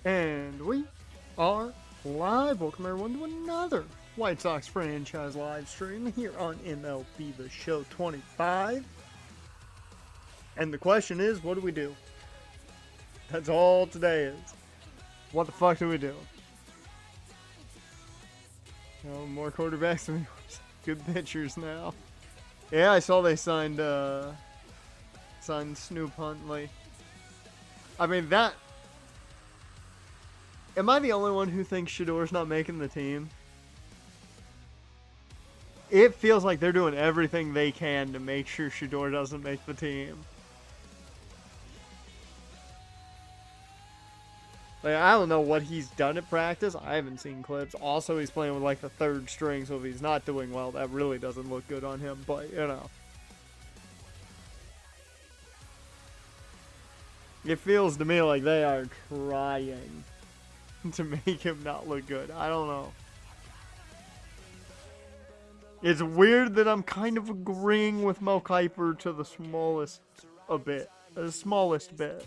And we are live. Welcome everyone to another White Sox franchise live stream here on MLB The Show 25. And the question is, what do we do? That's all today is. What the fuck do we do? Oh, more quarterbacks. Good pitchers now. Yeah, I saw they signed Snoop Huntley. I mean, that... Am I the only one who thinks Shador's not making the team? It feels like they're doing everything they can to make sure Shador doesn't make the team. Like, I don't know what he's done at practice. I haven't seen clips. Also, he's playing with like the third string, so if he's not doing well, that really doesn't look good on him. But, you know. It feels to me like they are trying to make him not look good. I don't know. It's weird that I'm kind of agreeing with Mel Kiper to the smallest bit. The smallest bit.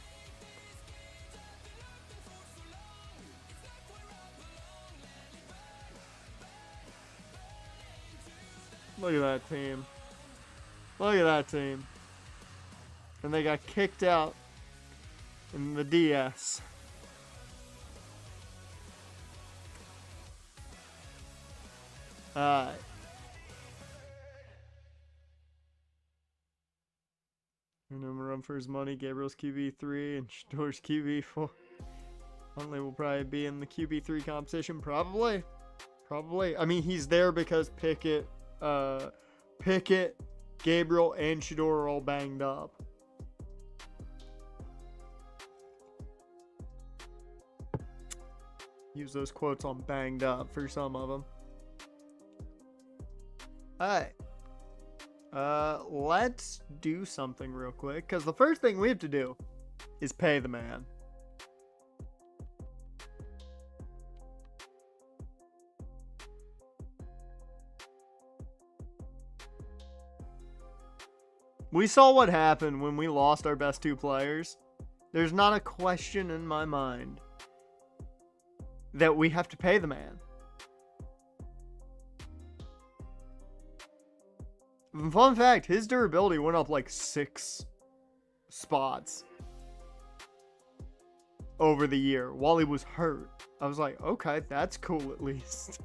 Look at that team. Look at that team. And they got kicked out in the DS. Alright. And I'm gonna run for his money. Gabriel's QB3 and Shador's QB4. Huntley will probably be in the QB3 competition. Probably. I mean, he's there because Pickett, Gabriel, and Shador are all banged up. Use those quotes on banged up for some of them. Alright. Let's do something real quick, because the first thing we have to do is pay the man. We saw what happened when we lost our best two players. There's not a question in my mind that we have to pay the man. Fun fact, his durability went up like 6 spots over the year while he was hurt. I was like, okay, that's cool at least.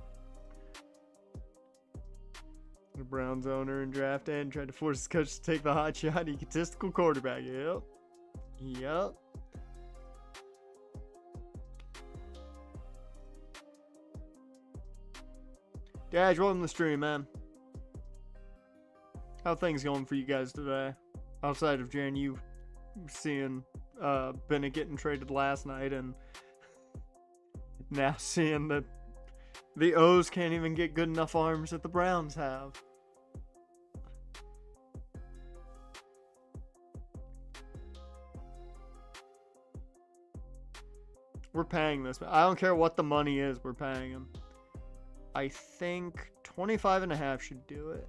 The Browns owner and draft end tried to force his coach to take the hot shot. Egotistical quarterback. Yep. Dad, welcome to the stream, man. How things going for you guys today? Outside of Jan, you seeing Bennett getting traded last night and now seeing that the O's can't even get good enough arms that the Browns have. We're paying this. I don't care what the money is, we're paying him. I think 25.5 should do it.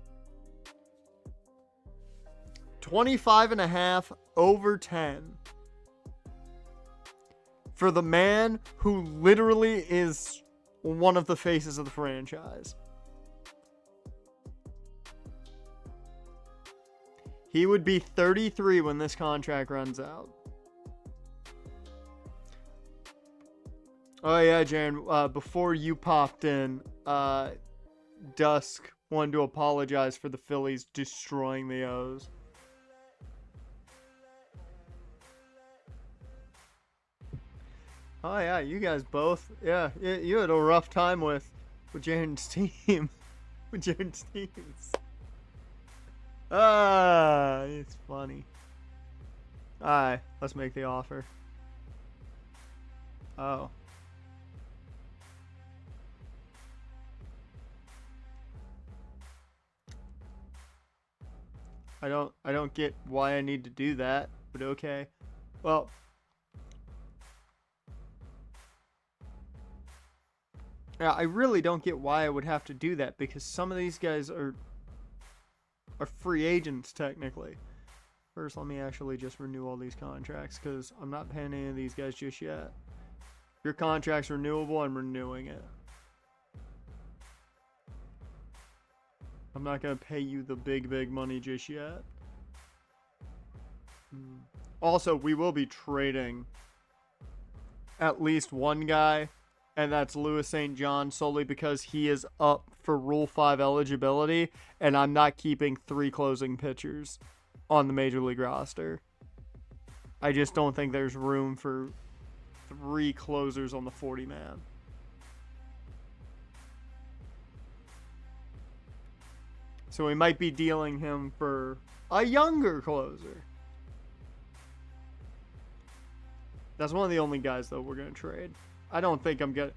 25.5 over 10 for the man who literally is one of the faces of the franchise. He would be 33 when this contract runs out. Oh yeah, Jaren, before you popped in, Dusk wanted to apologize for the Phillies destroying the O's. Oh yeah, you guys both. Yeah, you had a rough time with Jaren's team. With Jaren's teams. It's funny. Alright, let's make the offer. Oh. I don't get why I need to do that, but okay. Well, yeah, I really don't get why I would have to do that, because some of these guys are free agents technically. First, let me actually just renew all these contracts, because I'm not paying any of these guys just yet. Your contract's renewable. I'm renewing it. I'm not going to pay you the big money just yet. Also, we will be trading at least one guy, and that's Louis St. John, solely because he is up for Rule 5 eligibility, and I'm not keeping 3 closing pitchers on the Major League roster. I just don't think there's room for 3 closers on the 40-man. So we might be dealing him for a younger closer. That's one of the only guys, though, we're going to trade. I don't think I'm going to...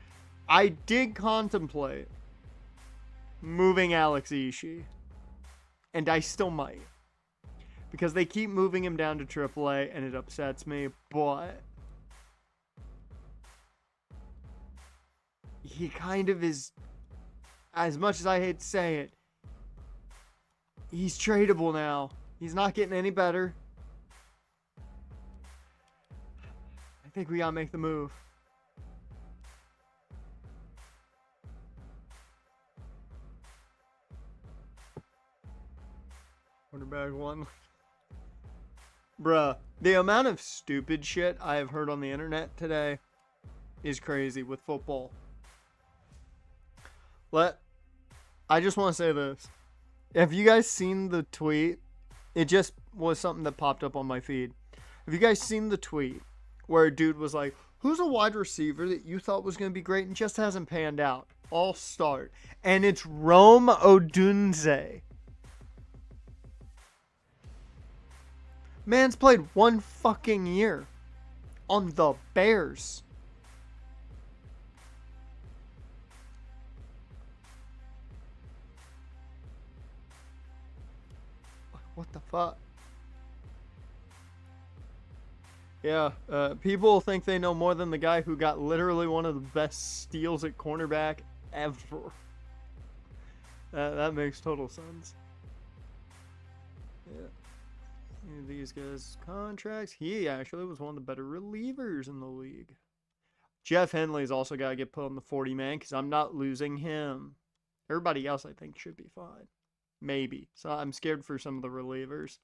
I did contemplate moving Alex Ishii. And I still might. Because they keep moving him down to AAA, and it upsets me. But he kind of is... As much as I hate to say it, he's tradable now. He's not getting any better. I think we gotta make the move. Quarterback 1. Bruh, the amount of stupid shit I have heard on the internet today is crazy with football. I just want to say this. Have you guys seen the tweet? It just was something that popped up on my feed. Have you guys seen the tweet where a dude was like, who's a wide receiver that you thought was going to be great and just hasn't panned out? All start. And it's Rome Odunze. Man's played 1 fucking year on the Bears. What the fuck? Yeah, people think they know more than the guy who got literally one of the best steals at cornerback ever. That makes total sense. Yeah. These guys' contracts. He actually was one of the better relievers in the league. Jeff Henley's also got to get put on the 40-man because I'm not losing him. Everybody else, I think, should be fine. Maybe. So I'm scared for some of the relievers.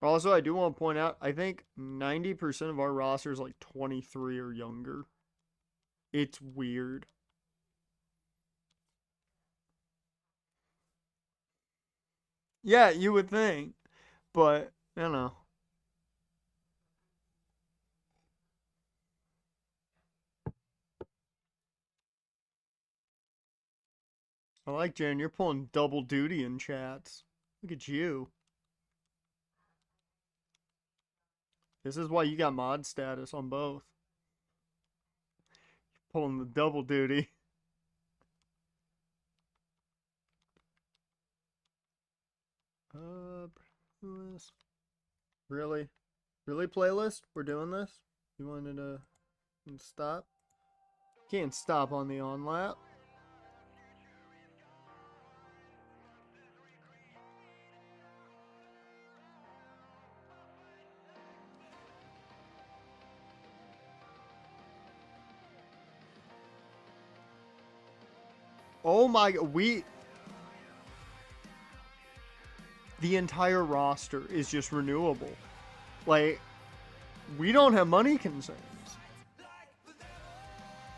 Also, I do want to point out, I think 90% of our roster is like 23 or younger. It's weird. Yeah, you would think. But, you know. I like Jan, you're pulling double duty in chats. Look at you. This is why you got mod status on both. Pulling the double duty. Really? Really, playlist? We're doing this? You wanted to stop? Can't stop on the on lap. Oh my, the entire roster is just renewable. Like, we don't have money concerns.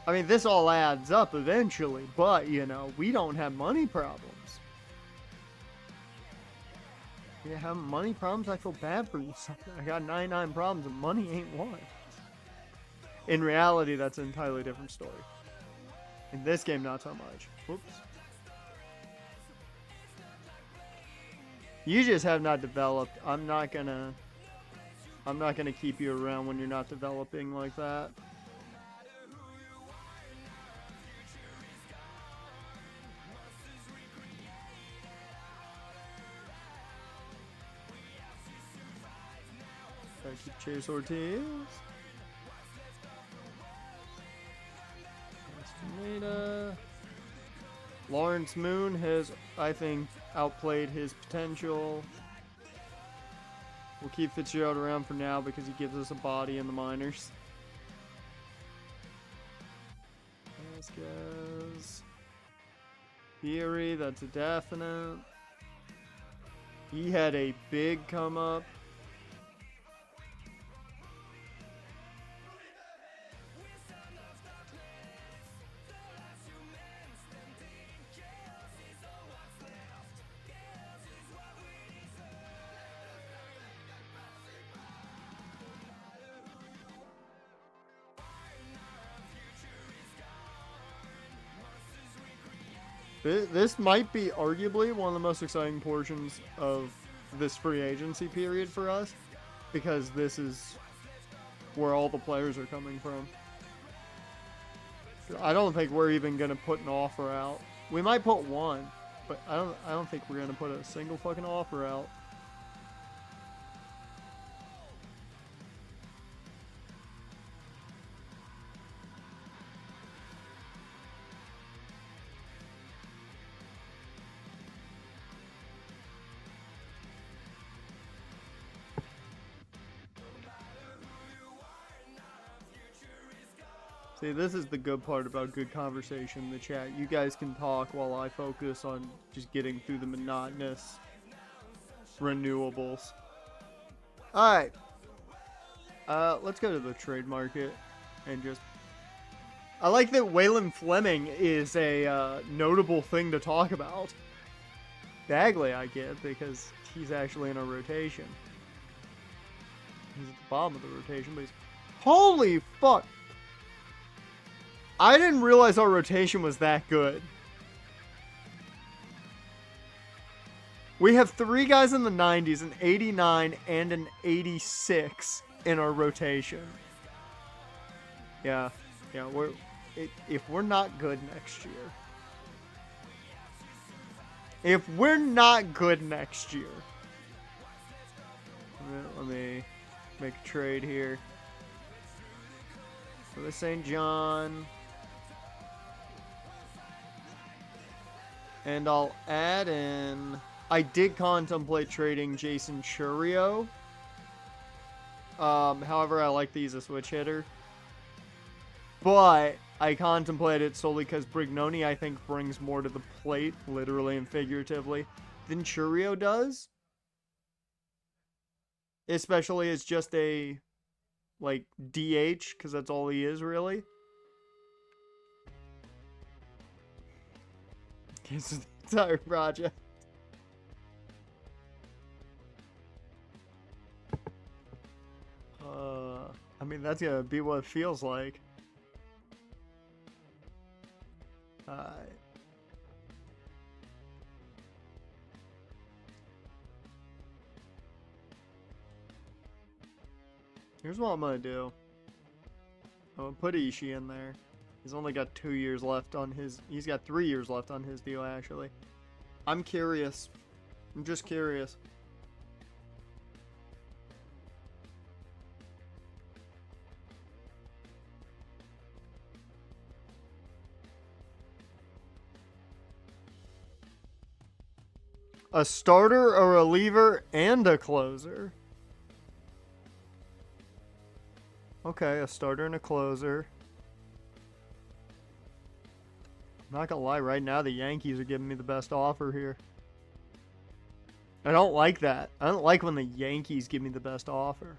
I mean, this all adds up eventually, but, you know, we don't have money problems. If you have money problems, I feel bad for you. I got 99 problems and money ain't one. In reality, that's an entirely different story. In this game, not so much. Whoops. You just have not developed. I'm not gonna keep you around when you're not developing like that. Gotta keep Chase Ortiz. Castaneda. Lawrence Moon has, I think, outplayed his potential. We'll keep Fitzgerald around for now because he gives us a body in the minors. Vasquez. Theory, that's a definite. He had a big come up. This might be arguably one of the most exciting portions of this free agency period for us, because this is where all the players are coming from. I don't think we're even gonna put an offer out. We might put one, but I don't think we're gonna put a single fucking offer out. See, this is the good part about good conversation in the chat. You guys can talk while I focus on just getting through the monotonous renewables. Alright. Let's go to the trade market and just... I like that Waylon Fleming is a notable thing to talk about. Bagley I get because he's actually in our rotation. He's at the bottom of the rotation, but he's... Holy fuck! I didn't realize our rotation was that good. We have 3 guys in the 90s, an 89, and an 86 in our rotation. Yeah, if we're not good next year. If we're not good next year. Let me make a trade here. For the St. John. And I'll add in... I did contemplate trading Jason Churio. However, I like these a switch hitter. But I contemplated it solely because Brignoni, I think, brings more to the plate, literally and figuratively, than Churio does. Especially as just a, like, DH, because that's all he is, really. It's the entire project. I mean, that's gonna be what it feels like. Alright. Here's what I'm gonna do. I'm gonna put Ishii in there. He's only got 2 years left on his... He's got 3 years left on his deal, actually. I'm curious. I'm just curious. A starter, a reliever, and a closer. Okay, a starter and a closer. I'm not gonna lie, right now the Yankees are giving me the best offer here. I don't like that. I don't like when the Yankees give me the best offer.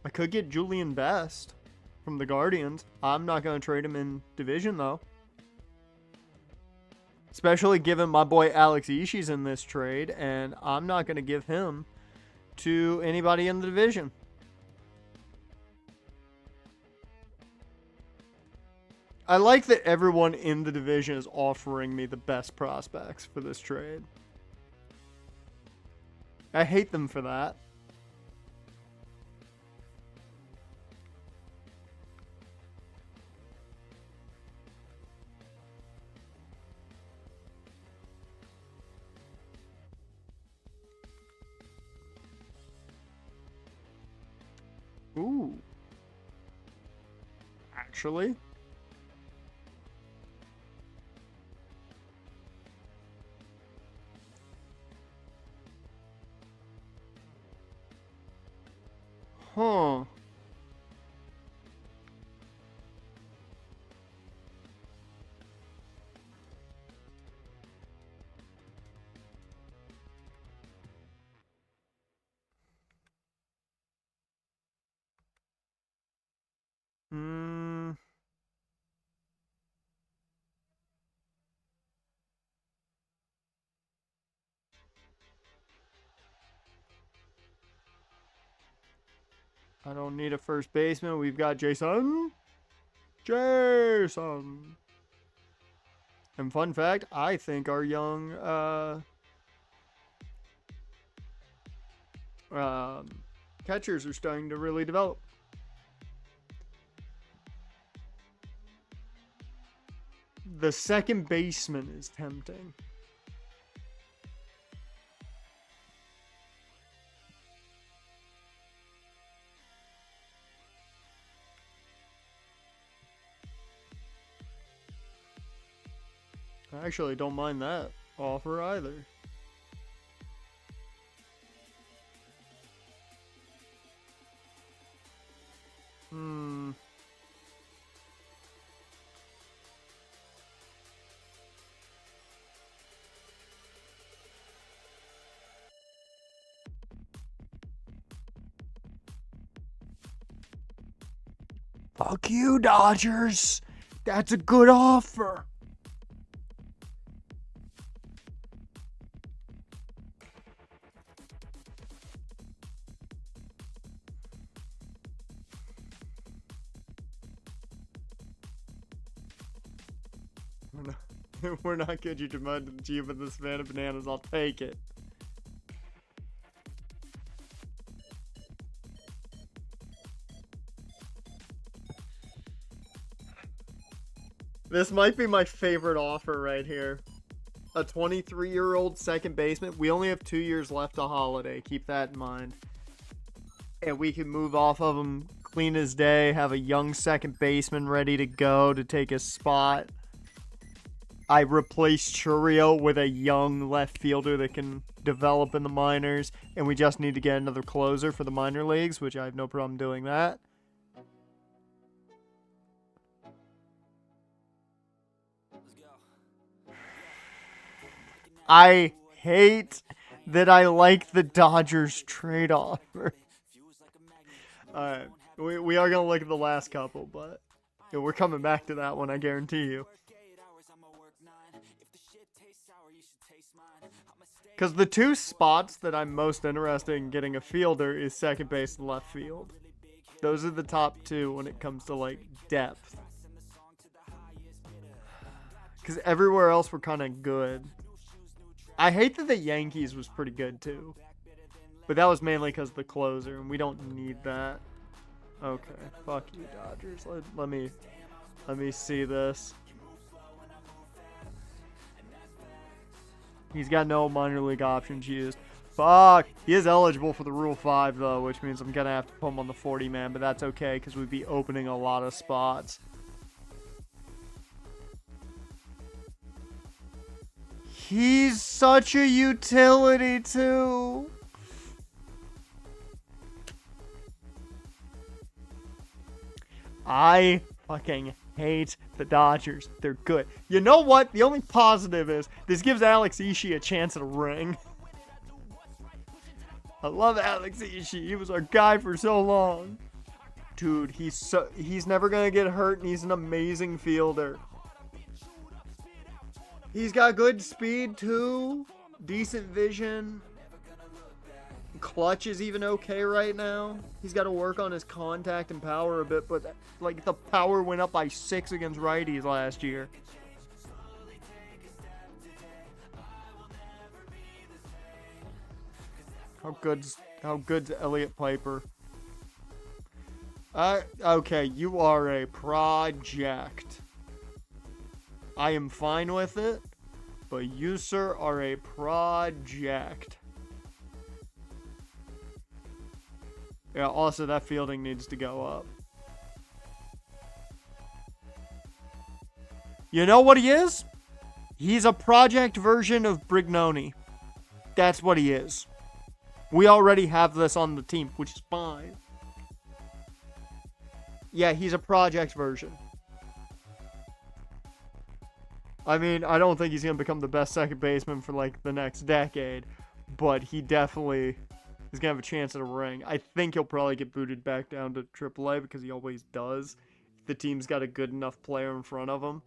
I could get Julian Best from the Guardians. I'm not gonna trade him in division though. Especially given my boy Alex Ishii's in this trade, and I'm not gonna give him to anybody in the division. I like that everyone in the division is offering me the best prospects for this trade. I hate them for that. Ooh. Actually... I don't need a first baseman. We've got Jason. Jason. And fun fact, I think our young catchers are starting to really develop. The second baseman is tempting. I actually don't mind that offer either. Fuck you, Dodgers. That's a good offer. We're not good, you demanded the G, but this man of bananas, I'll take it. This might be my favorite offer right here. A 23-year-old second baseman. We only have 2 years left to Holiday. Keep that in mind. And we can move off of him clean as day. Have a young second baseman ready to go to take his spot. I replaced Churio with a young left fielder that can develop in the minors. And we just need to get another closer for the minor leagues, which I have no problem doing that. I hate that I like the Dodgers trade offer. Alright, we are going to look at the last couple, but we're coming back to that one, I guarantee you. Because the two spots that I'm most interested in getting a fielder is second base and left field. Those are the top two when it comes to, like, depth. Because everywhere else we're kind of good. I hate that the Yankees was pretty good, too. But that was mainly because of the closer, and we don't need that. Okay, fuck you, Dodgers. Let me see this. He's got no minor league options used. Fuck! He is eligible for the Rule 5, though, which means I'm going to have to put him on the 40-man, but that's okay, because we'd be opening a lot of spots. He's such a utility, too. I fucking hate the Dodgers. They're good. You know what? The only positive is this gives Alex Ishii a chance at a ring. I love Alex Ishii. He was our guy for so long. Dude, he's never going to get hurt, and he's an amazing fielder. He's got good speed, too. Decent vision. Clutch is even okay right now. He's got to work on his contact and power a bit, but, like, the power went up by 6 against righties last year. How good's Elliot Piper? Okay, you are a project. I am fine with it, but you, sir, are a project. Yeah, also, that fielding needs to go up. You know what he is? He's a project version of Brignoni. That's what he is. We already have this on the team, which is fine. Yeah, he's a project version. I mean, I don't think he's going to become the best second baseman for, like, the next decade. But he definitely is going to have a chance at a ring. I think he'll probably get booted back down to AAA because he always does. The team's got a good enough player in front of him.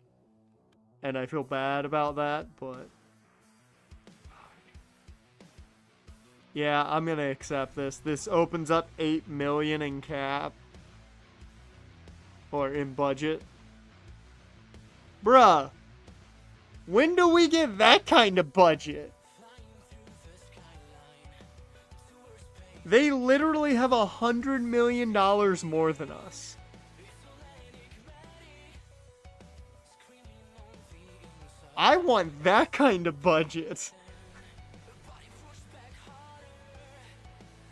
And I feel bad about that, but... Yeah, I'm gonna accept this. This opens up $8 million in cap. Or in budget. Bruh. When do we get that kind of budget? They literally have $100 million more than us. I want that kind of budget.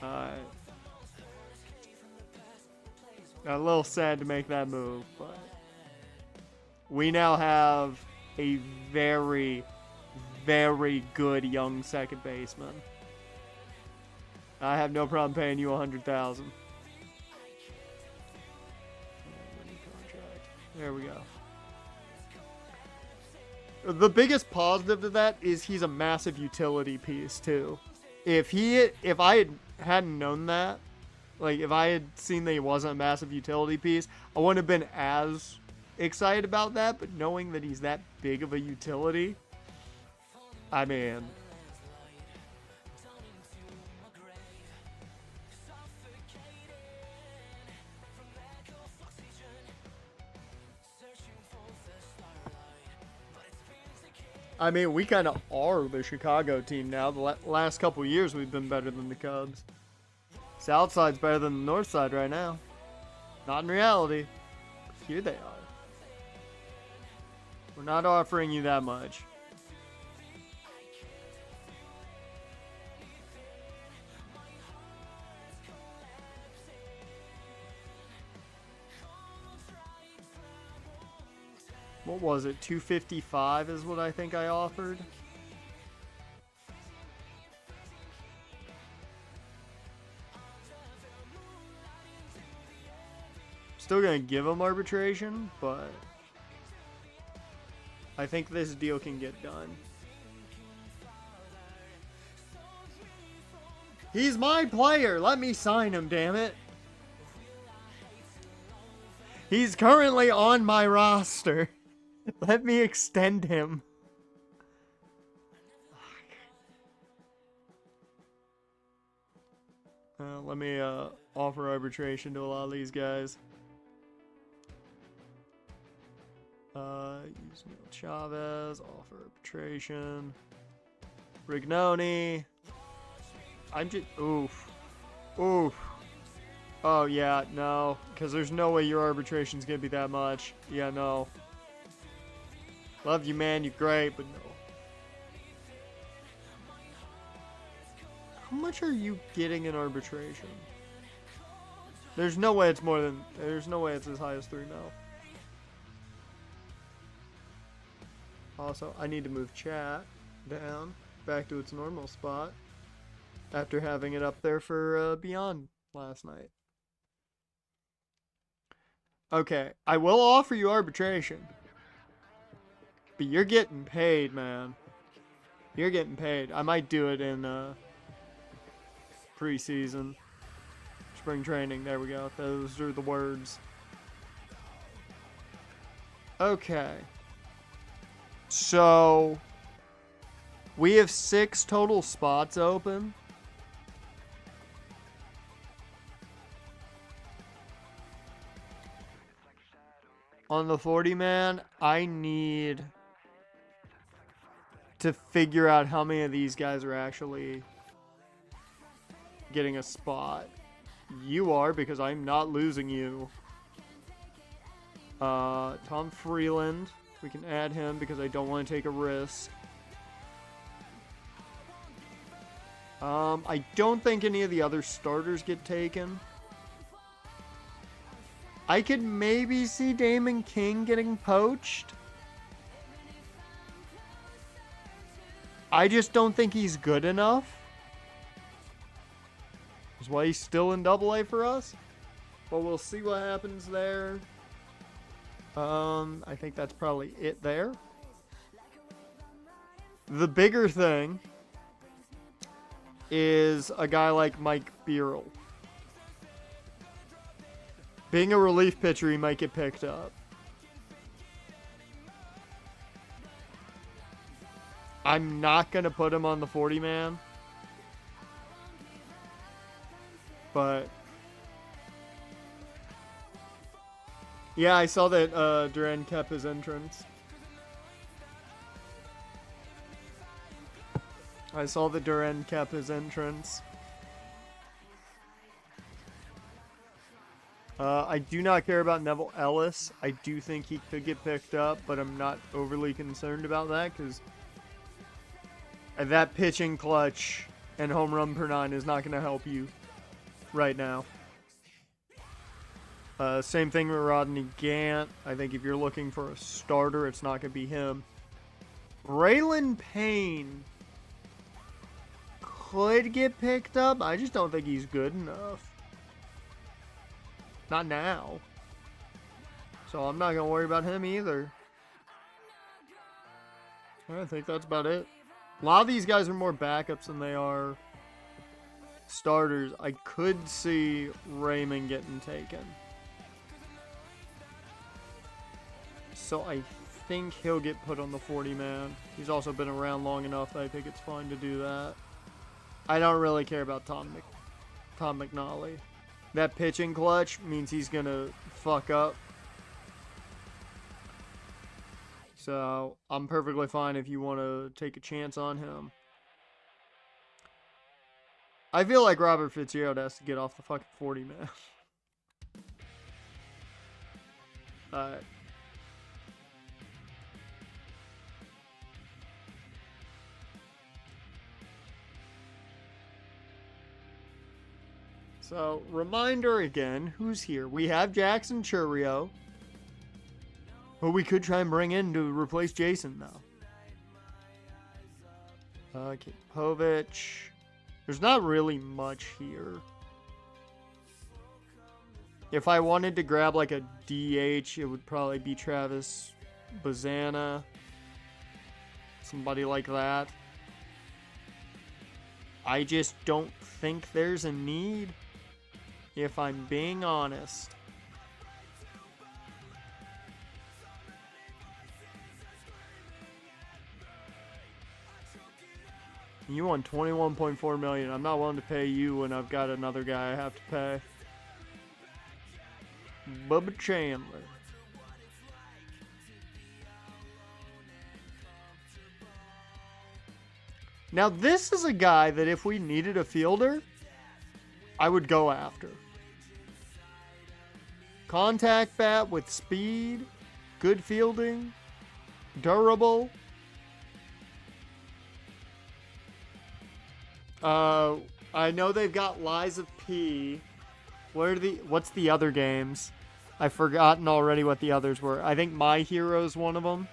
Alright. A little sad to make that move, but we now have a very, very good young second baseman. I have no problem paying you $100,000. There we go. The biggest positive to that is he's a massive utility piece too. If I hadn't known that, like if I had seen that he wasn't a massive utility piece, I wouldn't have been as excited about that. But knowing that he's that big of a utility, I mean, we kind of are the Chicago team now. The last couple years, we've been better than the Cubs. South side's better than the North side right now. Not in reality. Here they are. We're not offering you that much. What was it? 255 is what I think I offered. Still gonna give him arbitration, but I think this deal can get done. He's my player. Let me sign him, damn it. He's currently on my roster. Let me extend him. Let me offer arbitration to a lot of these guys. Use Neil Chavez, offer arbitration. Rignoni. I'm just... Oof. Oof. Oh, yeah, no. Because there's no way your arbitration's going to be that much. Yeah, no. Love you, man. You're great, but no. How much are you getting in arbitration? There's no way it's more than... There's no way it's as high as 3 mil. Also, I need to move chat down back to its normal spot after having it up there for Beyond last night. Okay, I will offer you arbitration. But you're getting paid, man. You're getting paid. I might do it in preseason. Spring training. There we go. Those are the words. Okay. So, we have 6 total spots open. On the 40-man, I need to figure out how many of these guys are actually getting a spot. You are, because I'm not losing you. Tom Freeland. We can add him because I don't want to take a risk. I don't think any of the other starters get taken. I could maybe see Damon King getting poached. I just don't think he's good enough. That's why he's still in AA for us. But we'll see what happens there. I think that's probably it there. The bigger thing is a guy like Mike Beerle. Being a relief pitcher, he might get picked up. I'm not going to put him on the 40-man. But yeah, I saw that Duran kept his entrance. I saw that Duran kept his entrance. I do not care about Neville Ellis. I do think he could get picked up, but I'm not overly concerned about that because that pitching clutch and home run per 9 is not going to help you right now. Same thing with Rodney Gant. I think if you're looking for a starter, it's not going to be him. Braylon Payne could get picked up. I just don't think he's good enough. Not now. So I'm not going to worry about him either. I think that's about it. A lot of these guys are more backups than they are starters. I could see Raymond getting taken. So I think he'll get put on the 40-man. He's also been around long enough that I think it's fine to do that. I don't really care about Tom McNally. That pitching clutch means he's going to fuck up. So I'm perfectly fine if you want to take a chance on him. I feel like Robert Fitzgerald has to get off the fucking 40-man. Alright. So, reminder again, who's here? We have Jackson Chourio, who we could try and bring in to replace Jason, though. Okay, Povich. There's not really much here. If I wanted to grab like a DH, it would probably be Travis Bazana. Somebody like that. I just don't think there's a need. If I'm being honest. You want $21.4 million. I'm not willing to pay you when I've got another guy I have to pay. Bubba Chandler. Now this is a guy that if we needed a fielder, I would go after. Contact bat with speed, good fielding, durable. I know they've got Liza P. What's the other games? I've forgotten already what the others were. I think My Hero's one of them.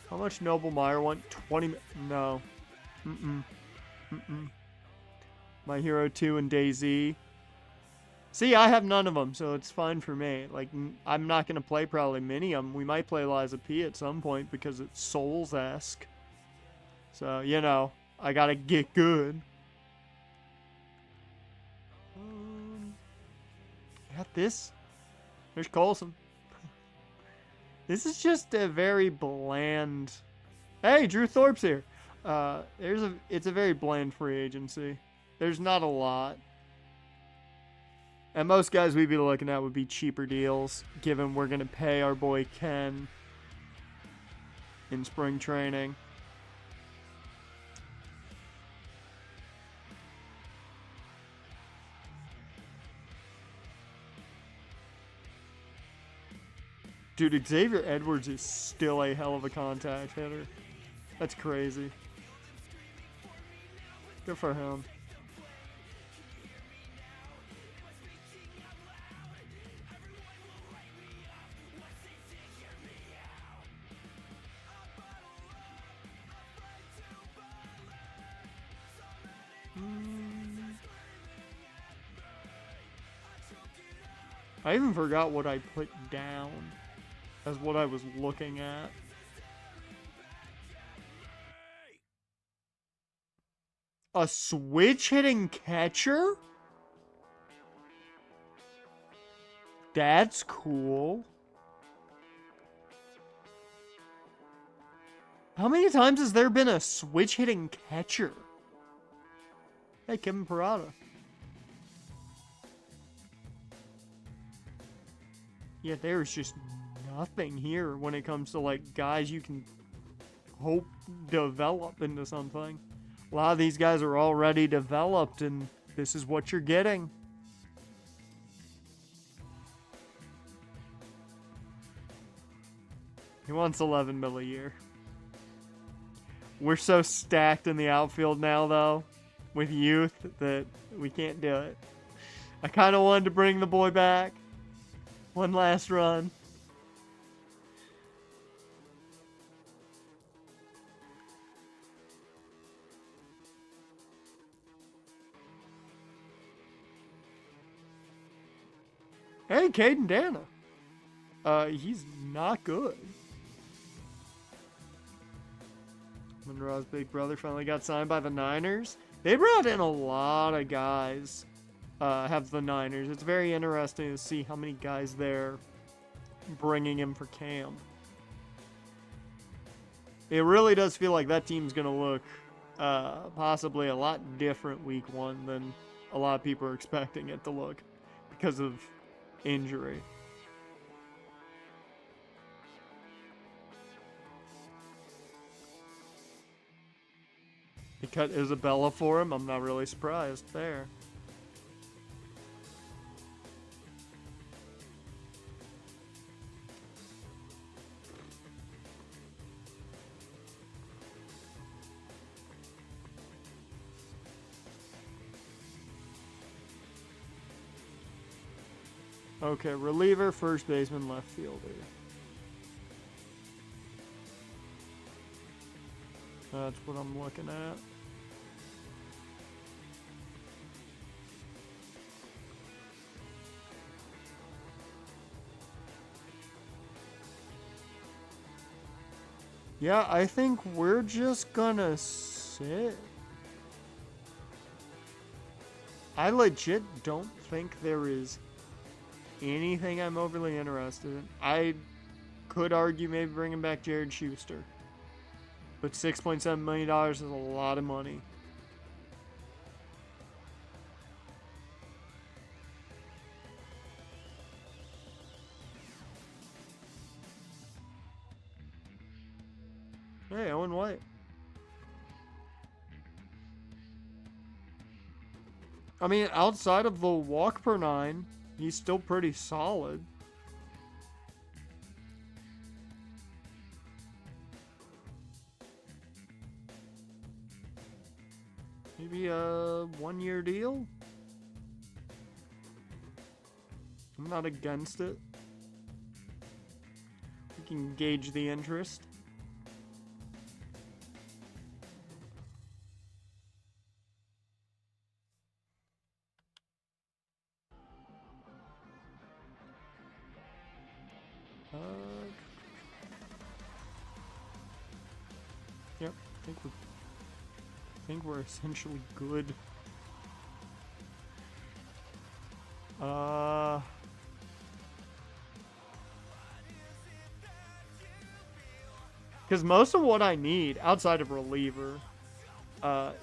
How much Noble Meyer want? 20. No. My Hero 2 and DayZ. See, I have none of them, so it's fine for me. Like, I'm not going to play probably many of them. We might play Liza P at some point because it's Souls-esque. So, you know, I got to get good. Got this. There's Colson. This is just a very bland... Hey, Drew Thorpe's here. It's a very bland free agency. There's not a lot. And most guys we'd be looking at would be cheaper deals, given we're going to pay our boy Ken in spring training. Dude, Xavier Edwards is still a hell of a contact hitter. That's crazy. Good for him. I even forgot what I put down as what I was looking at. A switch-hitting catcher? That's cool. How many times has there been a switch-hitting catcher? Hey, Kevin Parada. Yeah, there's just nothing here when it comes to, like, guys you can hope develop into something. A lot of these guys are already developed, and this is what you're getting. He wants 11 mil a year. We're so stacked in the outfield now, though, with youth, that we can't do it. I kind of wanted to bring the boy back. One last run. Hey, Caden Dana. He's not good. Monroe's big brother finally got signed by the Niners. They brought in a lot of guys. Have the Niners. It's very interesting to see how many guys they're bringing in for Cam. It really does feel like that team's going to look possibly a lot different week one than a lot of people are expecting it to look because of injury. He cut Isabella for him. I'm not really surprised there. Okay, reliever, first baseman, left fielder. That's what I'm looking at. Yeah, I think we're just gonna sit. I legit don't think there is anything I'm overly interested in. I could argue maybe bringing back Jared Schuster. But $6.7 million is a lot of money. Hey, Owen White. I mean, outside of the walk per nine, he's still pretty solid. Maybe a 1-year deal? I'm not against it. We can gauge the interest. Yep, I think we're essentially good. Because most of what I need, outside of reliever,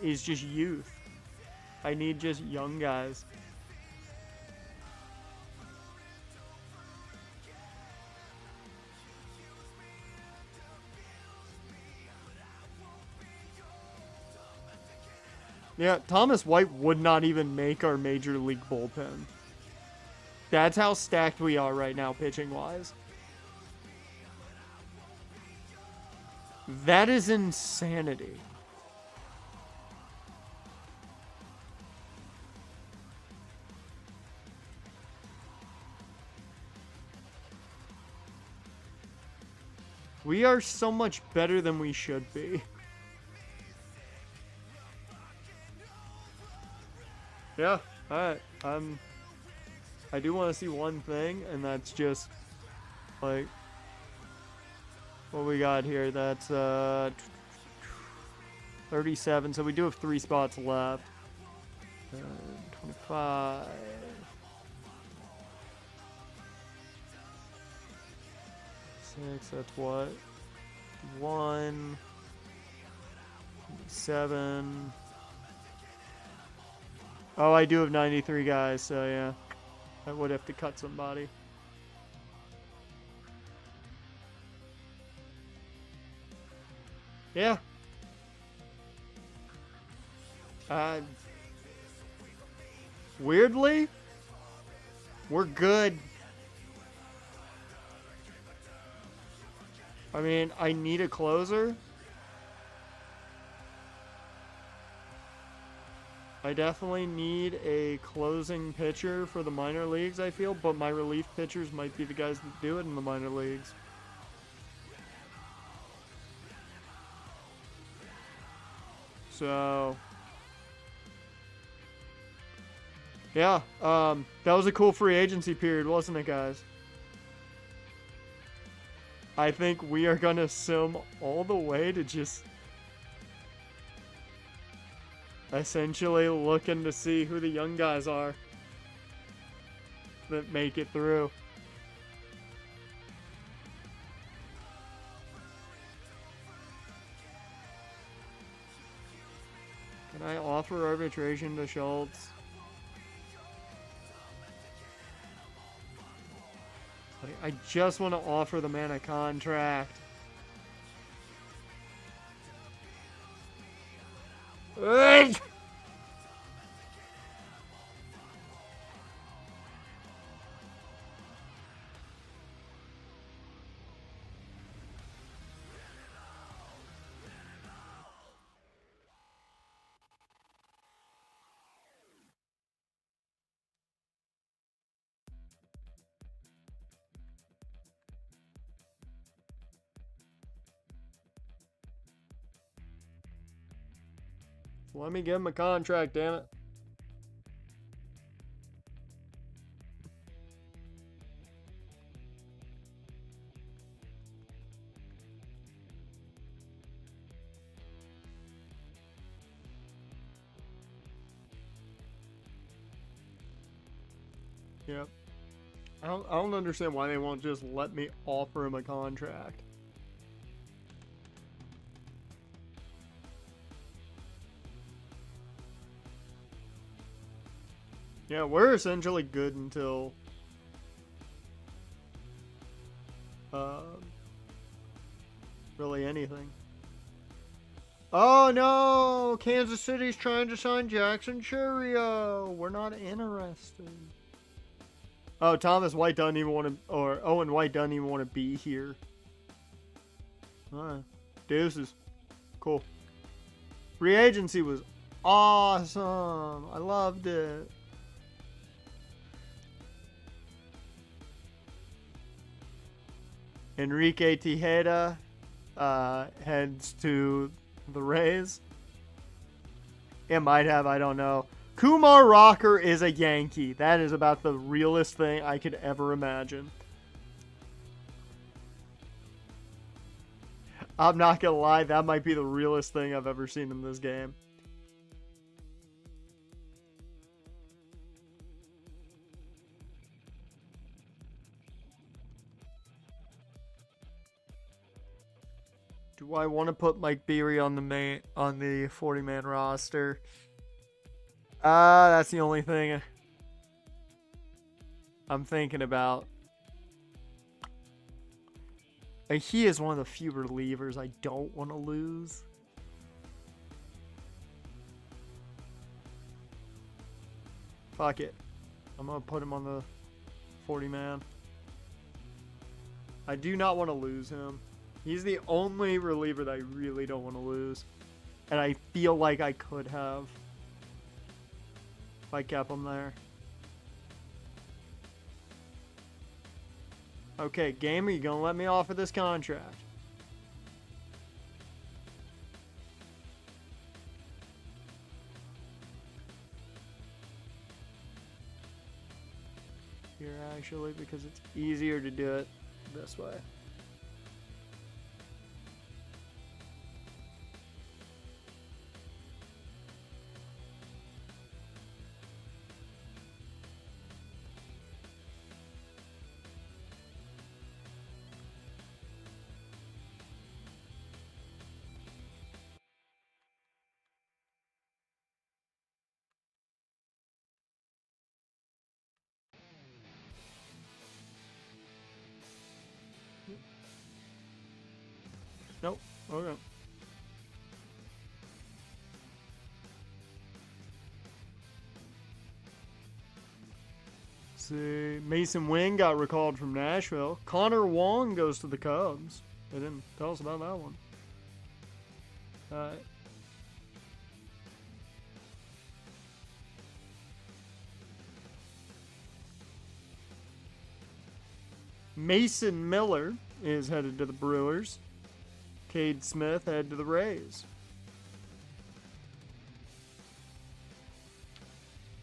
is just youth. I need just young guys. Yeah, Thomas White would not even make our major league bullpen. That's how stacked we are right now, pitching-wise. That is insanity. We are so much better than we should be. Yeah, alright. I do want to see one thing, and that's just, like, what we got here. That's 37, so we do have 3 spots left. 25. 6, that's what? 1. 7. Oh, I do have 93 guys, so yeah. I would have to cut somebody. Yeah. Weirdly, we're good. I mean, I need a closer. I definitely need a closing pitcher for the minor leagues, I feel, but my relief pitchers might be the guys that do it in the minor leagues. So, yeah, that was a cool free agency period, wasn't it, guys? I think we are going to sim all the way to just essentially looking to see who the young guys are that make it through. Can I offer arbitration to Schultz? I just want to offer the man a contract. Let me give him a contract, damn it. Yep. I don't understand why they won't just let me offer him a contract. Yeah, we're essentially good until really anything. Oh no! Kansas City's trying to sign Jackson Churio. We're not interested. Oh, Thomas White doesn't even want to, or Owen White doesn't even want to be here. Alright. Deuces. Cool. Free agency was awesome. I loved it. Enrique Tejeda heads to the Rays. It might have, I don't know. Kumar Rocker is a Yankee. That is about the realest thing I could ever imagine. I'm not gonna lie, that might be the realest thing I've ever seen in this game. Do I want to put Mike Beery on the 40-man roster? That's the only thing I'm thinking about. He is one of the few relievers I don't want to lose. Fuck it. I'm going to put him on the 40-man. I do not want to lose him. He's the only reliever that I really don't want to lose. And I feel like I could have if I kept him there. Okay, game, are you going to let me offer this contract? Here, actually, because it's easier to do it this way. Nope. Okay. See, Mason Wynn got recalled from Nashville. Connor Wong goes to the Cubs. They didn't tell us about that one. Mason Miller is headed to the Brewers. Cade Smith headed to the Rays.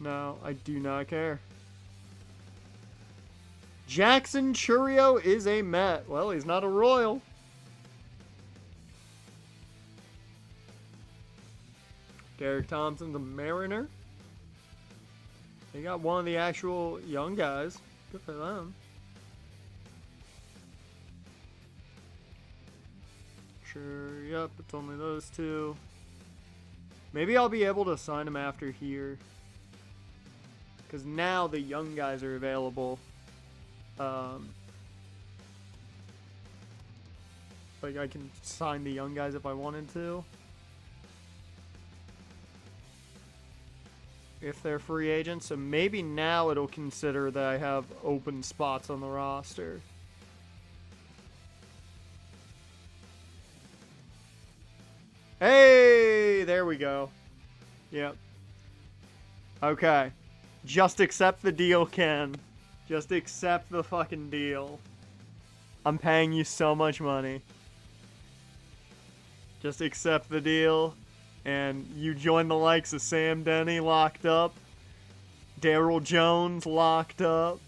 No, I do not care. Jackson Chourio is a Met. Well, he's not a Royal. Derek Thompson's a Mariner. They got one of the actual young guys. Good for them. Sure, yep, it's only those two. Maybe I'll be able to sign him after here. Because now the young guys are available. Like, I can sign the young guys if I wanted to. If they're free agents. So maybe now it'll consider that I have open spots on the roster. Hey, there we go. Yep. Okay. Just accept the deal, Ken. Just accept the fucking deal. I'm paying you so much money. Just accept the deal. And you join the likes of Sam Denny locked up. Daryl Jones locked up.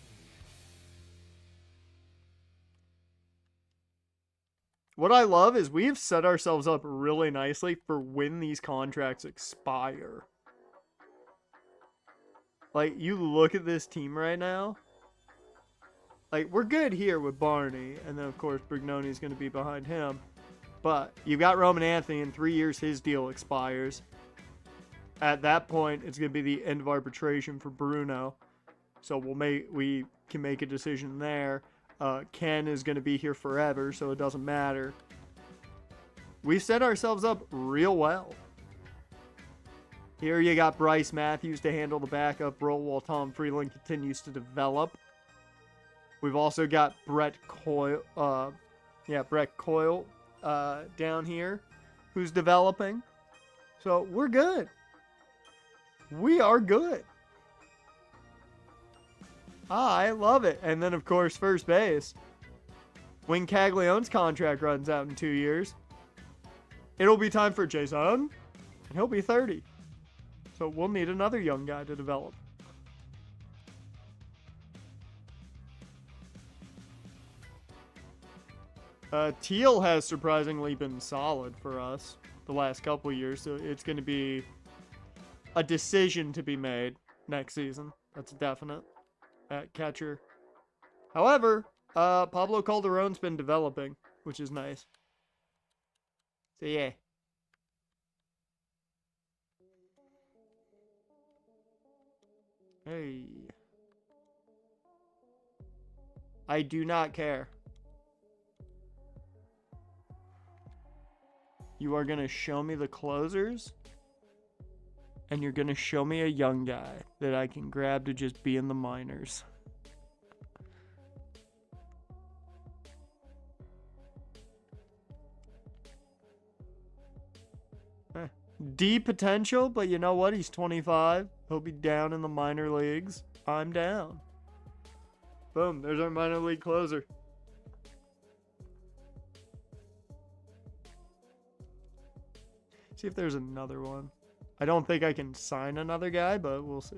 What I love is we've set ourselves up really nicely for when these contracts expire. Like, you look at this team right now. Like, we're good here with Barney. And then, of course, Brignoni's going to be behind him. But you've got Roman Anthony. In 3 years, his deal expires. At that point, it's going to be the end of arbitration for Bruno. So we can make a decision there. Ken is going to be here forever, so it doesn't matter. We set ourselves up real well. Here you got Bryce Matthews to handle the backup role while Tom Freeland continues to develop. We've also got Brett Coyle down here, who's developing. So we're good. We are good. I love it. And then, of course, first base. When Caglione's contract runs out in 2 years, it'll be time for Jason, and he'll be 30. So we'll need another young guy to develop. Teal has surprisingly been solid for us the last couple years, so it's going to be a decision to be made next season. That's definite. At catcher. However, Pablo Calderon's been developing, which is nice. So, yeah. Hey. I do not care. You are going to show me the closers, and you're going to show me a young guy that I can grab to just be in the minors. D potential, but you know what? He's 25. He'll be down in the minor leagues. I'm down. Boom. There's our minor league closer. See if there's another one. I don't think I can sign another guy, but we'll see.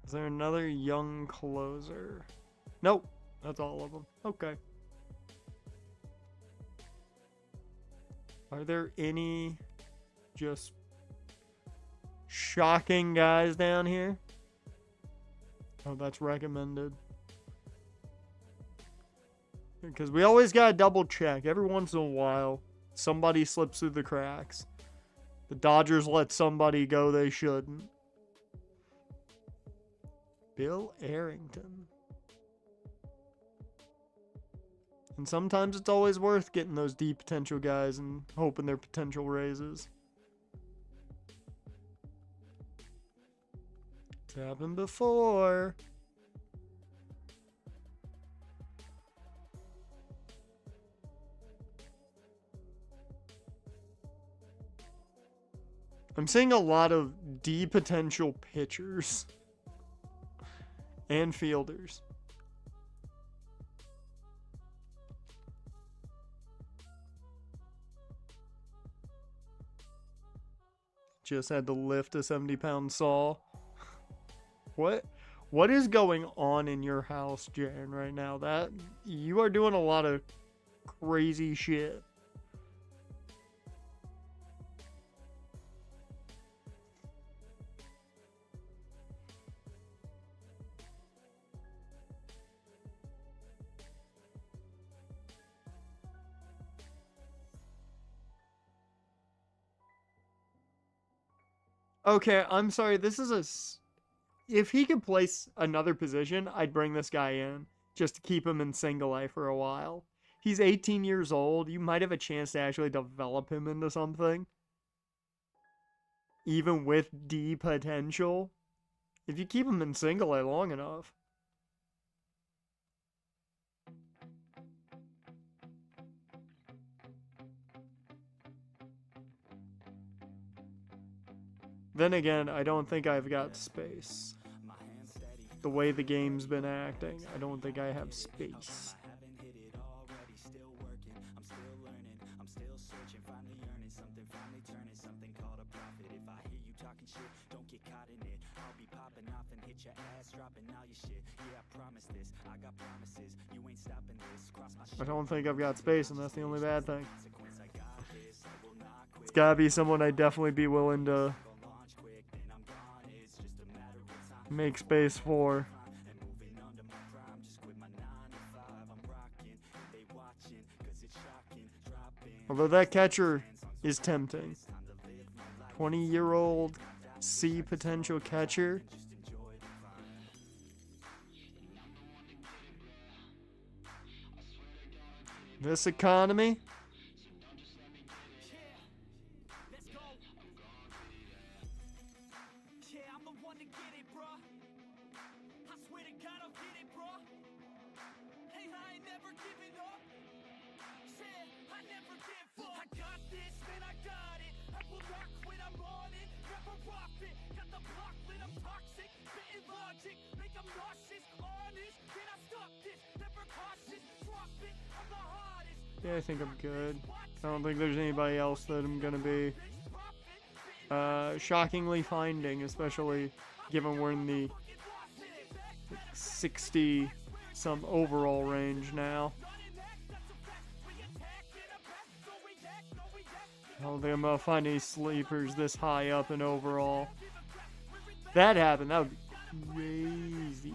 Is there another young closer? Nope. That's all of them. Okay. Are there any just shocking guys down here? Oh, that's recommended. Because we always gotta double check. Every once in a while, somebody slips through the cracks. The Dodgers let somebody go they shouldn't. Bill Arrington. And sometimes it's always worth getting those deep potential guys and hoping their potential raises. It's happened before. I'm seeing a lot of D potential pitchers and fielders. Just had to lift a 70-pound saw. What is going on in your house, Jaren, right now? That you are doing a lot of crazy shit. Okay, I'm sorry. This is a. If he could place another position, I'd bring this guy in just to keep him in single A for a while. He's 18 years old. You might have a chance to actually develop him into something. Even with D potential. If you keep him in single A long enough. Then again, I don't think I've got space. The way the game's been acting, I don't think I have space. I don't think I've got space, and that's the only bad thing. It's gotta be someone I'd definitely be willing to make space for. Although that catcher is tempting. 20-year-old C potential catcher. This economy. Yeah, I think I'm good. I don't think there's anybody else that I'm gonna be shockingly finding, especially given we're in the 60 some overall range now. I don't think I'm gonna find any sleepers this high up in overall. If that happened, that would be crazy.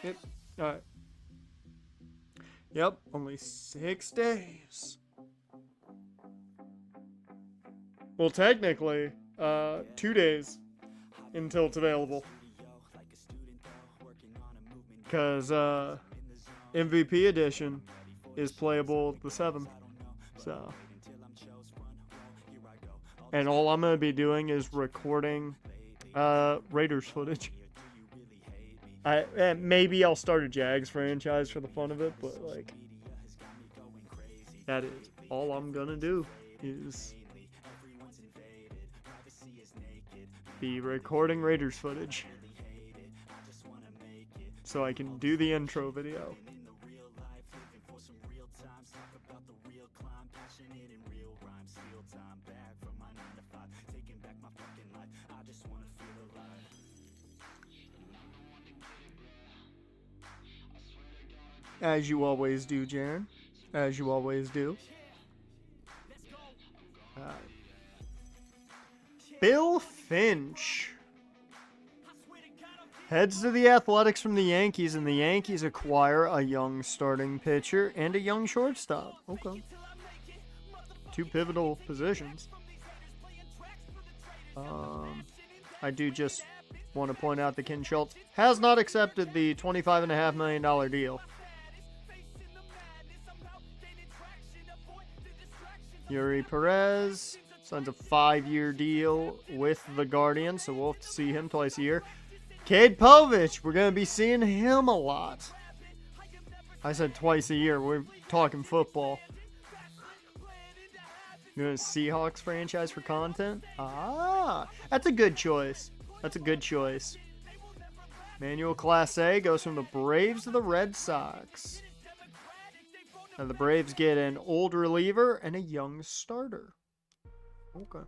Yep. Alright. Yep, only 6 days. Well, technically, 2 days until it's available. Because MVP edition is playable the 7th. So. And all I'm going to be doing is recording Raiders footage. Maybe I'll start a Jags franchise for the fun of it, but like that is all I'm gonna do is be recording Raiders footage so I can do the intro video. As you always do, Jaren. As you always do. Bill Finch. Heads to the Athletics from the Yankees, and the Yankees acquire a young starting pitcher and a young shortstop. Okay. 2 pivotal positions. I do just want to point out that Ken Schultz has not accepted the $25.5 million deal. Yuri Perez signs a 5-year deal with the Guardians, so we'll have to see him twice a year. Cade Povich, we're going to be seeing him a lot. I said twice a year. We're talking football. You know, Seahawks franchise for content? Ah, that's a good choice. That's a good choice. Manuel Clase goes from the Braves to the Red Sox. And the Braves get an old reliever and a young starter. Okay.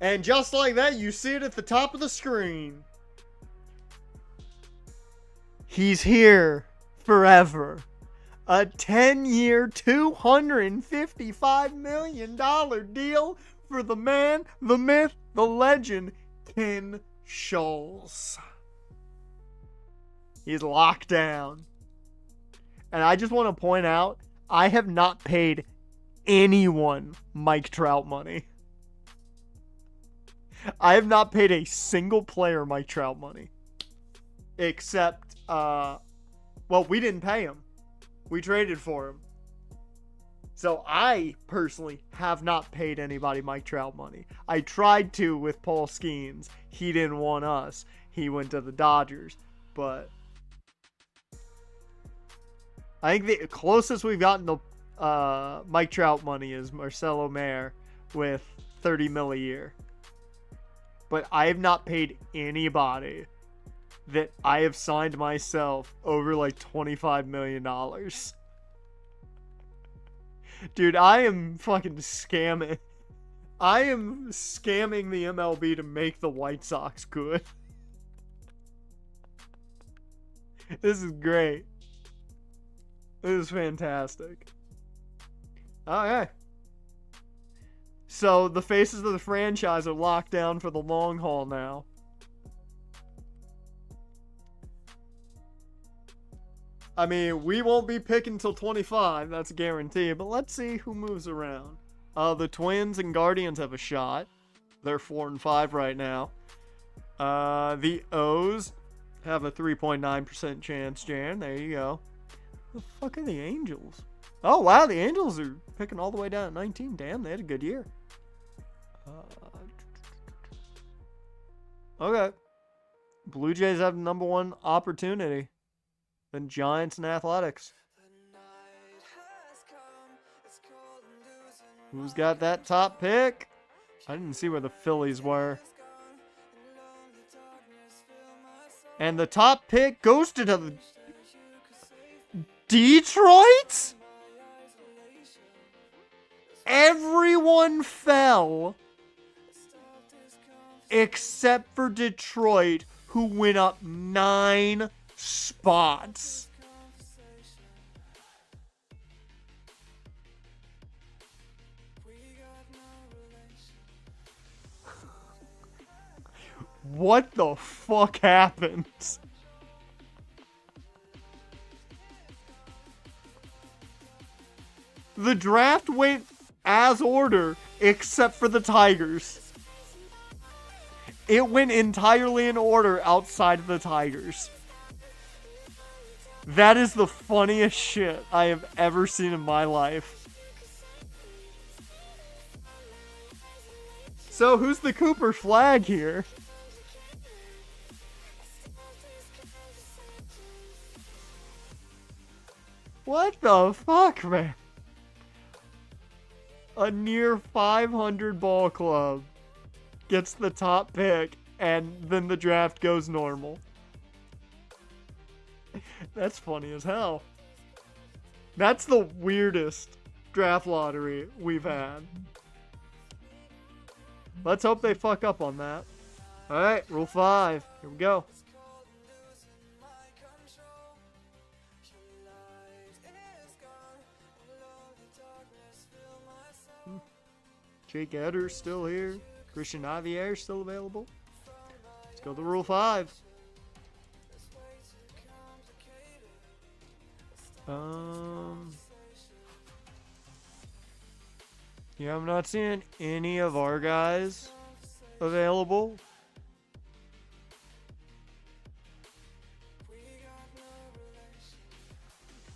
And just like that, you see it at the top of the screen. He's here forever. A 10-year, $255 million deal for the man, the myth, the legend, Ken Schultz. He's locked down. And I just want to point out, I have not paid anyone Mike Trout money. I have not paid a single player Mike Trout money. Except, well, we didn't pay him. We traded for him. So I personally have not paid anybody Mike Trout money. I tried to with Paul Skeens. He didn't want us. He went to the Dodgers. But I think the closest we've gotten to Mike Trout money is Marcelo Mayer with $30 million a year. But I have not paid anybody that I have signed myself over like $25 million. Dude, I am fucking scamming. I am scamming the MLB to make the White Sox good. This is great. This is fantastic. Okay. So the faces of the franchise are locked down for the long haul now. I mean, we won't be picking till 25, that's a guarantee, but let's see who moves around. The Twins and Guardians have a shot. They're 4-5 right now. The O's have a 3.9% chance, Jan. There you go. The fuck are the Angels? Oh, wow, the Angels are picking all the way down at 19. Damn, they had a good year. Okay. Blue Jays have number 1 opportunity. Then Giants and Athletics. Who's got that top pick? I didn't see where the Phillies were. And the top pick goes to the Detroit? Everyone fell except for Detroit, who went up 9 spots. What the fuck happened? The draft went as order, except for the Tigers. It went entirely in order outside of the Tigers. That is the funniest shit I have ever seen in my life. So, who's the Cooper flag here? What the fuck, man? A near 500 ball club gets the top pick, and then the draft goes normal. That's funny as hell. That's the weirdest draft lottery we've had. Let's hope they fuck up on that. Alright, rule 5. Here we go. Jake Edder's still here. Christian Javier still available. Let's go to Rule 5. Yeah, I'm not seeing any of our guys available.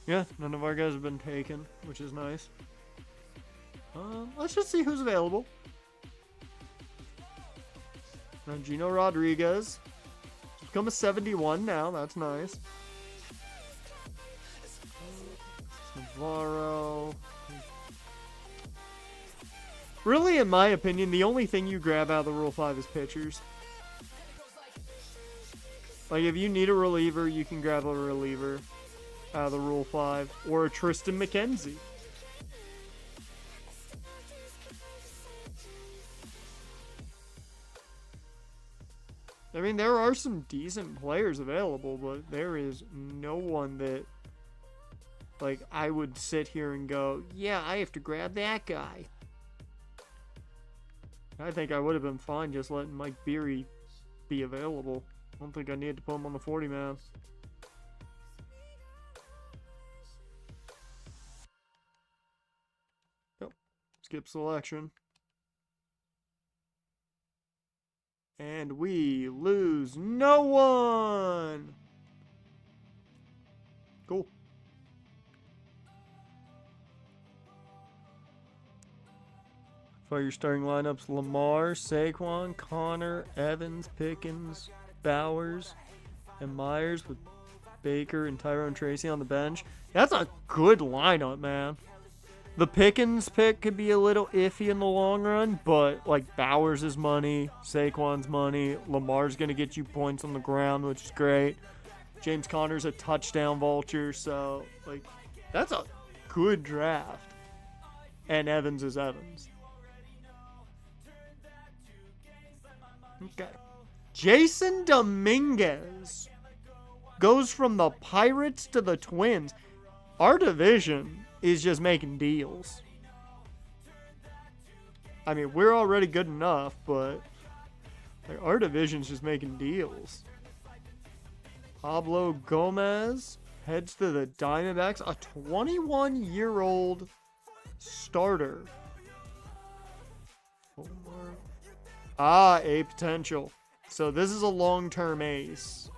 Yeah, none of our guys have been taken, which is nice. Let's just see who's available. Gino Rodriguez. He's become a 71 now. That's nice. Navarro. Really, in my opinion, the only thing you grab out of the Rule 5 is pitchers. Like, if you need a reliever, you can grab a reliever out of the Rule 5. Or a Tristan McKenzie. I mean, there are some decent players available, but there is no one that, like, I would sit here and go, yeah, I have to grab that guy. I think I would have been fine just letting Mike Beery be available. I don't think I needed to put him on the 40-man. Yep. Skip selection. And we lose no one! Cool. For your starting lineups, Lamar, Saquon, Connor, Evans, Pickens, Bowers, and Myers with Baker and Tyrone Tracy on the bench. That's a good lineup, man. The Pickens pick could be a little iffy in the long run, but like Bowers is money, Saquon's money, Lamar's going to get you points on the ground, which is great. James Conner's a touchdown vulture, so like that's a good draft. And Evans is Evans. Okay. Jason Dominguez goes from the Pirates to the Twins. Our division is just making deals. I mean, we're already good enough, but like, our division's just making deals. Pablo Gomez heads to the Diamondbacks, a 21-year-old starter. A potential. So this is a long-term ace,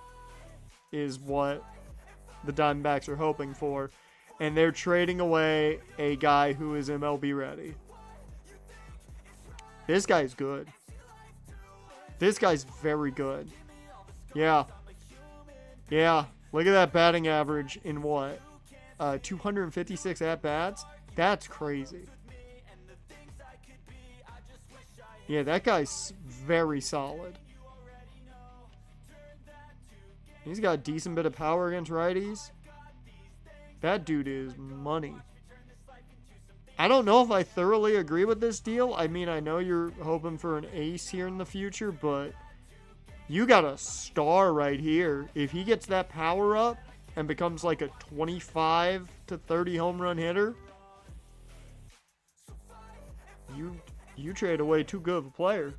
is what the Diamondbacks are hoping for. And they're trading away a guy who is MLB ready. This guy's good. This guy's very good. Yeah. Yeah. Look at that batting average in what? 256 at-bats? That's crazy. Yeah, that guy's very solid. He's got a decent bit of power against righties. That dude is money. I don't know if I thoroughly agree with this deal. I mean, I know you're hoping for an ace here in the future, but you got a star right here. If he gets that power up and becomes like a 25 to 30 home run hitter, you trade away too good of a player.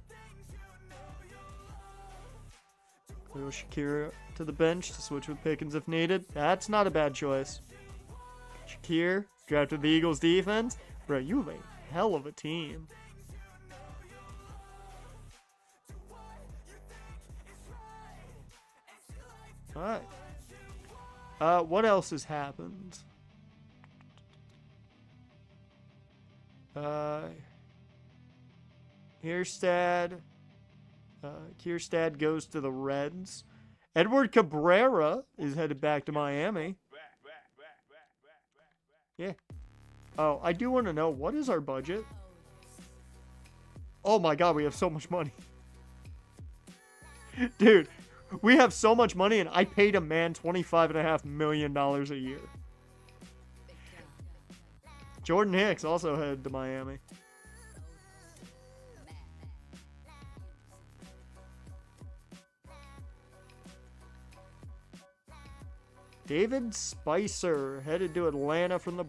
Cleo Shakira to the bench to switch with Pickens if needed. That's not a bad choice. Shakir drafted the Eagles defense. Bro, you have a hell of a team. Alright. What else has happened? Kierstad goes to the Reds. Edward Cabrera is headed back to Miami. Yeah. Oh, I do want to know, what is our budget? Oh my god, we have so much money. Dude, we have so much money, and I paid a man $25.5 million a year. Jordan Hicks also headed to Miami. David Spicer headed to Atlanta from the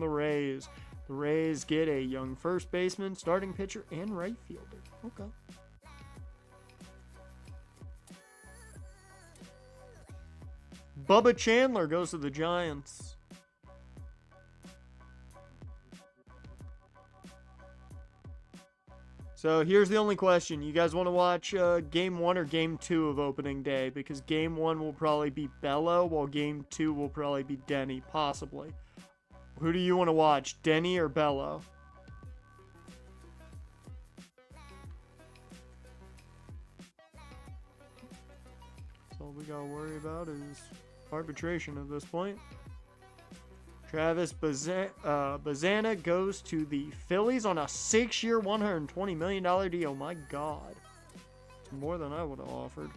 Rays. The Rays get a young first baseman, starting pitcher, and right fielder. Okay. Bubba Chandler goes to the Giants. So here's the only question. You guys want to watch Game 1 or Game 2 of opening day? Because Game 1 will probably be Bello, while Game 2 will probably be Denny, possibly. Who do you want to watch, Denny or Bello? So all we got to worry about is arbitration at this point. Travis Bazana goes to the Phillies on a 6-year, $120 million deal. My God. It's more than I would have offered.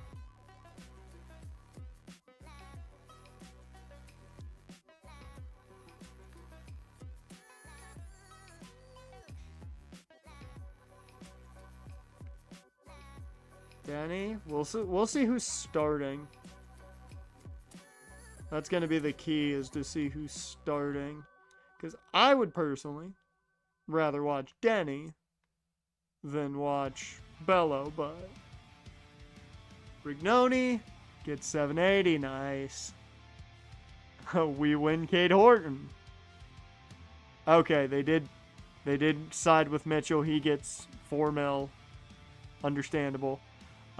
Danny, we'll see who's starting. That's going to be the key, is to see who's starting. Because I would personally rather watch Denny than watch Bello, but Brignoni gets 780. Nice. We win Cade Horton. Okay, they did side with Mitchell. He gets $4 mil. Understandable.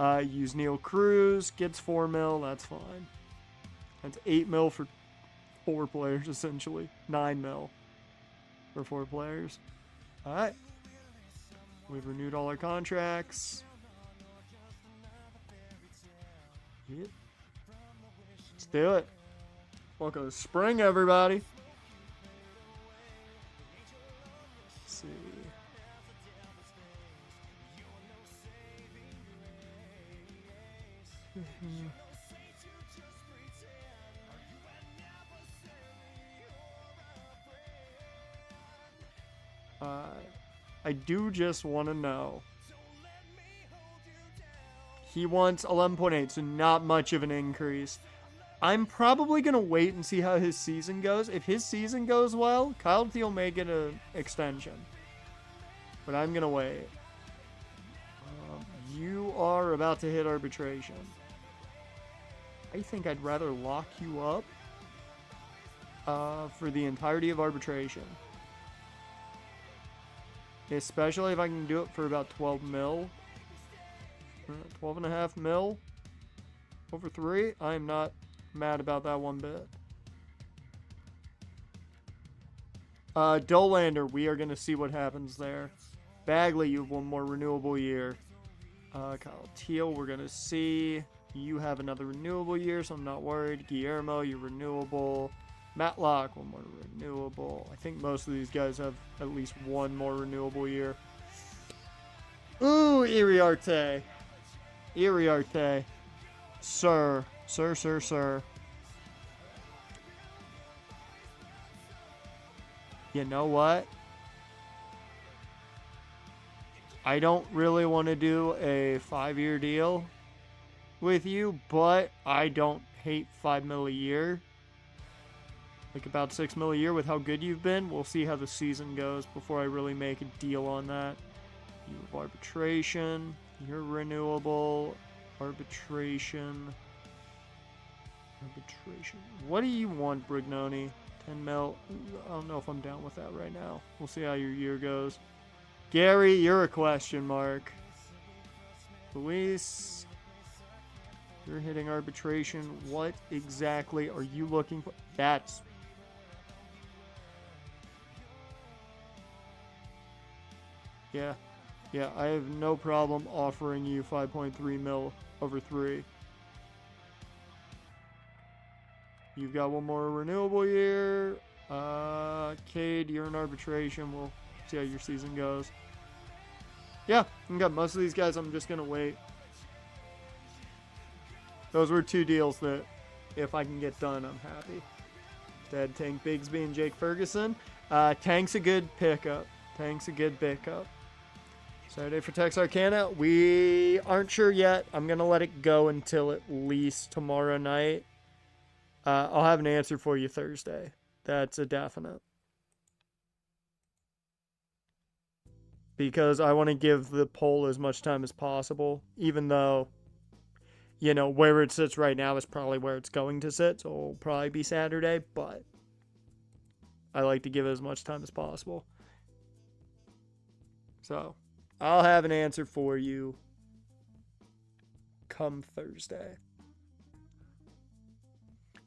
Use Neil Cruz, gets $4 mil. That's fine. That's $8 mil for 4 players, essentially. 9 mil for 4 players. All right. We've renewed all our contracts. Yep. Let's do it. Welcome to spring, everybody. Let's see. I do just want to know. He wants 11.8, so not much of an increase. I'm probably going to wait and see how his season goes. If his season goes well, Kyle Thiel may get an extension. But I'm going to wait. You are about to hit arbitration. I think I'd rather lock you up for the entirety of arbitration. Especially if I can do it for about 12 mil. 12.5 mil over 3. I am not mad about that one bit. Dolander, we are going to see what happens there. Bagley, you have one more renewable year. Kyle Teal, we're going to see. You have another renewable year, so I'm not worried. Guillermo, you're renewable. Matlock, one more renewable. I think most of these guys have at least one more renewable year. Ooh, Iriarte. Iriarte. Sir. Sir. You know what? I don't really want to do a 5-year deal with you, but I don't hate 5 mil a year. Like about 6 mil a year with how good you've been. We'll see how the season goes before I really make a deal on that. You have arbitration. You're renewable. Arbitration. What do you want, Brignoni? 10 mil. I don't know if I'm down with that right now. We'll see how your year goes. Gary, you're a question mark. Luis, you're hitting arbitration. What exactly are you looking for? That's... Yeah, I have no problem offering you 5.3 mil over 3. You've got one more renewable year. Cade, you're in arbitration. We'll see how your season goes. Yeah, I've got most of these guys. I'm just going to wait. Those were 2 deals that, if I can get done, I'm happy. Dead Tank Bigsby and Jake Ferguson. Tank's a good pickup. Saturday for Texarkana. We aren't sure yet. I'm going to let it go until at least tomorrow night. I'll have an answer for you Thursday. That's a definite. because I want to give the poll as much time as possible, even though, you know, where it sits right now is probably where it's going to sit, so it'll probably be Saturday, but I like to give it as much time as possible. So, I'll have an answer for you come Thursday.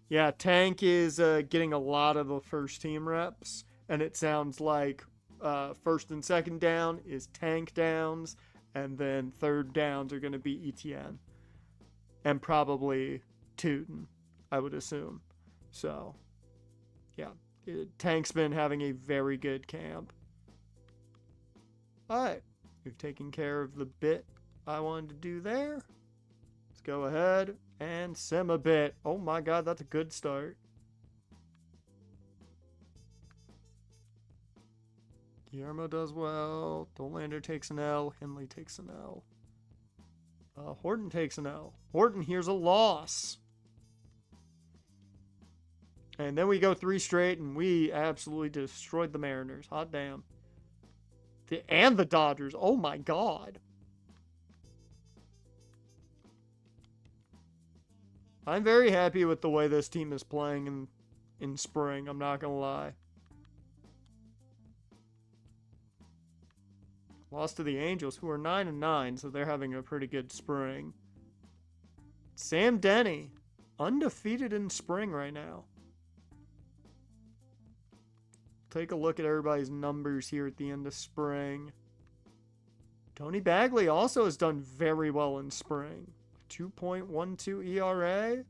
Yeah, Tank is getting a lot of the first team reps, and it sounds like first and second down is Tank downs, and then third downs are going to be ETN. And probably Tootin, I would assume. So, yeah. Tank's been having a very good camp. Alright. We've taken care of the bit I wanted to do there. Let's go ahead and sim a bit. Oh my god, that's a good start. Guillermo does well. Dolander takes an L. Henley takes an L. Horton takes an L. Horton, here's a loss. And then we go 3 straight, and we absolutely destroyed the Mariners. Hot damn. And the Dodgers. Oh my god. I'm very happy with the way this team is playing in spring. I'm not going to lie. Lost to the Angels, who are 9-9, so they're having a pretty good spring. Sam Denny, undefeated in spring right now. Take a look at everybody's numbers here at the end of spring. Tony Bagley also has done very well in spring. 2.12 ERA.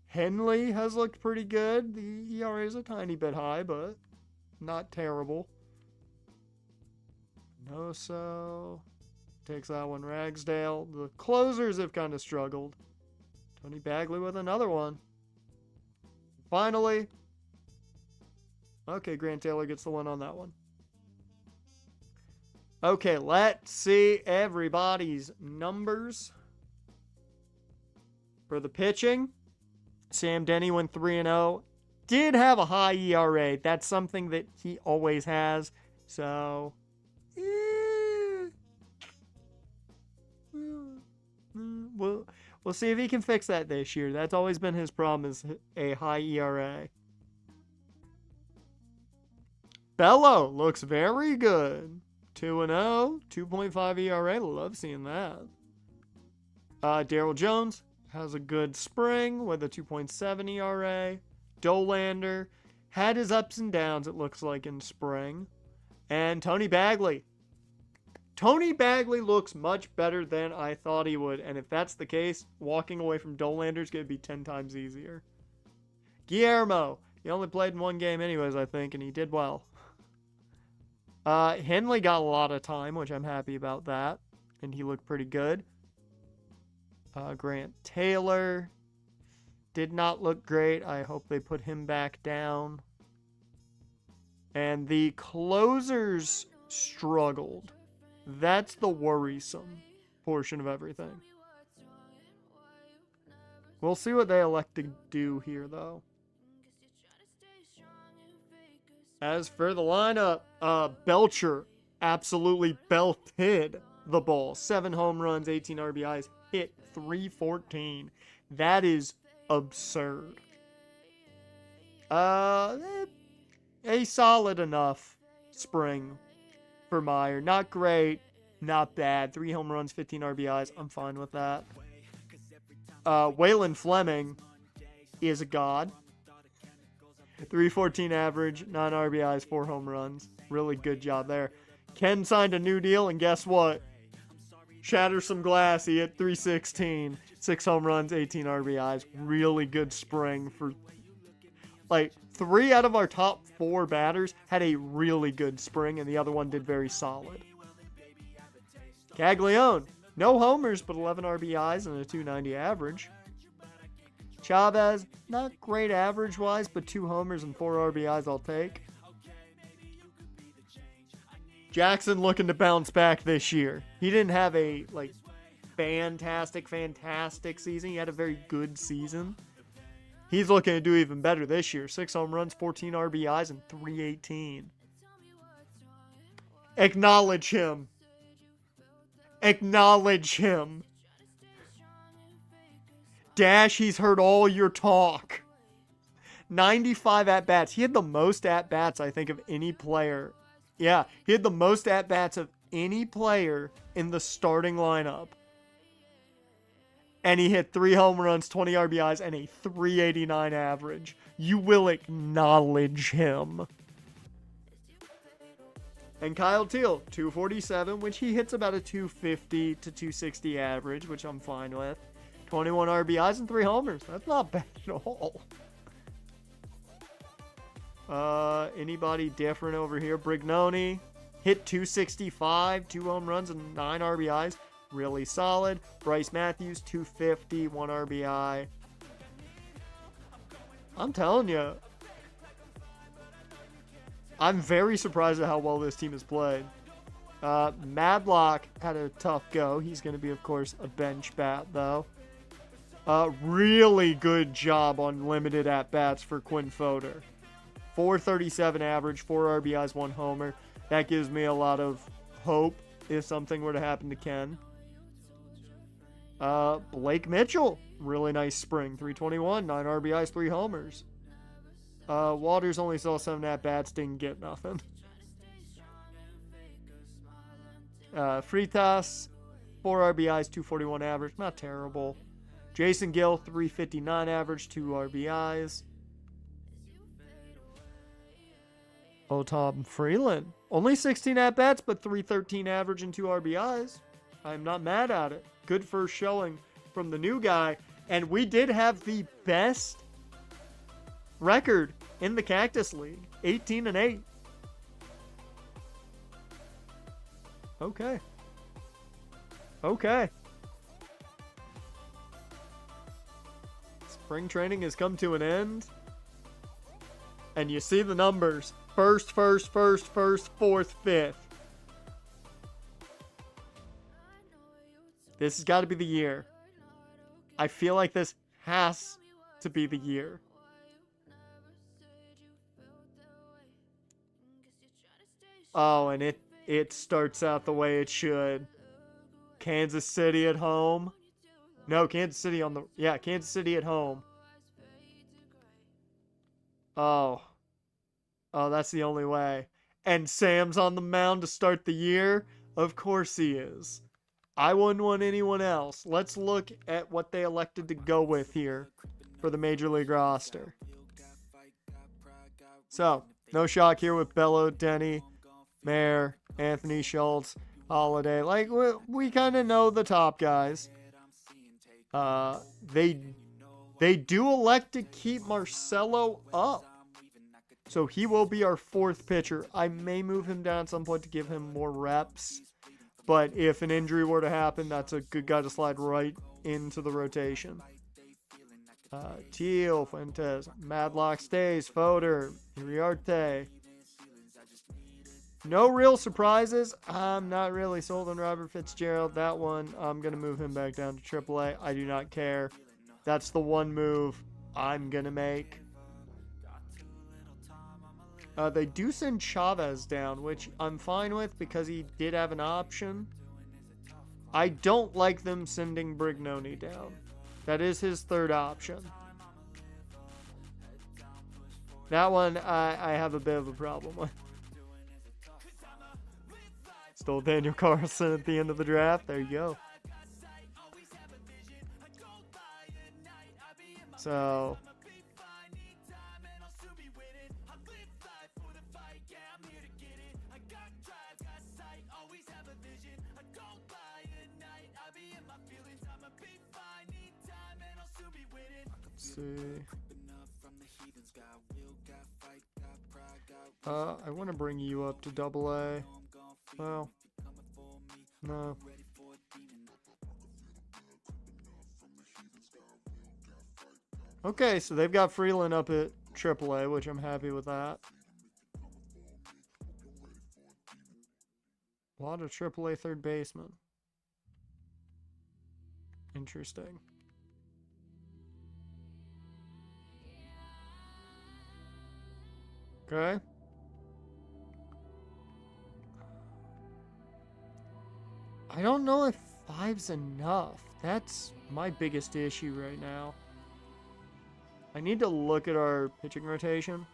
Henley has looked pretty good. The ERA is a tiny bit high, but not terrible. Noso takes that one. Ragsdale. The closers have kind of struggled. Tony Bagley with another one. Finally. Okay, Grant Taylor gets the win on that one. Okay, let's see everybody's numbers. For the pitching, Sam Denny went 3-0. Did have a high ERA. That's something that he always has. So, we'll see if he can fix that this year. That's always been his problem, is a high ERA. Bello looks very good. 2-0, 2.5 ERA. Love seeing that. Daryl Jones has a good spring with a 2.7 ERA. Dolander had his ups and downs, it looks like, in spring. And Tony Bagley. Tony Bagley looks much better than I thought he would. And if that's the case, walking away from Dolander is going to be 10 times easier. Guillermo. He only played in one game anyways, I think, and he did well. Henley got a lot of time, which I'm happy about that. And he looked pretty good. Grant Taylor did not look great. I hope they put him back down. And the closers struggled. That's the worrisome portion of everything. We'll see what they elect to do here, though. As for the lineup, Belcher absolutely belted the ball. 7 home runs, 18 RBIs, hit .314. That is absurd. A solid enough spring for Meyer. Not great, not bad. 3 home runs, 15 RBIs. I'm fine with that. Waylon Fleming is a god. 314 average, 9 RBIs, 4 home runs. Really good job there. Ken signed a new deal, and guess what? Shatter some glass. He hit .316, 6 home runs, 18 RBIs. Really good spring for, like, 3 out of our top 4 batters had a really good spring, and the other one did very solid. Caglione, no homers, but 11 RBIs and a .290 average. Chavez, not great average-wise, but 2 homers and 4 RBIs I'll take. Jackson looking to bounce back this year. He didn't have a, like, fantastic season. He had a very good season. He's looking to do even better this year. 6 home runs, 14 RBIs, and .318. Acknowledge him. Acknowledge him. Dash, he's heard all your talk. 95 at-bats. He had the most at-bats, I think, of any player. Yeah, he had the most at-bats of any player in the starting lineup. And he hit 3 home runs, 20 RBIs, and a 389 average. You will acknowledge him. And Kyle Teal, 247, which he hits about a 250 to 260 average, which I'm fine with. 21 RBIs and 3 homers. That's not bad at all. Anybody different over here? Brignoni hit 265, 2 home runs and 9 RBIs. Really solid. Bryce Matthews, 250, 1 RBI. I'm telling you, I'm very surprised at how well this team has played. Madlock had a tough go. He's going to be, of course, a bench bat, though. Really good job on limited at-bats for Quinn Fodor. 437 average, 4 RBIs, 1 homer. That gives me a lot of hope if something were to happen to Ken. Blake Mitchell, really nice spring. 321, 9 RBIs, 3 homers. Waters only saw 7 at-bats, didn't get nothing. Freitas, 4 RBIs, 241 average, not terrible. Jason Gill, 359 average, 2 RBIs. Tom Freeland, only 16 at-bats, but 313 average and 2 RBIs. I'm not mad at it. Good first showing from the new guy. And we did have the best record in the Cactus League. 18-8. Okay. Okay. Spring training has come to an end. And you see the numbers. First, fourth, fifth. This has got to be the year. I feel like this has to be the year. Oh, and it starts out the way it should. Kansas City at home. No, Kansas City on the... Yeah, Kansas City at home. Oh, that's the only way. And Sam's on the mound to start the year? Of course he is. I wouldn't want anyone else. Let's look at what they elected to go with here for the Major League roster. So, no shock here with Bello, Denny, Mayer, Anthony Schultz, Holiday. Like, we kind of know the top guys. They do elect to keep Marcelo up. So he will be our 4th pitcher. I may move him down at some point to give him more reps. But if an injury were to happen, that's a good guy to slide right into the rotation. Teal, Fuentes, Madlock stays, Fodor, Uriarte. No real surprises. I'm not really sold on Robert Fitzgerald. That one, I'm going to move him back down to AAA. I do not care. That's the one move I'm going to make. They do send Chavez down, which I'm fine with because he did have an option. I don't like them sending Brignoni down. That is his 3rd option. That one I have a bit of a problem with. Stole Daniel Carlson at the end of the draft. There you go. So... see. I want to bring you up to AA. Well, no. Okay, so they've got Freeland up at AAA, which I'm happy with that. A lot of AAA third baseman. Interesting. Okay. I don't know if 5's enough. That's my biggest issue right now. I need to look at our pitching rotation.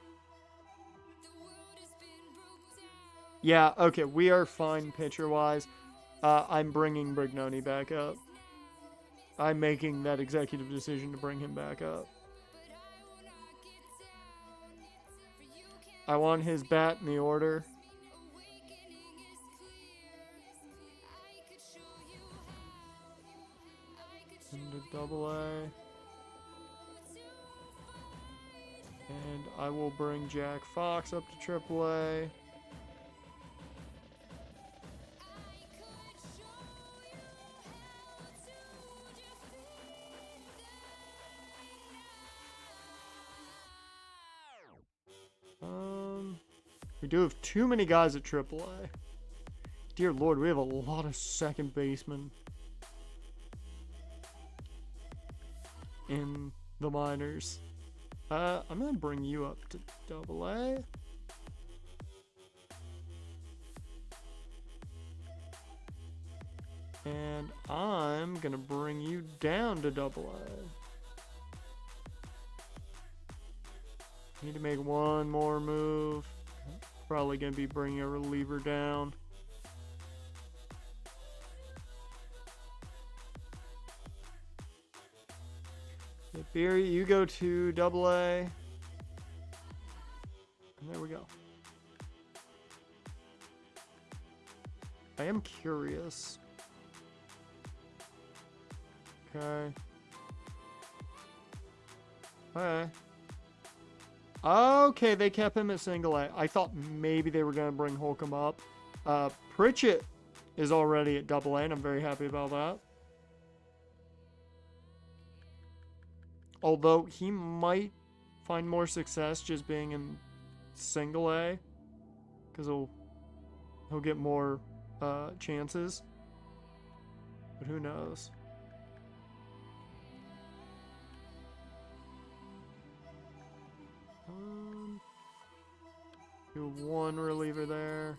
Yeah, okay, we are fine pitcher-wise. I'm bringing Brignoni back up. I'm making that executive decision to bring him back up. I want his bat in the order. Into AA. And I will bring Jack Fox up to AAA. We do have too many guys at AAA. Dear Lord, we have a lot of second basemen in the minors. I'm gonna bring you up to AA. And I'm gonna bring you down to AA. Need to make one more move. Probably gonna be bringing a reliever down. Beery, you go to AA. And there we go. I am curious. Okay. Okay. Okay, they kept him at single A. I thought maybe they were going to bring Holcomb up. Pritchett is already at AA, and I'm very happy about that. Although he might find more success just being in single A, because he'll get more chances. But who knows? Do one reliever there.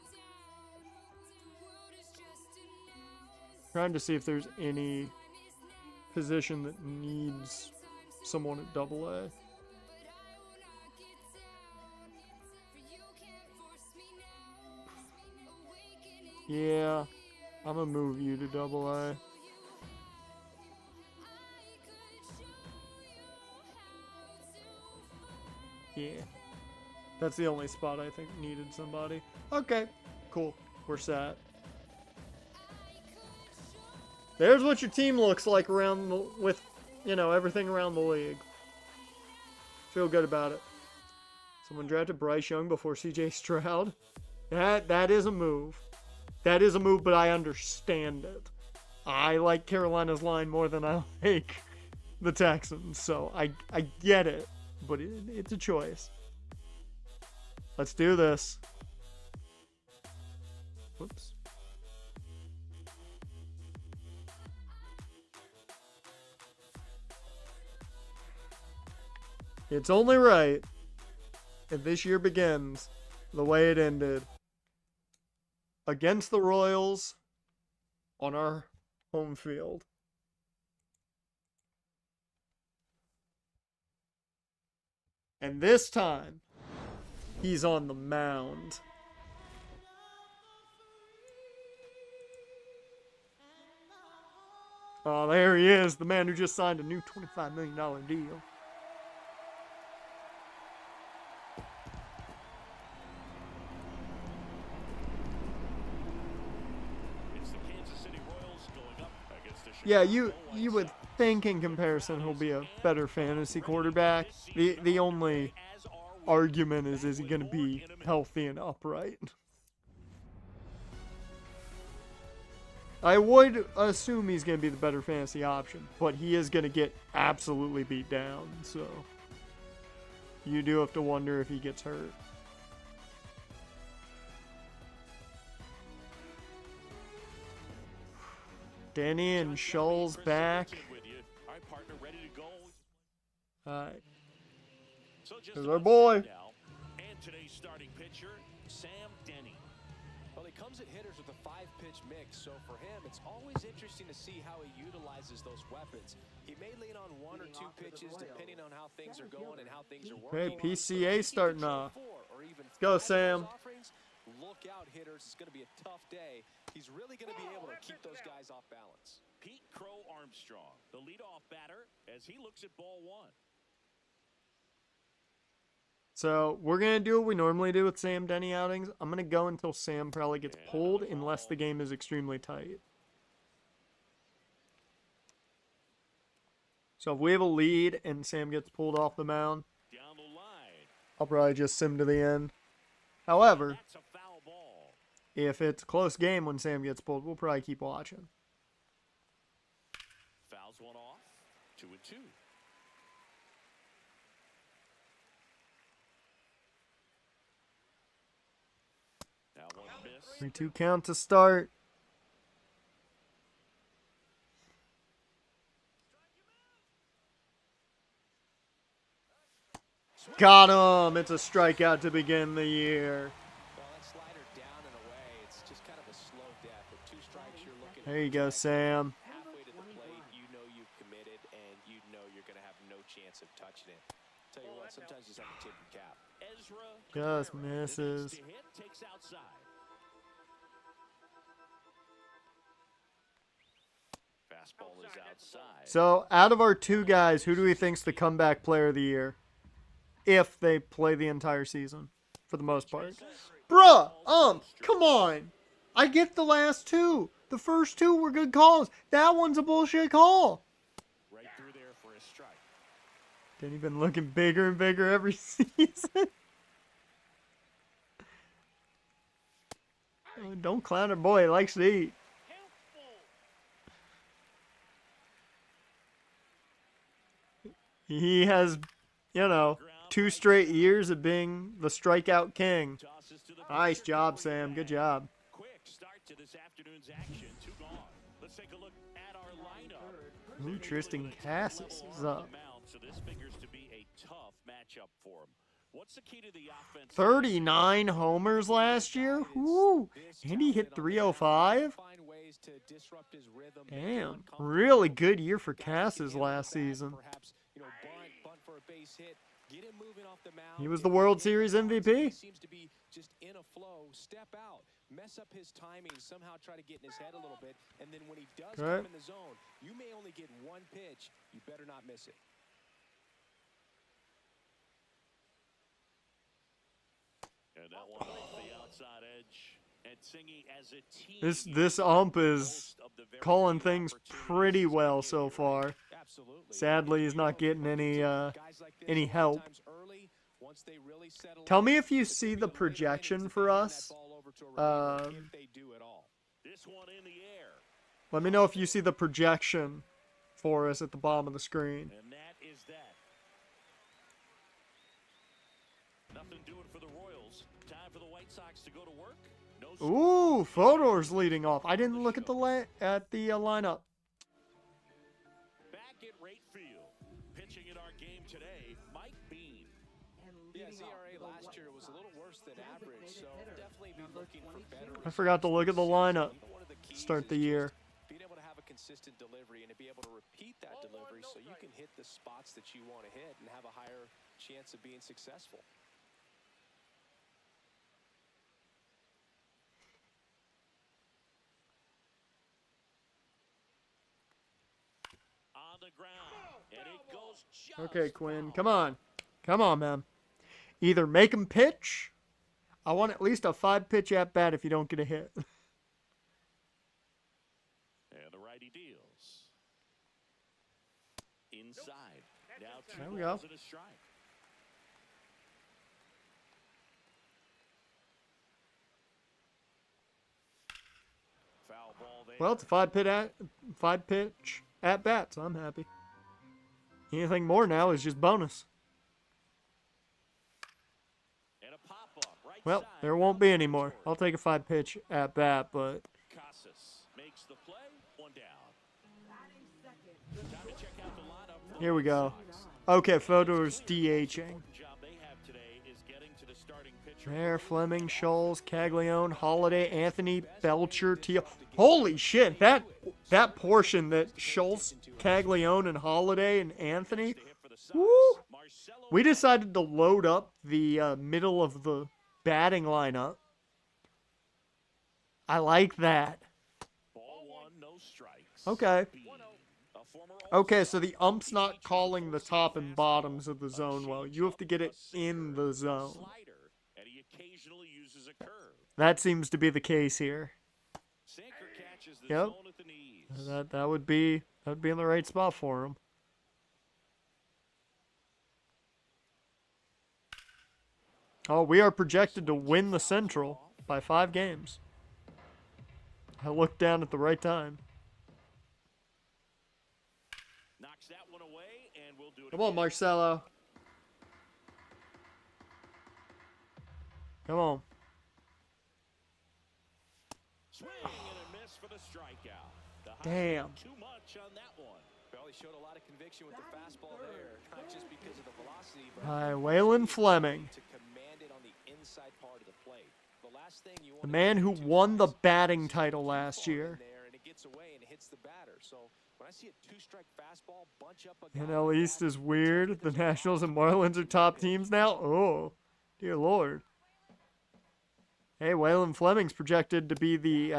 Trying to see if there's any position that needs someone at AA. Yeah, I'm gonna move you to AA. Yeah. That's the only spot I think needed somebody. Okay, cool. We're set. There's what your team looks like with, you know, everything around the league. Feel good about it. Someone drafted Bryce Young before CJ Stroud. That is a move. That is a move, but I understand it. I like Carolina's line more than I like the Texans, so I get it, but it's a choice. Let's do this. Whoops. It's only right if this year begins the way it ended. Against the Royals on our home field. And this time, he's on the mound. Oh, there he is, the man who just signed a new $25 million deal. Yeah, you would think in comparison he'll be a better fantasy quarterback. The only argument is he going to be healthy and upright? I would assume he's going to be the better fantasy option, but he is going to get absolutely beat down, so you do have to wonder if he gets hurt. Denny and Shull's back. Alright. Here's our boy. And today's starting pitcher, Sam Denny. Well, they comes at hitters with a 5-pitch mix, so for him, it's always interesting to see how he utilizes those weapons. He may lean on 1 or 2 pitches depending on how things are going and how things are working. Okay, PCA starting off. Let's go, Sam. Look out, hitters. It's going to be a tough day. He's really going to be able to keep those guys off balance. Pete Crow Armstrong, the leadoff batter, as he looks at ball 1. So we're going to do what we normally do with Sam Denny outings. I'm going to go until Sam probably gets pulled unless the game is extremely tight. So if we have a lead and Sam gets pulled off the mound, Down the line. I'll probably just sim to the end. However, That's a foul ball. if it's a close game when Sam gets pulled, we'll probably keep watching. Fouls one off. 2-2. Now one miss. 3-2 count to start. Got him. It's a strikeout to begin the year. Well, that slider down and away, it's just kind of a slow death. With 2 strikes, you're looking There you go, Sam. halfway to the plate. You know you've committed, and you know you're going to have no chance of touching it. Tell you what, sometimes you just have to tip your cap. Ezra Just Cabrera, misses. the next to hit, takes outside. Fastball is outside. So, out of our 2 guys, who do we think's the comeback player of the year? If they play the entire season, for the most part. Bruh, come on. I get the last 2. The first 2 were good calls. That one's a bullshit call. Right through there for a strike. Then you've been looking bigger and bigger every season. Oh, don't clown our boy. He likes to eat. He has, 2 straight years of being the strikeout king. Tosses to the Nice job, Sam. Good job. quick start to this afternoon's action. 2 gone. Let's take a look at our lineup. Ooh, Tristan Cassis is up. So this figures to be a tough matchup for him. What's the key to the offense? 39 homers last year? Woo! And he hit 305? Find ways to disrupt his rhythm. Damn. Really good year for Cassis last season. Perhaps, bunt for a base hit. Get him moving off the mound. He was the World Series He MVP. seems to be just in a flow. Step out, mess up his timing, somehow try to get in his head a little bit, and then when he does Right. come in the zone, you may only get 1 pitch. You better not miss it. And that one off the outside edge. And Singy as a team. This ump is most of the very calling few things opportunities pretty well in so here. far. Absolutely. Sadly, he's not getting any Guys like this, any a lot of help. times early, once they really settle Tell in, me if you it's see gonna the be the later innings projection if for they hand us. that ball over to a reliever, Um, if they do at all. This one in the air. Let me know if you see the projection for us at the bottom of the screen. And that is that. Nothing doing for the Royals. Time for the White Sox to go to work. No Ooh, Fodor's leading off. I didn't look at the lineup. Back at right field. Pitching in our game today, Mike Bean. Yeah, his ERA last year was a little worse than average, so definitely be looking for better. I forgot to look at the lineup. One of the keys Start is the year. just being able to have a consistent delivery and to be able to repeat that delivery so you can hit the spots that you want to hit and have a higher chance of being successful. On the ground. And it goes just Okay, Quinn. foul. Come on. Come on, man. Either make him pitch. I want at least a 5-pitch at bat if you don't get a hit. And the righty deals. Inside. Now two There we go. balls and a strike. Foul ball there. Well, it's a 5-pitch at bat, so I'm happy. Anything more now is just bonus. And a pop-up right Well, side. there won't be any more. I'll take a 5-pitch at bat, but Casas makes the play. One down. Time to check out the lineup for the here we White go. Sox. Okay, Fodor's DHing. Important job they have today is getting to the starting pitcher There, Fleming, Scholes, Caglione, Holiday, Anthony, Belcher, Teal. Holy shit, that portion that Scholes, Caglione, and Holiday and Anthony. Woo! We decided to load up the middle of the batting lineup. I like that. Okay. Okay, so the ump's not calling the top and bottoms of the zone well. You have to get it in the zone. That seems to be the case here. Yep. That would be in the right spot for him. Oh, we are projected to win the Central by 5 games. I looked down at the right time. Come on, Marcelo. Come on. Damn. Well, he showed a lot of conviction with the fastball there, not just because of the velocity, but Waylon Fleming. to command it on the inside part of the plate. The last thing you want The man who won the batting title last year. there, and it gets away and hits the batter. So when I see a 2-strike fastball bunch up a guy NL East is weird. The Nationals and Marlins are top teams now. Oh, dear Lord. Hey, Waylon Fleming's projected to be the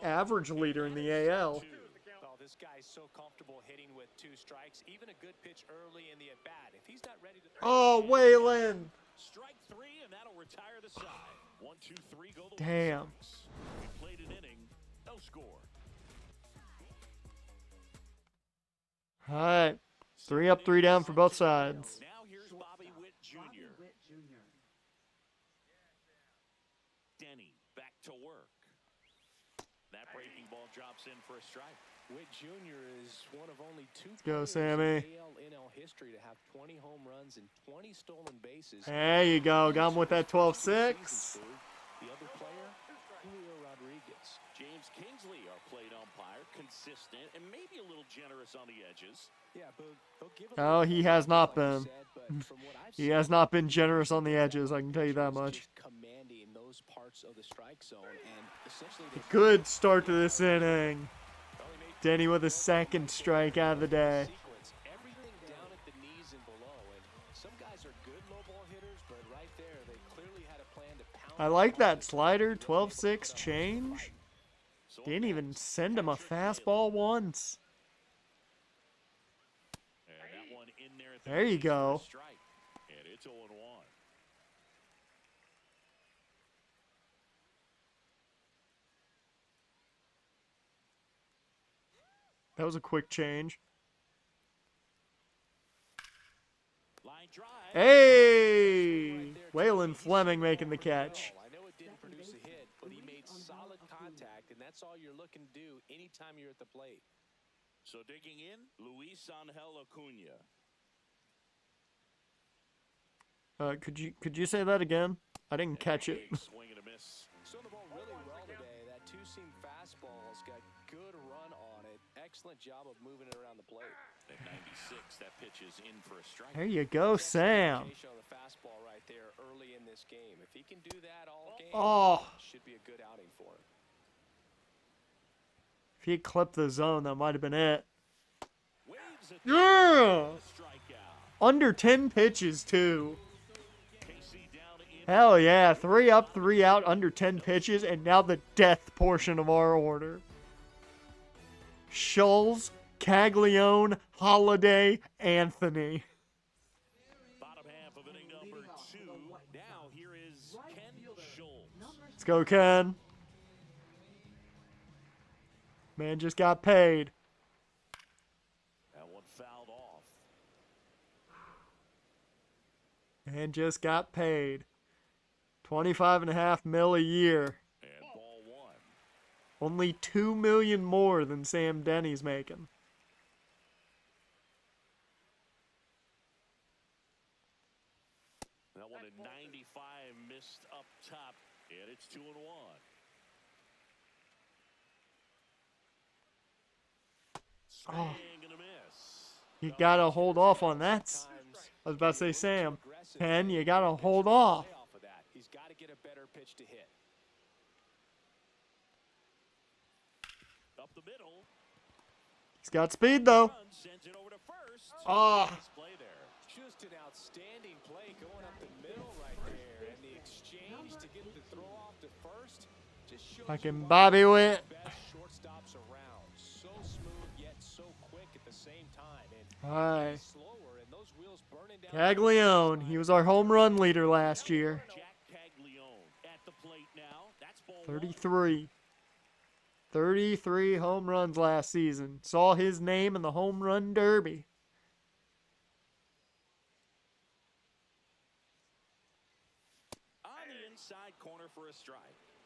average leader in the AL. Oh, this guy's so comfortable hitting with 2 strikes, even a good pitch early in the at-bat. If he's not ready to Oh, Waylon. Strike 3, and that'll retire the side. 1, 2, 3, go the Damn. White Sox. We played an inning, no score. All right. 3 up, 3 down for both sides. Now here's Bobby Witt Jr. Denny back to work. That breaking ball drops in for a strike. Witt Jr. is one of only 2 go, players Sammy. in AL NL history to have 20 home runs and 20 stolen bases. There you go. Got him with that 12-6. The other player, Julio Rodriguez. James Kingsley, our plate umpire, consistent and maybe a little generous on the edges. Yeah, but they'll give him Oh, he has not been. but from what I've He seen, has not been generous on the edges, I can tell you that much. just commanding those parts of the strike zone, and essentially Good start to this inning. Denny with a 2nd strike out of the day. sequence everything down at the knees and below, and some guys are good low ball hitters, but right there they clearly had a plan to pound. I like that slider, 12-6 change. Didn't even send him a fastball once. And that one in there at the There you knees for a go. strike. And it's 0-1. That was a quick change. Line drive. Hey! Waylon Fleming making the catch. I know it didn't produce a hit, but he made solid contact, and that's all you're looking to do anytime you're at the plate. So digging in, Luis Angel Acuna. Could you say that again? I didn't catch it. Big swing and a miss. Throwing the ball really well today. That 2-seam fastball's got good run on it. Excellent job of moving it around the plate. At 96, that pitch is in for a strike. There you go, Sam. Show the fastball right there early in this game. If he can do that all game, Oh, should be a good outing for him. if he had clipped the zone, that might have been it. Waves it. Yeah! Strikeout. Under 10 pitches, too. Casey down in. Hell yeah. 3 up, 3 out, under 10 pitches, and now the death portion of our order. Scholes, Caglione, Holiday, Anthony. Bottom half of inning number 2. Now here is Ken Schultz. Let's go, Ken. Man just got paid. That one fouled off. Man just got paid. $25.5 million a year. And ball 1. Only $2 million more than Sam Denny's making. That one at 95 missed up top, and it's 2-1. Swing and a miss. You gotta hold off on that. I was about to say, Sam, Ken, you gotta hold off. pitch to hit. Up the middle. He's got speed, though. Sends it over to first. Ah. Nice play there. Just an outstanding play going up the middle right there. And the exchange to get the throw off to first just shows Fucking you Bobby one of Witt. the best shortstops around. So smooth yet so quick at the same time. And Hi. slower and those wheels burning down. Caglione. He was our home run leader last year. Jack Caglione at the plate now. That's ball 33. 33 home runs last season. Saw his name in the home run derby. on the inside corner for a strike.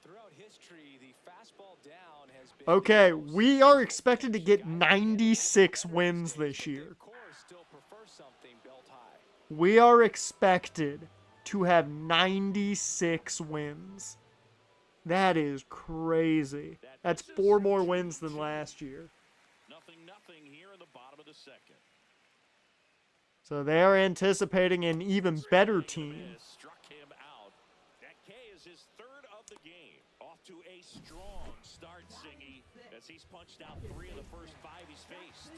Throughout history, the fastball down has been Okay, we are expected to get 96 wins this year. Of course, still prefer something belt high. We are expected to have 96 wins. That is crazy. That's 4 more wins than last year. Nothing here in the bottom of the second. So they are anticipating an even better team. Struck him out. That K is his third of the game. Off to a strong start, Singy, as he's punched out 3 of the first 5 he's faced.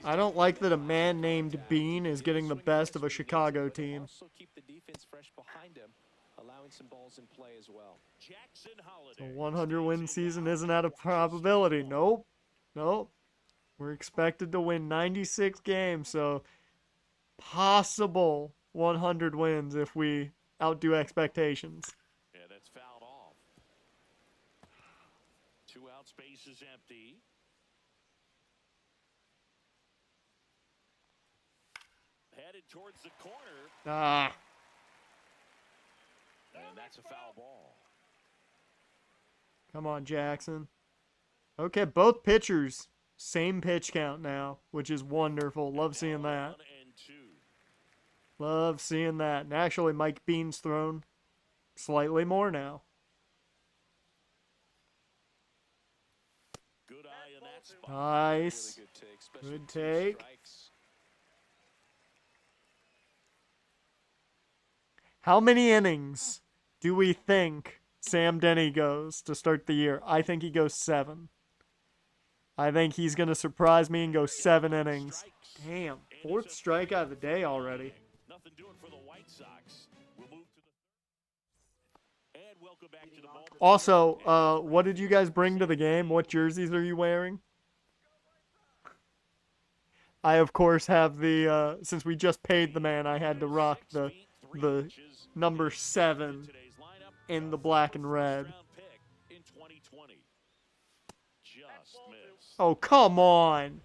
I don't like that a man named Bean is getting the best of a Chicago team. Also keep the defense fresh behind him, allowing some balls in play as well. Jackson A Holiday. 100-win season isn't out of probability. Nope. Nope. We're expected to win 96 games, so possible 100 wins if we outdo expectations. Yeah, that's fouled off. 2 out, space is empty. Headed towards the corner, Ah, and that's a foul ball. come on, Jackson. Okay, both pitchers, same pitch count now, which is wonderful. Love seeing that. 1-2. Love seeing that. And actually, Mike Bean's thrown slightly more now. Good eye in that spot. Nice. Really good take, especially Good with 2 take. strikes. How many innings do we think Sam Denny goes to start the year? I think he goes 7. I think he's going to surprise me and go 7 innings. Damn, 4th strikeout of the day already. Nothing doing for the White Sox. We'll move to the and welcome back to the ball. Also, what did you guys bring to the game? What jerseys are you wearing? I, of course, have the, since we just paid the man, I had to rock the number 7 in the black and red. In 2020. Just missed. Oh, come on.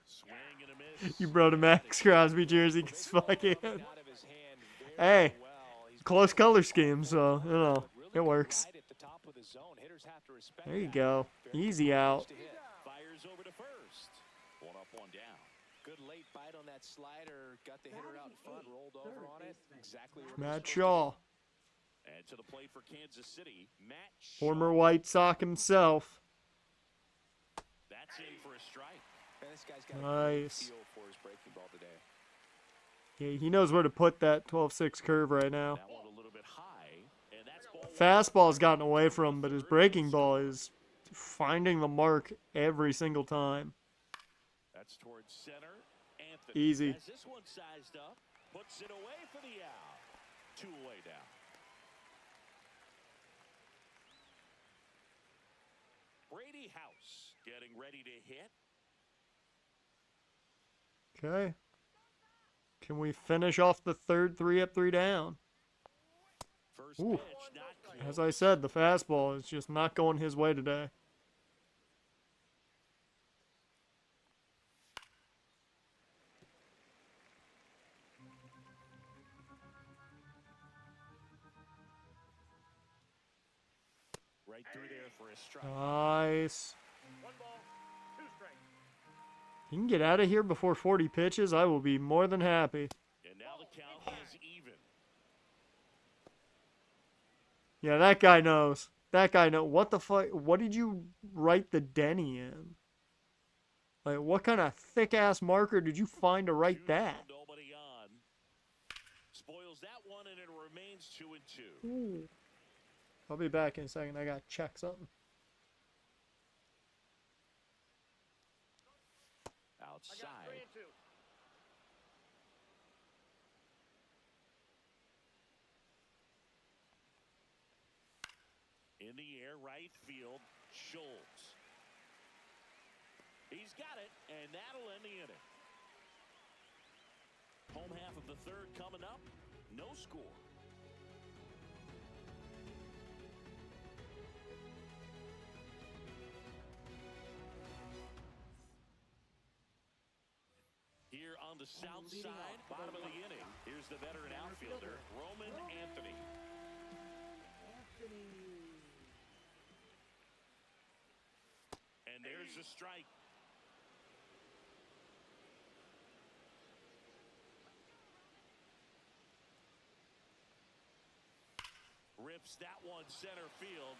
Swing and a miss. You brought a Max Crosby jersey because fucking... Out of his hand Hey, very well. He's close color scheme, so, you know, really it good works. right at the top of the zone. Hitters have to respect There you that. go. Very Easy good out. pitch to hit. Fires over to first. 1 up, 1 down. Good late bite on that slider. Got the hitter out in front, rolled over on it. Exactly where Matt it's supposed Shaw, And to the plate for Kansas City, Matt Shaw. former White Sox himself. That's in for a strike. to be. And this guy's got a great Nice. feel for his breaking ball today. Yeah, he knows where to put that 12-6 curve right now. That one a little bit high, and that's ball Fastball's gotten away from him, but his breaking ball is finding the mark every single time. That's towards center. Anthony Easy. has this one sized up, puts it away for the out. 2 away down. Brady House getting ready to hit. Okay. Can we finish off the third 3 up, 3 down? First Ooh. pitch, not close. As I said, the fastball is just not going his way today. Right through there for a strike. Nice. 1 ball, 2 strikes. You can get out of here before 40 pitches. I will be more than happy. And now the count is even. Yeah, that guy knows. That guy knows. What the fuck? What did you write the Denny in? Like, what kind of thick-ass marker did you find to write 2 that? Nobody on. It's 2-2. Ooh. I'll be back in a second. I gotta check something. Outside. In the air, right field, Schultz. He's got it, and that'll end the inning. Home half of the third coming up. No score. Here on the south side, bottom of the inning, here's the veteran outfielder, Roman Anthony. And there's a strike. Rips that one center field.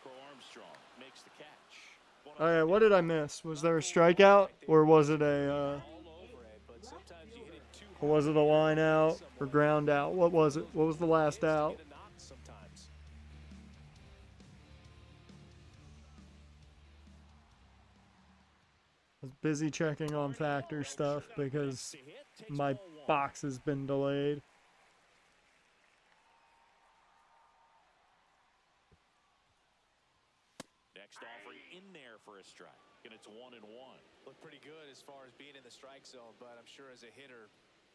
Crow Armstrong makes the catch. All right, what did I miss? Was there a strikeout, or was it a line out or ground out? What was it? What was the last out? I was busy checking on factor stuff because my box has been delayed. Next offering in there for a strike, and it's 1-1. Looked pretty good as far as being in the strike zone, but I'm sure as a hitter,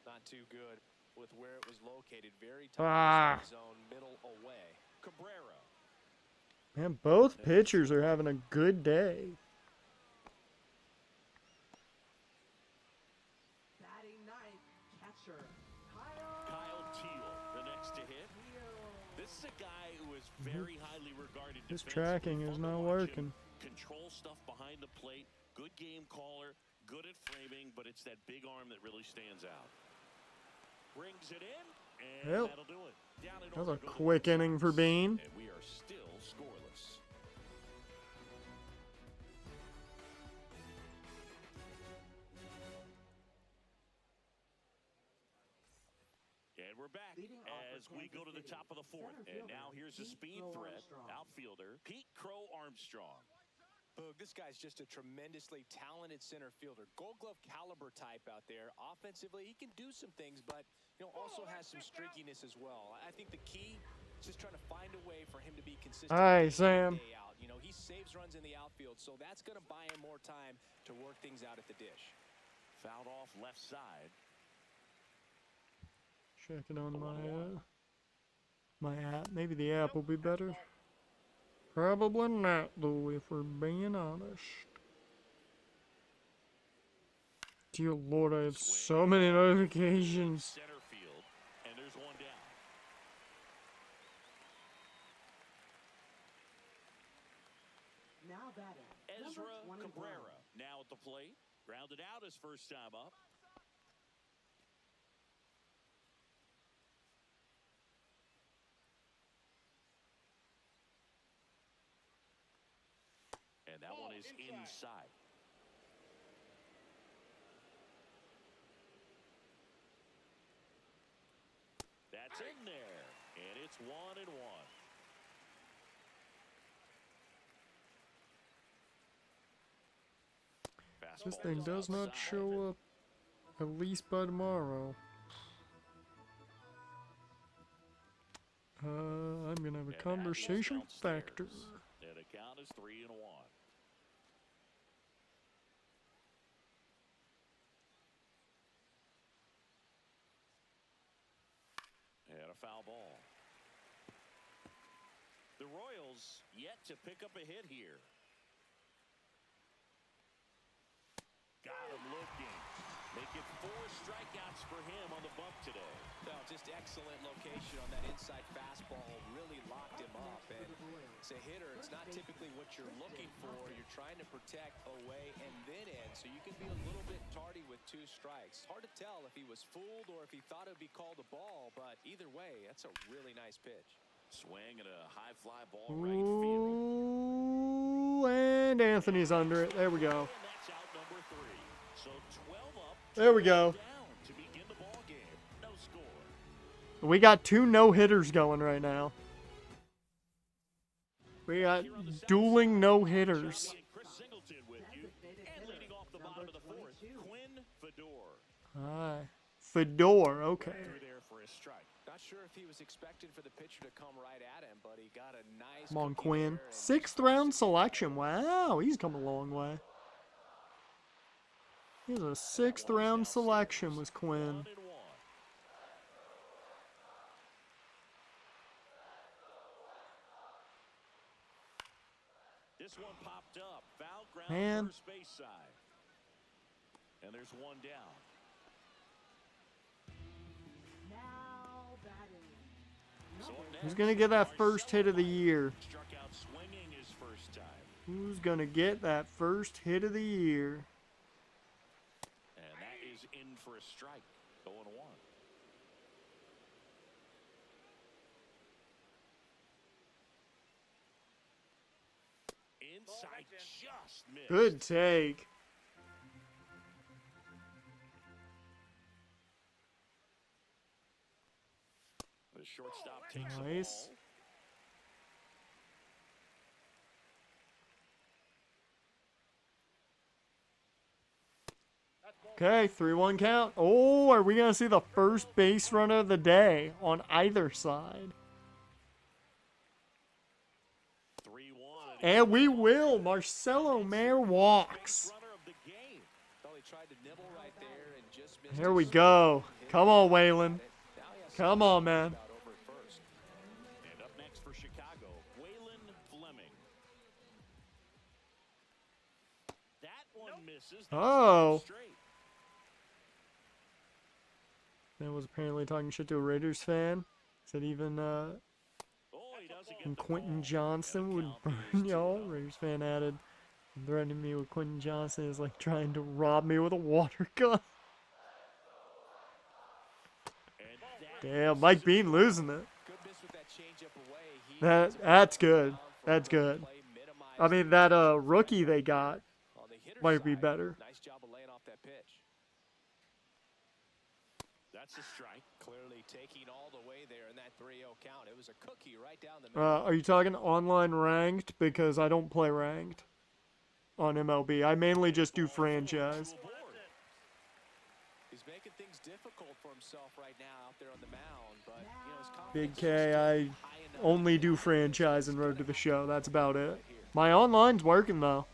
not too good with where it was located. Very tough zone, middle away. Cabrera. Man, both pitchers are having a good day. Batting ninth, catcher Kyle Teal, the next to hit. This is a guy who is very highly regarded. His tracking is not working. Control stuff behind the plate. Good game caller. Good at framing, but it's that big arm that really stands out. Brings it in, and that'll do it. That was a quick inning for Bean. And we are still scoreless. And we're back as we go to the top of the fourth. And now here's a speed threat. Outfielder Pete Crow Armstrong. Boog, this guy's just a tremendously talented center fielder. Gold Glove caliber type out there. Offensively, he can do some things, but also has some streakiness as well. I think the key is just trying to find a way for him to be consistent. Hi, Sam. Day out. He saves runs in the outfield, so that's going to buy him more time to work things out at the dish. Fouled off left side. Checking on my app. Maybe the app will be better. Probably not, though, if we're being honest. Dear Lord, I have so many notifications. Center field, and there's one down. now batting. Ezra Number 21. Cabrera now at the plate. Grounded out his first time up. And that one is inside. That's in there, and it's 1-1. This thing does not show up, at least by tomorrow. I'm gonna have a conversation with Factor. And the count is 3-1. And a foul ball. The Royals yet to pick up a hit here. Got him looking. Making 4 strikeouts for him on the bump today. No, just excellent location on that inside fastball. Really locked him up. And as a hitter, it's not typically what you're looking for. You're trying to protect away and then in. So you can be a little bit tardy with 2 strikes. Hard to tell if he was fooled or if he thought it would be called a ball. But either way, that's a really nice pitch. Swing at a high fly ball right field. Ooh, and Anthony's under it. There we go. And that's out number 3. So 12 up. There we go. Down to begin the ball game. No score. We got 2 no-hitters going right now. We got dueling no-hitters. Chris Singleton with you. And leading off the bottom of the fourth, Quinn Fedor. Alright. Fedor, okay. Through there for a strike. Not sure if he was expecting for the pitcher to come right at him, but he got a nice. Come on, cookie Quinn. there and 6th round selection. Wow, he's come a long way. He's a 6th round selection was Quinn. 1-1. This one popped up. Foul ground Man. first base side. And there's one down. Now batting. So up Who's next, going to get that first hit of the year? struck out swinging his first time. Who's going to get that first hit of the year? And that is in for a strike. 0-1. Inside just missed. Good take. The shortstop takes the Nice. ball. Okay, 3-1 count. Oh, are we going to see the first base runner of the day on either side? 3-1. And we will. Marcelo Mayer walks. Runner of the game. Well, he tried to nibble right there and just missed Here his we shot. go. Hit Come it. on, Waylon. Now he has Come something on, to man. think about over at first. And up next for Chicago, Waylon Fleming. That one misses. That's Oh. straight. Man was apparently talking shit to a Raiders fan. Said even Oh, he doesn't get and the Quentin call. Johnson And the would count burn is y'all. 2-0. Raiders fan added, threatening me with Quentin Johnson is like trying to rob me with a water gun. And that Damn, Mike Bean losing it. Good miss with that changeup away. He needs a That's ball good. down for a That's good good. play, minimize I mean, that rookie they got on the hitter's might be side. better. Nice job of laying off that pitch. That's a strike. Clearly taking all the way there in that 3-0 count. It was a cookie right down the middle. Are you talking online ranked? Because I don't play ranked on MLB. I mainly just do franchise. He's making things difficult for himself right now out there on the mound, but you know, his Big confidence K, is still I high enough only to do get franchise and this Road to the Show. That's about it. right here. My online's working though.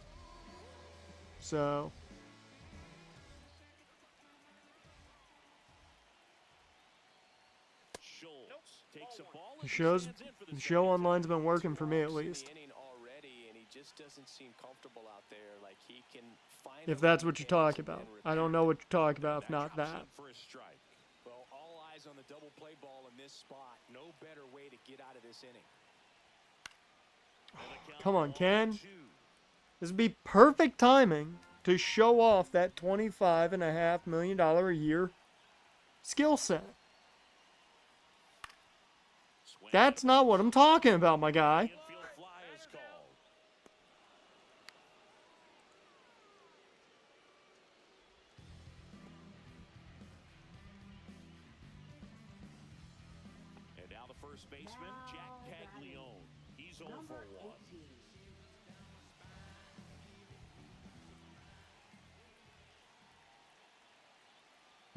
So, Schultz takes a ball the and show's stands in for the the show second online's time. been working for me at Walks in least. the inning already, and he just doesn't seem comfortable out there. Like he can find If a that's way what to you're cancel talking about. and I don't return. know what you're talking about if not Drops that. in for a strike. Well, all eyes on the double play ball in this spot. No better way to get out of this inning. And the count Come on, Ken. 1-2. This would be perfect timing to show off that $25.5 million a year skill set. Swing. That's not what I'm talking about, my guy. Infield fly is called. And now the first baseman, Jack Caglione. He's 0 Number for 1. 18.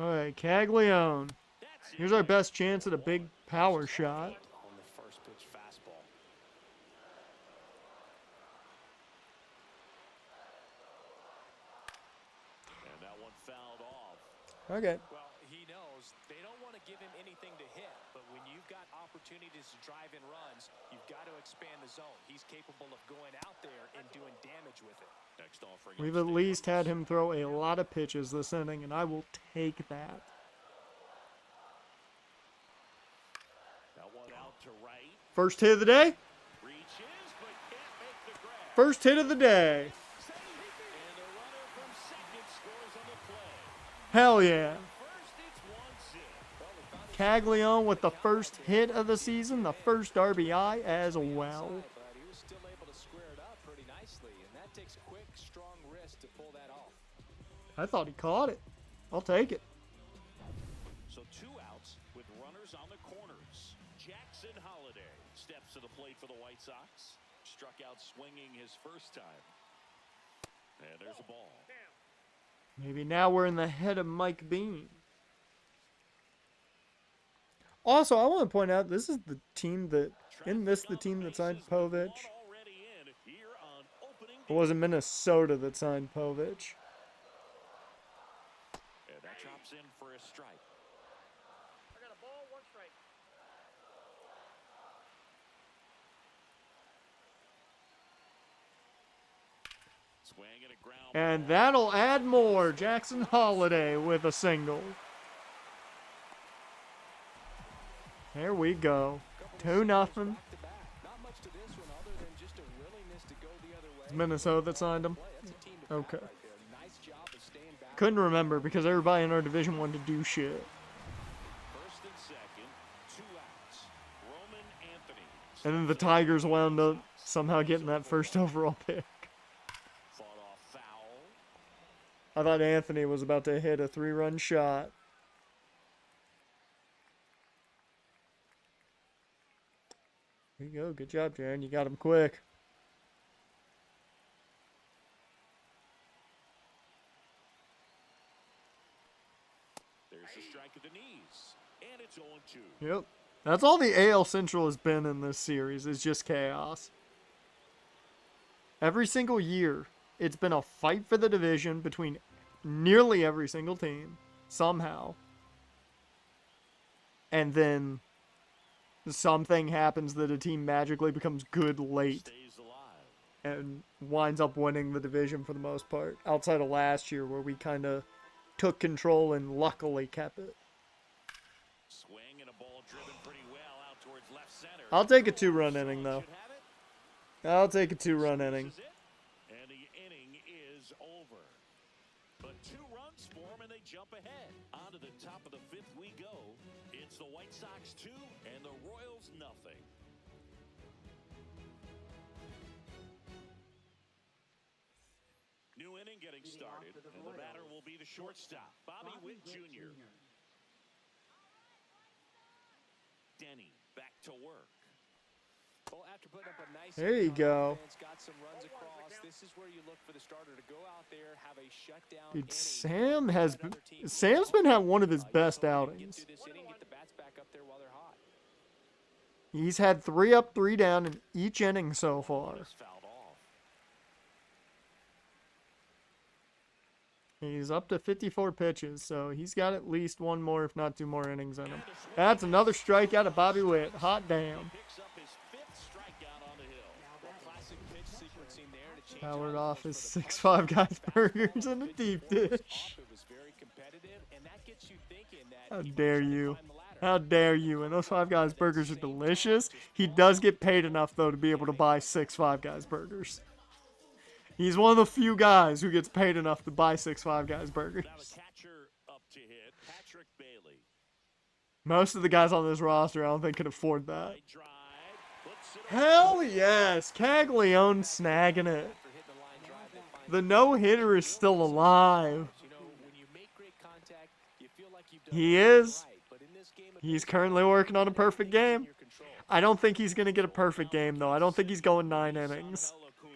All right, Caglione. That's Here's our best chance at a big power shot. On the first pitch fastball. And that one fouled off. Okay. Well, he knows they don't want to give him anything to hit, but when you've got opportunities to drive in runs, you've got to expand the zone. He's capable of going out there and doing damage with it. Next offering. We've at least had him throw a lot of pitches this inning, and I will take that. That one out to right. First hit of the day? Reaches, but can't make the grab. First hit of the day. And the runner from second scores on the play. Hell yeah. First, it's 1-0. Caglione with the first hit of the season, the first RBI as well. But he was still able to square it up pretty nicely, and that takes quick, strong wrist to pull that off. I thought he caught it. I'll take it. So 2 outs with runners on the corners. to the plate for the White Sox. Struck out swinging his first time. And there's a ball. Maybe now we're in the head of Mike Bean. Also, I want to point out this is the team that the team that signed Povich. It wasn't Minnesota that signed Povich. And that drops in for a strike. I got a ball, 1 strike. Swing and a ground And ball. that'll add more. Jackson Holiday with a single. There we go. 2-0. Not much to this one other than just a willingness to go the other way. It's Minnesota that signed him. That's a team to Okay. back right there. Nice job of staying back. Couldn't remember because everybody in our division wanted to do shit. First and second, 2 outs. Roman Anthony. And then the Tigers wound up somehow getting that first overall pick. Fought off foul. I thought Anthony was about to hit a 3-run shot. There you go. Good job, Jaron. You got him quick. There's a strike at the knees. And it's 0-2. Yep. That's all the AL Central has been in this series, is just chaos. Every single year, it's been a fight for the division between nearly every single team, somehow. And then something happens that a team magically becomes good late Stays alive. and winds up winning the division for the most part, outside of last year where we kind of took control and luckily kept it. Swing and a ball driven pretty well out towards left center. I'll take a 2-run inning, though. Should have it. I'll take a 2-run inning. This is it. And the inning is over. But 2 runs for them and they jump ahead. On to the top of the 5th we go. It's the White Sox 2 and the Royals nothing. New inning getting started, and the batter will be the shortstop, Bobby Witt Jr. Denny back to work. Well, after putting up a nice There you go. offense, got some runs across, this is where you look for the starter to go out there, have a shutdown Dude, inning. Sam's been having one of his best Get outings. through this inning, get the bats back up there while they're hot. He's had 3 up, 3 down in each inning so far. Just fouled off. He's up to 54 pitches, so he's got at least 1 more, if not 2 more innings in him. That's another strikeout of Bobby Witt. Hot damn. Picks up his 5th strikeout on the hill. Well, classic pitch sequencing there to change Powered it off for his the 6-5 guys burgers in a deep dish. It was very competitive, and that gets you thinking that How he might dare try to you. climb the ladder. How dare you. And those 5 guys burgers are delicious. He does get paid enough, though, to be able to buy 6 5 guys burgers. He's one of the few guys who gets paid enough to buy 6 5 guys burgers. Now the catcher up to hit, Patrick Bailey. Most of the guys on this roster, I don't think, can afford that. Line drive, puts it Hell yes! Caglione snagging it. After hitting the line drive, they find The no-hitter is still alive. you know, when you make great contact, you feel like you've done He everything is. right. But in this game He's currently working on a perfect game. your control. I don't think he's going to get a perfect game, though. I don't think he's going 9 innings. Mel Acuna.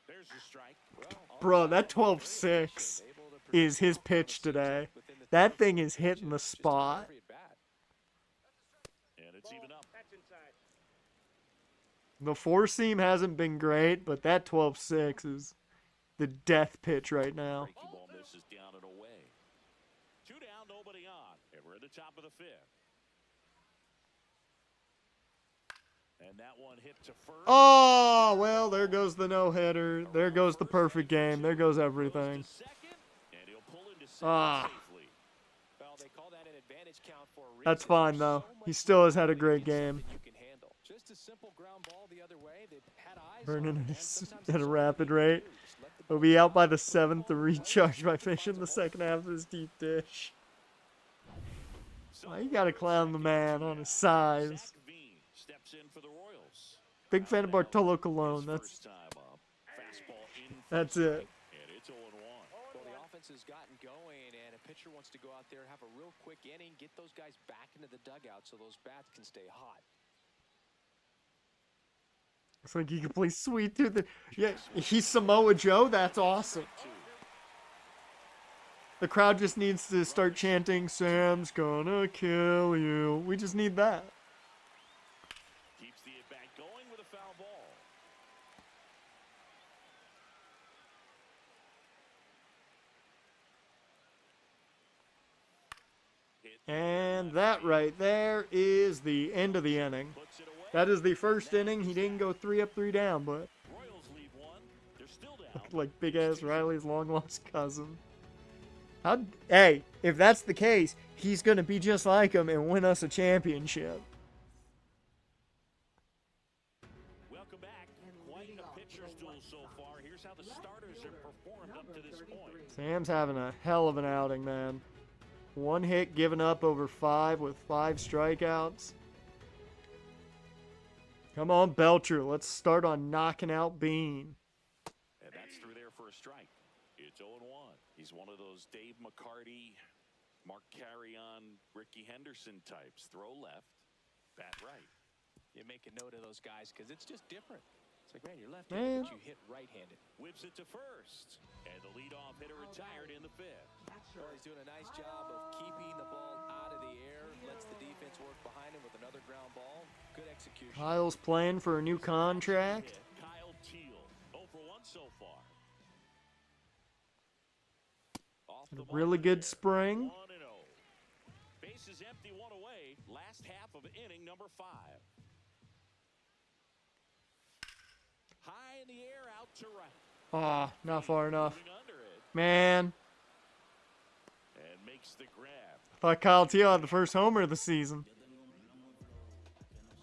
There's your strike. Bro, that 12-6 is his pitch today. That thing is hitting the spot. Every at bat. And it's even up. That's inside. The 4-seam hasn't been great, but that 12-6 is the death pitch right now. Breaking ball misses down and away. 2 down, nobody on. And we're at the top of the 5th. And that one hit to first. Oh, well, there goes the no-hitter. There goes the perfect game. There goes everything. Goes to second, and he'll pull into second Ah. safely. Well, they call that an advantage count for a reason. That's fine, There's though. so He much still has had a speed great against game. something you can handle. Just a simple ground ball the other way that had eyes Vernon on it, and is sometimes at a that's all rapid you need to rate. do. Just let the He'll ball be out by fly. the 7th to recharge by fishing the second half of his deep dish. Why you gotta clown the man on his size? Zach Veen steps in for the Royals. Big fan of Bartolo His Colon. first time up. Fastball in for That's the it. strike, and it's 0-1. Well, the offense has gotten going, and a pitcher wants to go out there, have a real quick inning, get those guys back into the dugout so those bats can stay hot. It's like he can play sweet through the... Yeah, he's Samoa Joe. That's awesome. The crowd just needs to start chanting, Sam's gonna kill you. We just need that. Keeps the at-bat going with a foul ball. And that right there is the end of the inning. Puts it away. That is the first inning. He didn't go 3 up, 3 down, but Royals lead one. They're still down. like big ass Riley's long lost cousin. Hey, if that's the case, he's gonna be just like him and win us a championship. Welcome back. Quite a pitcher's duel so far. Here's how the starters have performed up to this point. Sam's having a hell of an outing, man. 1 hit given up over 5 with 5 strikeouts. Come on, Belcher. Let's start on knocking out Bean. And that's through there for a strike. It's 0-1. He's one of those Dave McCarty, Mark Carrion, Ricky Henderson types. Throw left, bat right. You make a note of those guys because it's just different. It's like, man, you're left-handed, but you hit right-handed. Whips it to first. And the leadoff hitter retired in the 5th. Well, he's doing a nice job of keeping the ball out of the air. Lets the defense work behind him with another ground ball. Good execution. Kyle's playing for a new contract. Kyle Teal, 0 for 1 so far. Off A the really mark good there. spring. 1-0. Bases empty, 1 away. Last half of inning number 5. High in the air, out to right. Ah, not far enough. Moving under it, Man, and makes the grab. I thought Kyle Teal had the first homer of the season.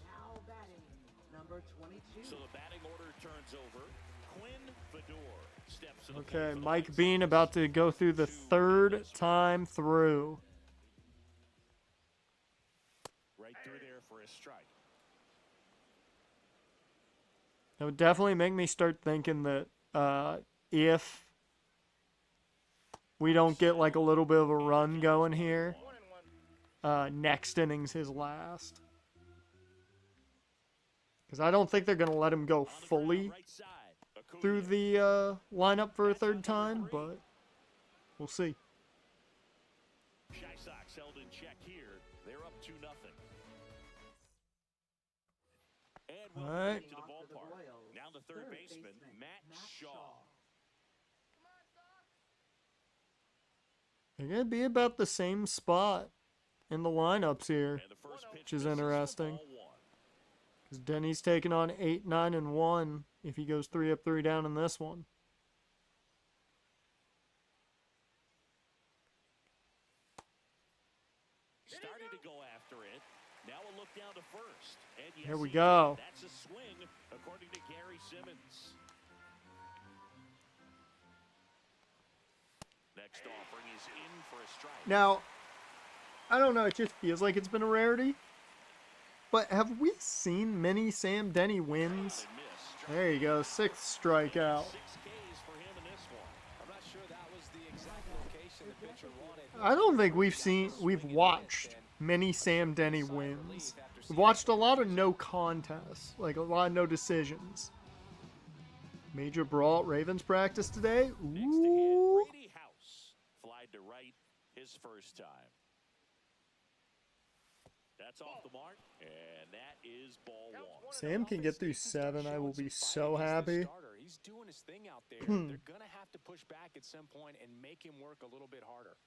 Now batting, number 22. So the batting order turns over. Quinn Fedor steps to the plate Okay, for the Mike White Bean Sox. about to go through the 3rd time through. Right through there for a strike. That would definitely make me start thinking that if we don't get like a little bit of a run going here, next inning's his last. Because I don't think they're going to let him go On the ground, fully right side. Acuna. through the lineup for a 3rd time, but we'll see. Shy Sox held in check here. They're up 2-0. And All welcome right. back to the ballpark. Now the third baseman, Matt Shaw. They're going to be about the same spot in the lineups here, And the first pitch which is misses for interesting. ball 1. Because Denny's taking on 8, 9, and 1 if he goes 3 up, 3 down in this one. Started to go after it. Now a look down to first. And yes, Here we he go. did. That's a swing, according to Gary Simmons. Next offering is in for a strike. Now, I don't know, it just feels like it's been a rarity. But have we seen many Sam Denny wins? And missed. There you go, 6th strikeout. 6 Ks for him in this one. I'm not sure that was the exact location the pitcher wanted. I don't think we've watched many Sam Denny wins. We've watched a lot of no contests, like a lot of no decisions. Major brawl at Ravens practice today. Next to hit, Ooh. Brady House. Flied to right his first time. That's off the mark, and that is ball 1. Sam can get through 7. I will be so happy. He's doing his thing out there. They're going to have to push back at some point and make him work a little bit harder.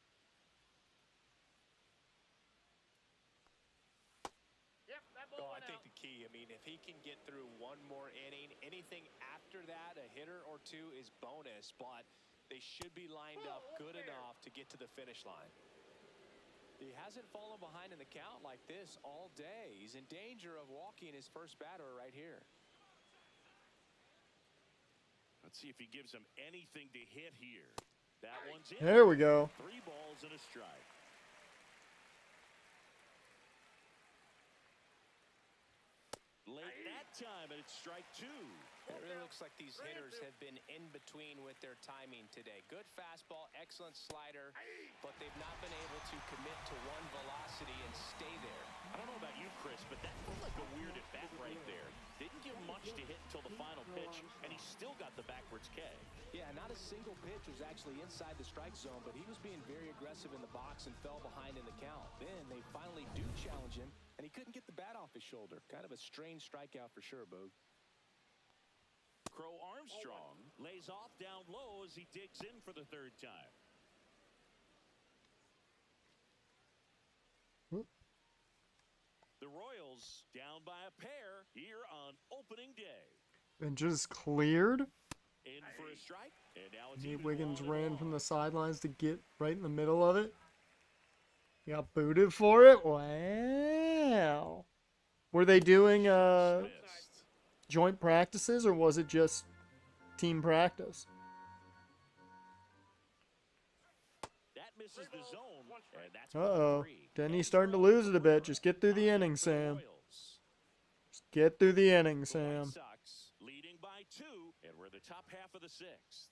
Yep, that Oh, ball I went think out. the key, I mean, if he can get through one more inning, anything after that, a hitter or 2 is bonus, but they should be lined up good enough to get to the finish line. He hasn't fallen behind in the count like this all day. He's in danger of walking his first batter right here. Let's see if he gives him anything to hit here. That one's in. There we go. 3 balls and a strike. Late that time, and it's strike two. It really looks like these hitters have been in between with their timing today. Good fastball, excellent slider, but they've not been able to commit to one velocity and stay there. I don't know about you, Chris, but that felt like a weird at-bat right there. Didn't give much to hit until the final pitch, and he still got the backwards K. Yeah, not a single pitch was actually inside the strike zone, but he was being very aggressive in the box and fell behind in the count. Then they finally do challenge him, and he couldn't get the bat off his shoulder. Kind of a strange strikeout for sure, Boog. Crow Armstrong lays off down low as he digs in for the third time. The Royals down by a pair here on opening day. Benches cleared. In for a strike, and now it's Nate even Wiggins 1-1. ran from the sidelines to get right in the middle of it. He got booted for it. Wow. Were they doing Missed. joint practices, or was it just team practice? That misses the zone, and that's Uh-oh. 1-3. Denny's starting to lose it a bit. Just get through the inning, Sam. Royals. Just get through the inning, The Sam. White Sox leading by 2, and we're the top half of the 6th.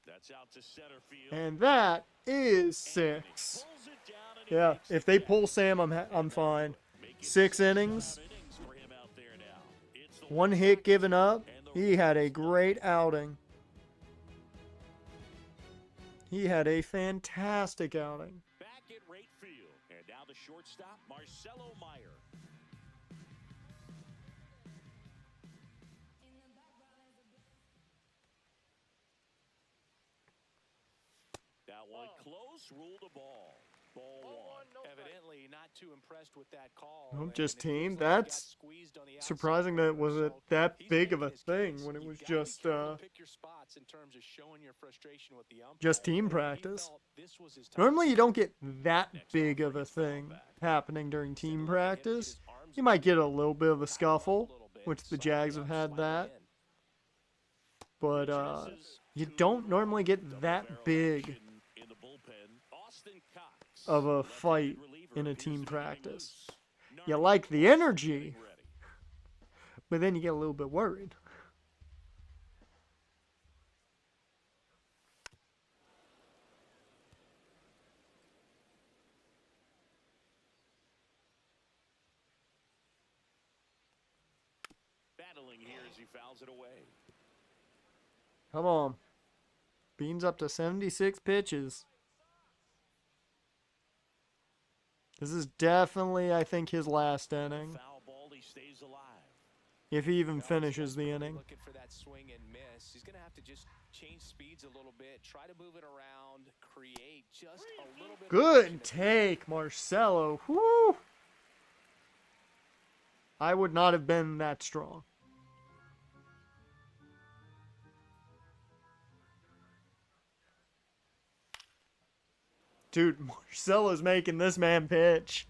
That's out to center field. And that is 6. Pulls it down and he Yeah, makes if it they catch. pull Sam, I'm fine. Make it 6 innings, innings for him out there now. It's the 1 White hit Sox given up. and the He had a Royals. great outing. He had a fantastic outing. Back at right field, and now the shortstop, Marcelo Meyer. That one close, ruled a ball. Ball one. No strike. Evidently not too impressed with that call. Nope, and just it feels team. like he got That's squeezed on the surprising outside that it was corner, a, so that he's big of making a his thing case. when it You've was gotta be just careful to pick your spots in terms of showing your frustration with the umpire. just team He practice. felt this was his time. Normally you don't get that Next big offering of a is foul thing back. happening during team Looking at him, get practice. his arms You might get a around little bit of a back up scuffle, little bit, which the soften Jags up, have had slide that. it in. But Misses you two don't in a normally row. get Double that barrel big action in the bullpen. Austin Cox, of a left-handed fight reliever, in a appears team to be getting practice. loose. You Nardi like the close, energy, getting ready. but then you get a little bit worried. Battling here as he fouls it away. Come on. Beans up to 76 pitches. This is definitely, I think, his last inning. Foul ball, he stays alive. If he even No, he's finishes the desperately inning. Looking for that swing and miss. He's going to have to just change speeds a little bit, try to move it around, create just a little bit. Good take, Marcelo. Whoo! I would not have been that strong. Dude, Marcelo's making this man pitch.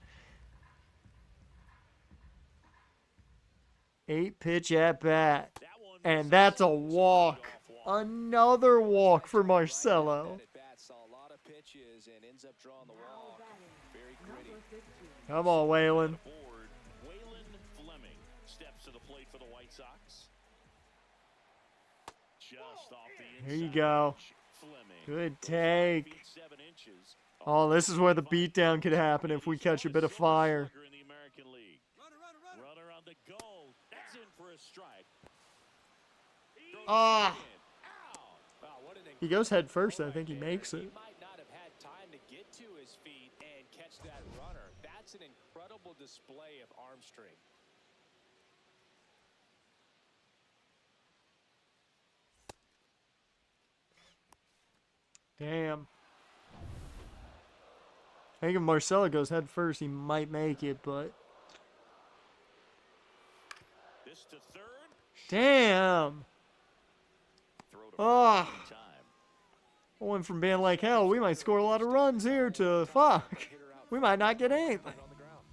8 pitch at bat. That one And misses. that's a Leadoff walk. walk. Another walk for Marcelo. Right at bat, saw a lot of pitches and ends up drawing the walk. Very gritty. Number 15. Come on, Waylon. Board, Waylon Fleming steps to the plate for the White Sox. Just off the Here you inside go. edge, Fleming. Good Goes 5 take. feet 7 inches. Oh, this is where the beatdown could happen if we catch a bit of fire. Slugger in the American League. Runner on the goal. That's in for a strike. Throws Ah. it in. Out. Wow, what an He goes head first. I right think he there. makes it. He might not have had time to get to his feet and catch that runner. That's an incredible display of arm strength. Damn. I think if Marcelo goes head first, he might make it, but This to third. damn. Throw to Ah. first in time. I went from being like, hell, we might score a lot of runs here to fuck. We might not get anything. On the ground.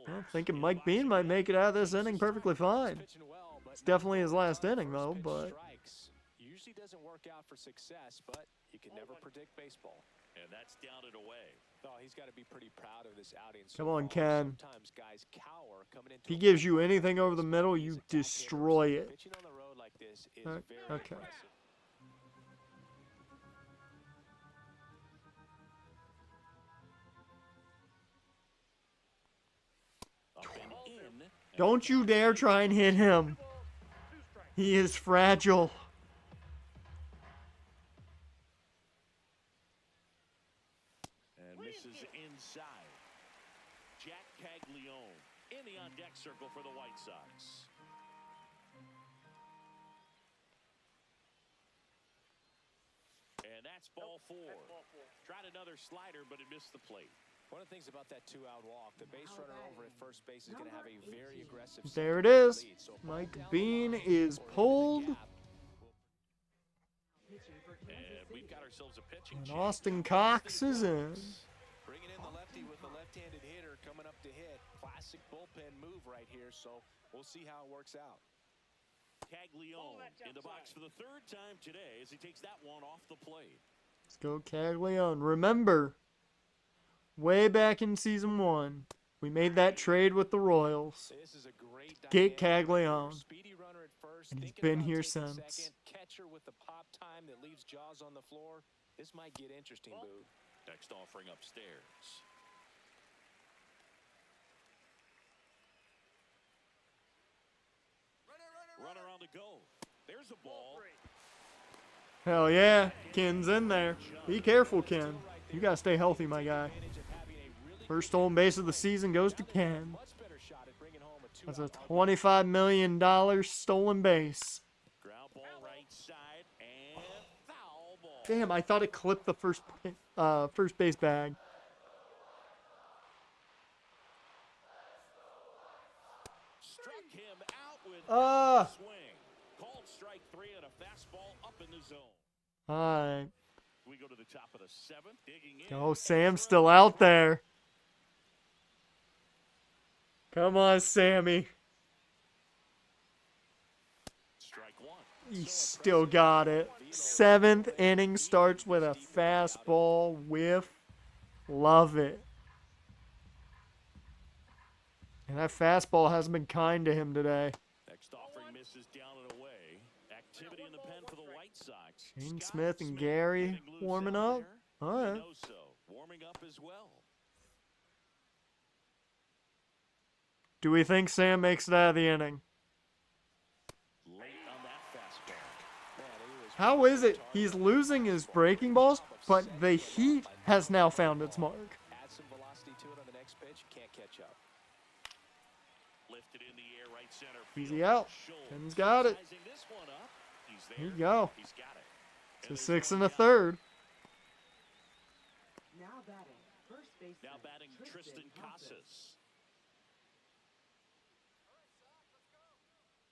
Well, thinking Mike Bean might make it out of this inning perfectly fine. Pitching well, but It's definitely his not last on inning, first though, pitch but strikes. Usually doesn't work out for success, but you can never predict baseball. And that's down and away. Oh, he's got to be pretty proud of this outing. Come on, far. Ken. Sometimes guys cower coming into If he a gives ball you like anything this. over the middle, These you attack hitters, destroy it. Pitching on the road like this is Okay. very impressive. Up and in. Don't you dare try and hit him. He is fragile. And misses inside. Jack Caglione in the on-deck circle for the White Sox. And that's ball four. Tried another slider, but it missed the plate. One of the things about that two-out walk, the base runner over at first base is going to have a very aggressive There it second is. lead. So Mike down the Bean line is or into the pulled. gap. And we've got ourselves a pitching And change. Austin Cox is in. Bringing in the lefty with the left-handed hitter coming up to hit. Classic bullpen move right here, so we'll see how it works out. Caglione in the box for the third time today as he takes that one off the plate. Let's go Caglione. Remember, way back in season 1, we made that trade with the Royals. This is a great Get dynamic right here. Caglione. Speedy runner at first, And he's thinking been about here taking since. second. Catcher with the pop time that leaves Jaws on the floor. This might get interesting, Boo. Next offering upstairs. Runner on the go. There's a ball. Hell yeah, Ken's in there. Be careful, Ken. You gotta stay healthy, my guy. First stolen base of the season goes to Ken. Much better shot at bringing home a That's a two-out $25 million stolen base. Ground ball right side and foul ball. Damn, I thought it clipped the first base bag. Struck him out with Ah. swing. Called strike three and a fastball up in the zone. Alright. We go to the top of the seventh, digging in. Oh, Sam's still out there. Come on, Sammy. Strike one. He still got it. 7th inning starts with a fastball whiff. Love it. And that fastball hasn't been kind to him today. Next offering misses down and away. Activity in the pen for the White Sox. Shane Scott Smith and Gary getting loose warming out up. there. All right. Reynoso warming up as well. Do we think Sam makes it out of the inning? Late on that fastball. How is it? He's losing his breaking balls, but the heat has now found its mark. Add some velocity to it on the next pitch. Can't catch up. Lifted in the air, right center Easy field. out. Schultz Ken's got it. sizing this one up. He's There you there. go. He's got it. It's And a there's 6 one and a down. third. Now batting, first baseman. Now batting Tristan Casas.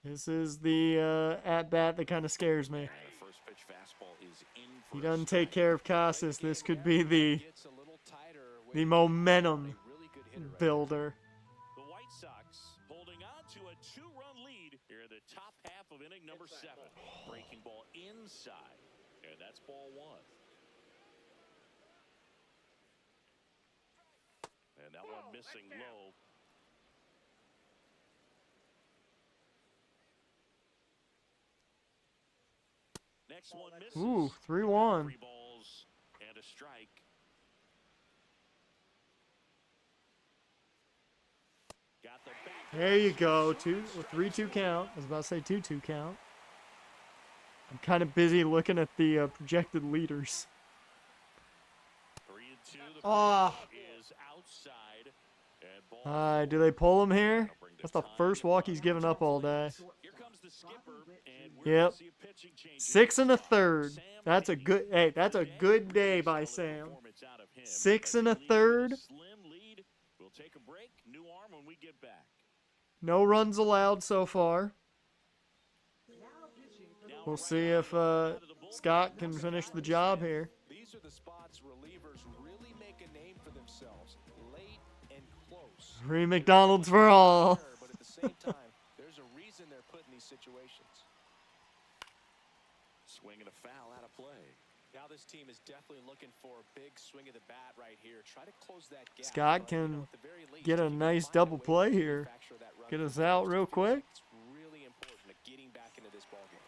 This is the at-bat that kind of scares me. And the first pitch fastball is in for He a doesn't take strike. care of Casas. This could be the Gets a little tighter when the you momentum got a really good hitter right builder. The White Sox holding on to a 2-run lead here in the top half of inning number 7. Breaking ball inside, and that's ball 1. And that one missing low. Next one misses. Ooh, 3-1. 3 balls and a strike. Got the back. There you go. 3-2 count. I was about to say 2-2 count. I'm kind of busy looking at the projected leaders. 3-2. The Ah. pitch is outside. And ball Do they pull him here? That's the first walk he's given up all day. Here comes the skipper, and we're Yep. gonna see a pitching change. 6 and a third. Sam That's a Beatty. good. Hey, that's a good day by Sam. Performance out of him. 6 and a As he leads third. with a slim lead. We'll take a break. New arm when we get back. No runs allowed so far. Now pitching for the Now We'll right see out if of the bullpen. Scott can finish the job here. These are the spots relievers really make a name for themselves. Late and close. Free McDonald's for all. But at the same time, there's a reason they're put in these situations. Swing and a foul out of play. Now this team is definitely looking for a big swing of the bat right here. Try to close that gap. Scott but, can at the very least, get a if you can nice find double way to play here. manufacture that run Get for us the out first real defense, quick. It's really important to getting back into this ballgame.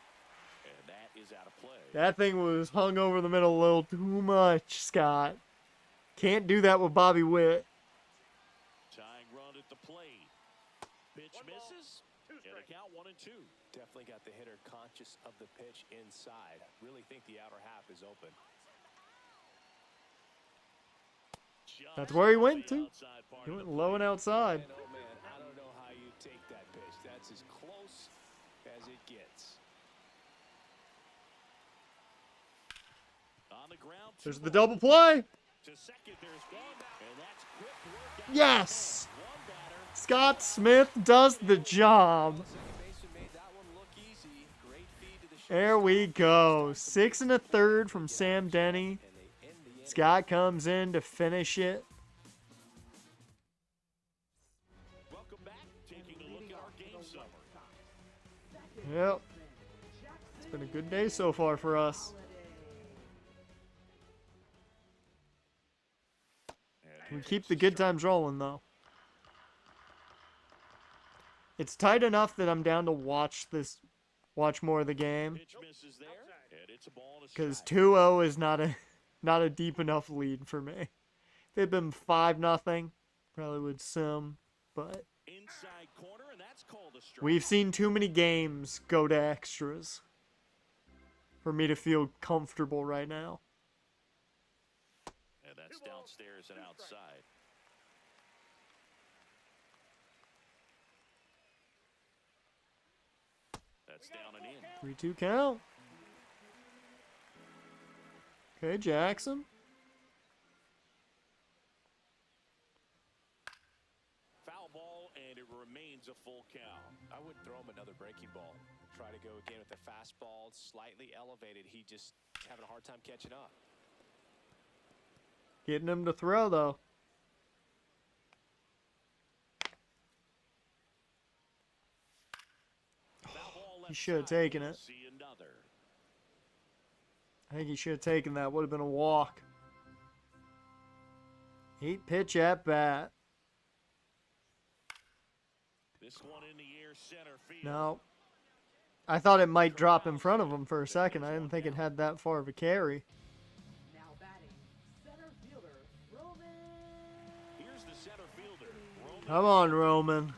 And that is out of play. That thing was hung over the middle a little too much, Scott. Can't do that with Bobby Witt. Tying run at the plate. Pitch misses. And a count 1-2. Definitely got the hitter conscious of the pitch inside. Really think the outer half is open. That's where he went to. He went low and outside. Man, oh man, I don't know how you take that pitch. That's as close as it gets. On the ground, There's the double play. to second, there's one, and that's quick work out. Yes! One batter. Scott Smith does the job. Second baseman made that one look easy. Great feed to the There we go. 6 1/3 from Sam Denny. and they end the inning. Scott comes in to finish it. Welcome back. Taking a look at our game summary. Yep. It's been a good day so far for us. We keep the good times rolling, though. It's tight enough that I'm down to watch more of the game. Pitch misses there, and it's a ball and a Because strike. 2-0 is not a deep enough lead for me. If it had been 5-0, probably would sim. But Inside corner, and that's called a strike. we've seen too many games go to extras for me to feel comfortable right now. And that's downstairs and outside. That's down and in. 3-2 count. Okay, Jackson. Foul ball, and it remains a full count. I would throw him another breaking ball. Try to go again with the fastball, slightly elevated. He just having a hard time catching up. Getting him to throw, though. Foul ball left He should have side. taken We'll it. see another. I think he should have taken that. Would have been a walk. 8-pitch at bat. This one in the air, center field. No. I thought it might drop in front of him for a second. I didn't think it had that far of a carry. Now batting, center fielder, Roman. Here's the center fielder, Roman. Come on, Roman.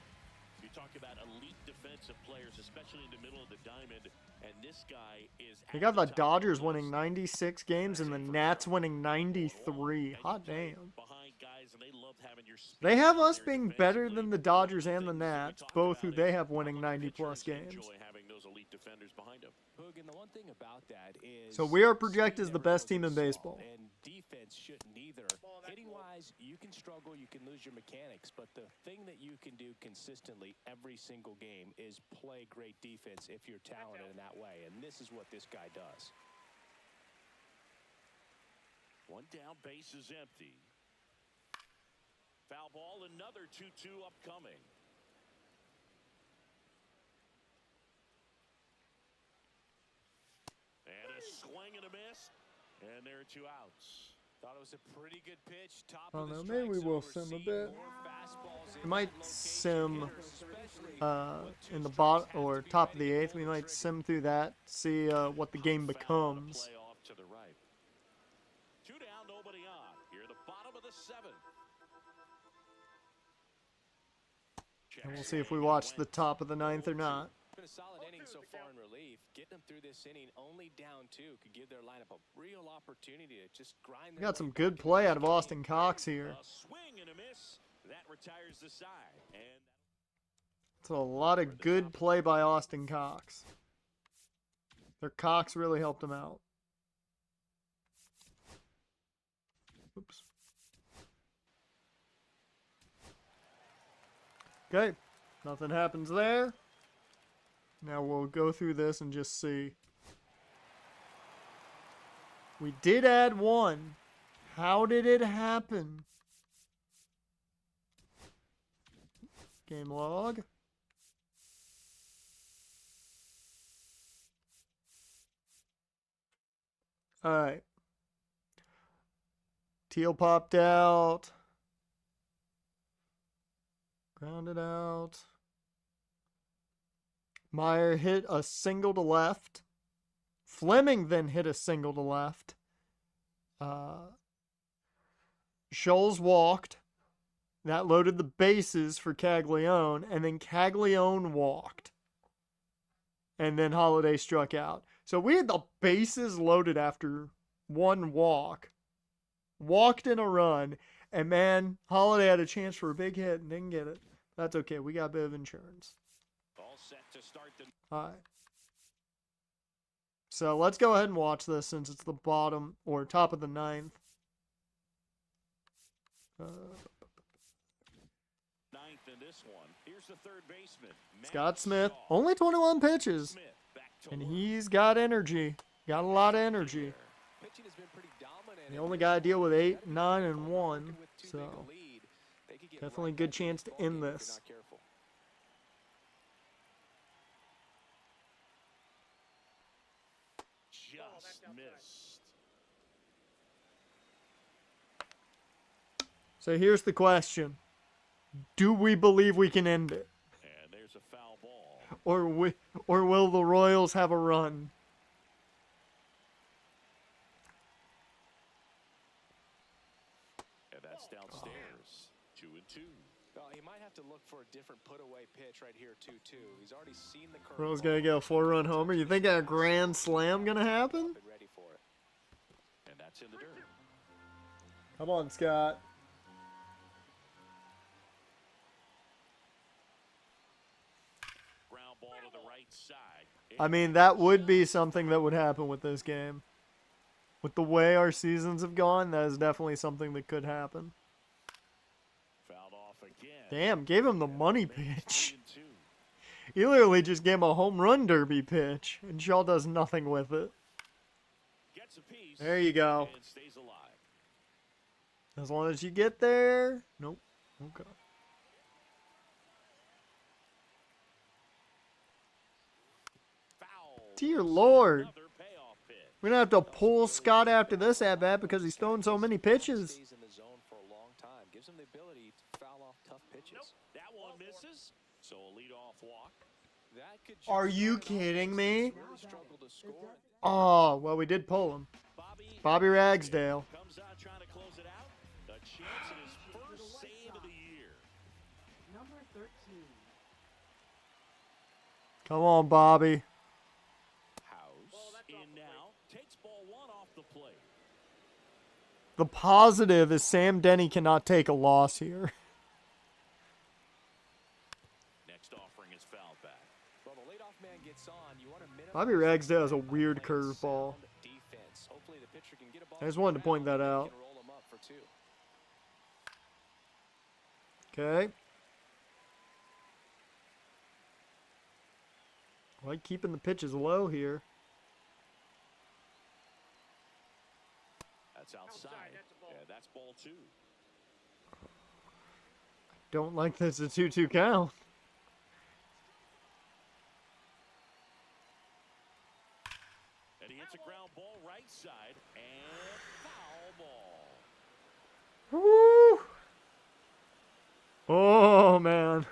You talk about elite defensive players, especially in the middle of the diamond, and this guy is. You at got the top of Dodgers list. winning 96 games and the Nats winning 93. Hot damn. Behind guys, and they love having your speed They have out us there being defensively. better than the Dodgers and the Things that we Nats, talk both about who they is have winning how the 90-plus pitchers games. enjoy having those elite defenders behind them. Hoog, and the one thing about that is So we are projected as speed the never best goes team in small, baseball. And defense shouldn't either. Hitting wise, you can struggle, you can lose your mechanics, but the thing that you can do consistently every single game is play great defense if you're talented in that way. And this is what this guy does. One down, base is empty. Foul ball, another 2-2 upcoming. And a swing and a miss, and there are 2 outs. Thought it was a pretty good pitch. Top I of don't the know, maybe we strike will zone. sim a We're seeing bit. more fastballs We in might that location. sim Hitters especially in the bottom or top of the 8th. We might sim through that, see what the game Foul on a becomes. play off to the right. 2 down, nobody on. Here at the bottom of the 7th. And we'll see if we watch the top of the 9th or not. It's been a solid inning so far in relief. Getting them through this inning, only down 2, could give their lineup a real opportunity to just grind. We got some good play out of Austin Cox here. A swing and a miss. That retires the side. And It's a lot of good play by Austin Cox. Their Cox really helped him out. Oops. Okay, nothing happens there. Now we'll go through this and just see. We did add 1. How did it happen? Game log. Alright, Teal popped out. Grounded out. Meyer hit a single to left. Fleming then hit a single to left. Scholes walked. That loaded the bases for Caglione, and then Caglione walked. And then Holiday struck out. So we had the bases loaded after one walk. Walked in a run, and man, Holiday had a chance for a big hit and didn't get it. That's okay. We got a bit of insurance. All set to start the All right. So let's go ahead and watch this since it's the bottom or top of the ninth. ninth in this one. Here's the third baseman, Scott Smith, only 21 pitches, Smith back to and work. he's got energy. Got a lot of energy. Pitching has been pretty dominant. He only got to deal with 8, 9, and 1. With too So big a lead, they could get definitely a right good back in chance to the ballgame end if they're this. not careful. Just missed. So here's the question. Do we believe we can end it? And there's a foul ball. Or will the Royals have a run? And that's downstairs. 2-2. Well, he might have to look for a different put-away pitch right here, 2-2. He's already seen the curve. Royals gonna go 4-run homer. You think a grand slam gonna happen? Ready for it. And that's in the dirt. Come on, Scott. Ground ball to the right side. I mean, that would be something that would happen with this game. With the way our seasons have gone, that is definitely something that could happen. Fouled off again. Damn, gave him the money pitch. 3-2. He literally just gave him a home run derby pitch, and Shaw does nothing with it. Gets a piece. There you go. And stays alive. As long as you get there. Nope. Okay. Foul. Dear Lord. Another payoff pitch. We're going to have to pull Scott after this at-bat because he's throwing so many pitches. Stays in the zone for a long time. Gives him the ability to foul off tough pitches. Nope. That one misses. So a leadoff walk. That could Are jumpstart you an kidding offense me? that's really struggled to score. Oh, well, we did pull him. Bobby Ragsdale. Comes out trying to close it out. A chance at his first save of the year. Number 13. Come on, Bobby. House in now. Takes ball one off the plate. The positive is Sam Denny cannot take a loss here. Next offering is fouled back. Well, the leadoff man gets on. You want to minimize Bobby Ragsdale has a by weird playing curveball. sound defense. Hopefully the pitcher can get a ball I just wanted to point that around and out. can roll him up for 2. Okay. I like keeping the pitches low here. That's outside. That's a ball. Yeah, that's ball 2. Don't like this a 2-2 count. And he hits a ground ball right side. And foul ball. Woo! Oh, man.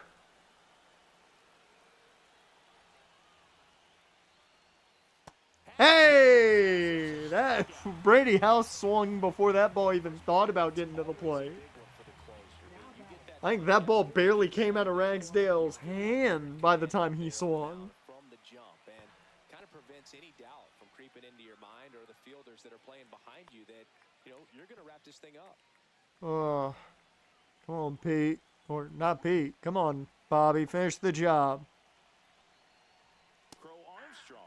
Hey! That Brady House swung before that ball even thought about getting to the plate. I think that ball barely came out of Ragsdale's hand by the time he swung. From the jump and kind of prevents any doubt from creeping into your mind or the fielders that are playing behind you that, you're going to wrap this thing up. Oh, come on, Pete. Or not Pete. Come on, Bobby. Finish the job. Crow Armstrong.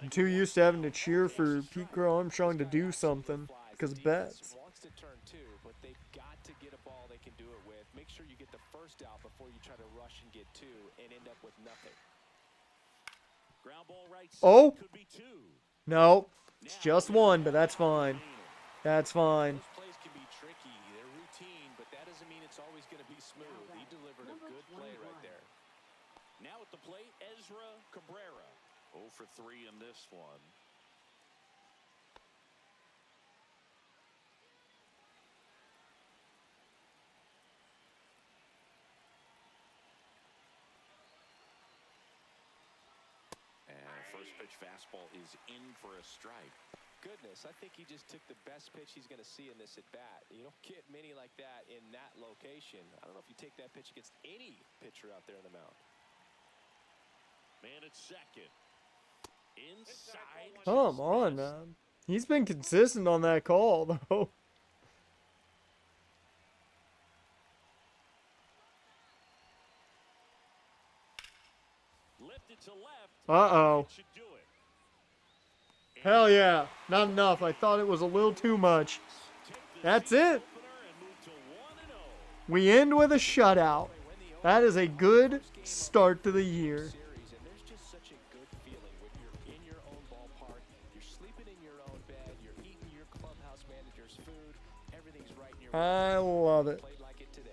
I'm too used to having to cheer for Pete Crow Armstrong to do something because of bets. Wants to turn 2, but they've got to get a ball they can do it with. Make sure you get the first out before you try to rush and get 2 and end up with nothing. Ground ball right side. Oh. Could be 2. No, it's just one, but that's fine. That's fine. Those plays can be tricky. They're routine, but that doesn't mean it's always going to be smooth. He delivered a good play right there. Now at the plate, Ezra Cabrera. 0 for 3 in this one. First pitch fastball is in for a strike. Goodness, I think he just took the best pitch he's going to see in this at-bat. You don't get many like that in that location. I don't know if you take that pitch against any pitcher out there on the mound. Man at second. Inside. Come on, man. He's been consistent on that call, though. Lifted to left. Uh-oh. Should do it. Hell yeah. Not enough. I thought it was a little too much. That's it. We end with a shutout. That is a good start to the year. Series, and there's just such a good feeling when you're in your own ballpark, you're sleeping in your own bed, you're eating your clubhouse manager's food, everything's right in your I love it. played like it today.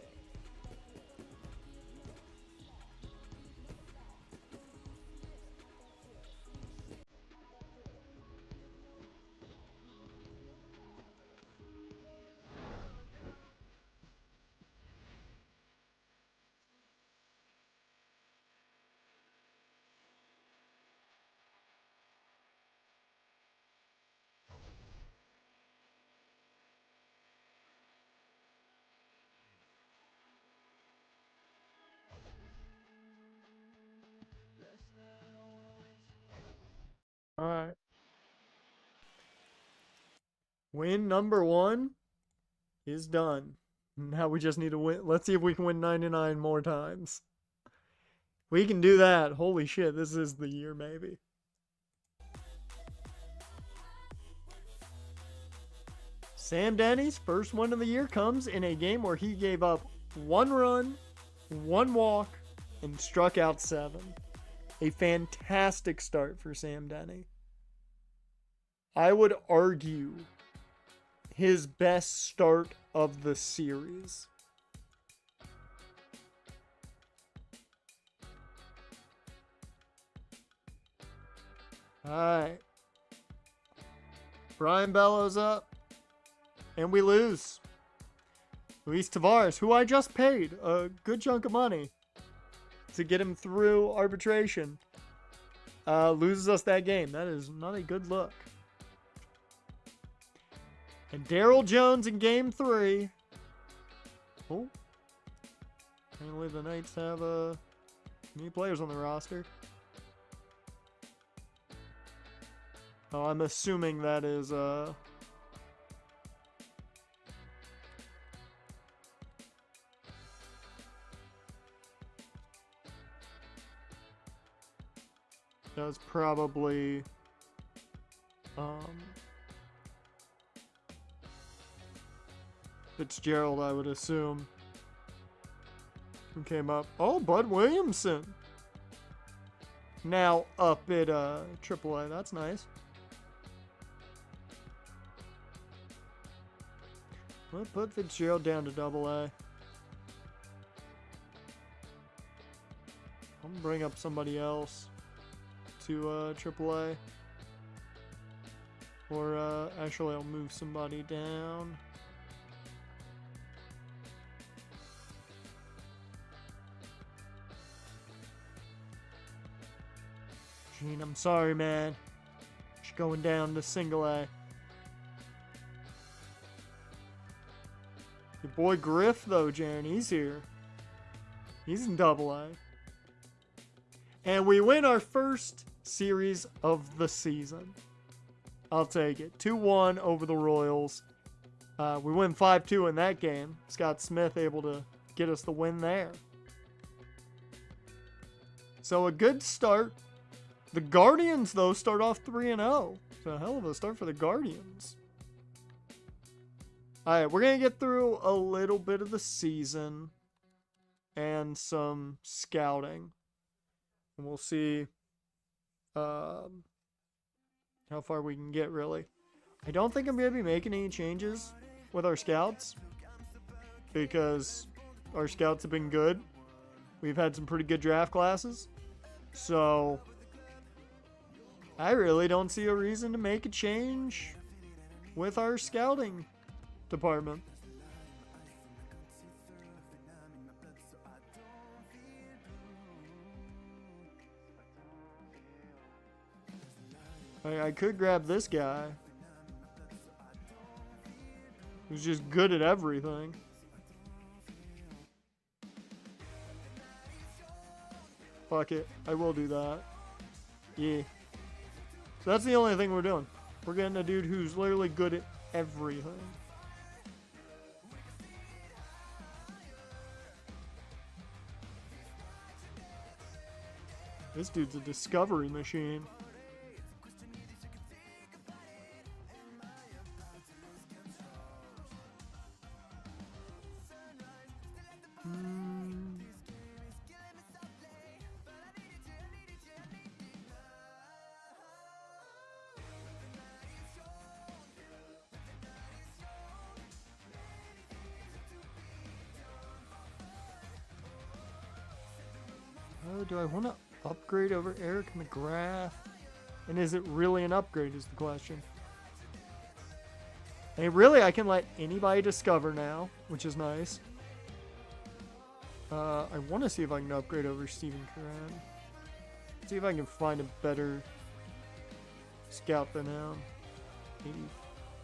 All right. Win number 1 is done. Now we just need to win. Let's see if we can win 99 more times. We can do that. Holy shit, this is the year, maybe. Sam Denny's first win of the year comes in a game where he gave up 1 run, 1 walk, and struck out 7. A fantastic start for Sam Denny. I would argue his best start of the series. Alright. Brian Bellows up. And we lose. Luis Tavares, who I just paid a good chunk of money to get him through arbitration, loses us that game. That is not a good look. And Darryl Jones in game 3. Oh. Apparently the Knights have new players on the roster. Oh, I'm assuming that is that was probably Fitzgerald, I would assume, who came up. Oh, Bud Williamson. Now up at AAA. That's nice. We'll put Fitzgerald down to AA. I'm gonna bring up somebody else to AAA. Or actually, I'll move somebody down. Gene, I'm sorry, man. Just going down to single A. Your boy Griff, though, Jaren, he's here. He's in double A. And we win our first series of the season. I'll take it. 2-1 over the Royals. We win 5-2 in that game. Scott Smith able to get us the win there. So a good start. The Guardians, though, start off 3-0. It's a hell of a start for the Guardians. Alright, we're going to get through a little bit of the season and some scouting. And we'll see how far we can get, really. I don't think I'm going to be making any changes with our scouts because our scouts have been good. We've had some pretty good draft classes. So I really don't see a reason to make a change with our scouting department. I could grab this guy, who's just good at everything. Fuck it. I will do that. Yeah. So that's the only thing we're doing. We're getting a dude who's literally good at everything. This dude's a discovery machine. Oh, do I want to upgrade over Eric McGrath? And is it really an upgrade is the question. And really, I can let anybody discover now, which is nice. I want to see if I can upgrade over Steven Curran. See if I can find a better scout than him.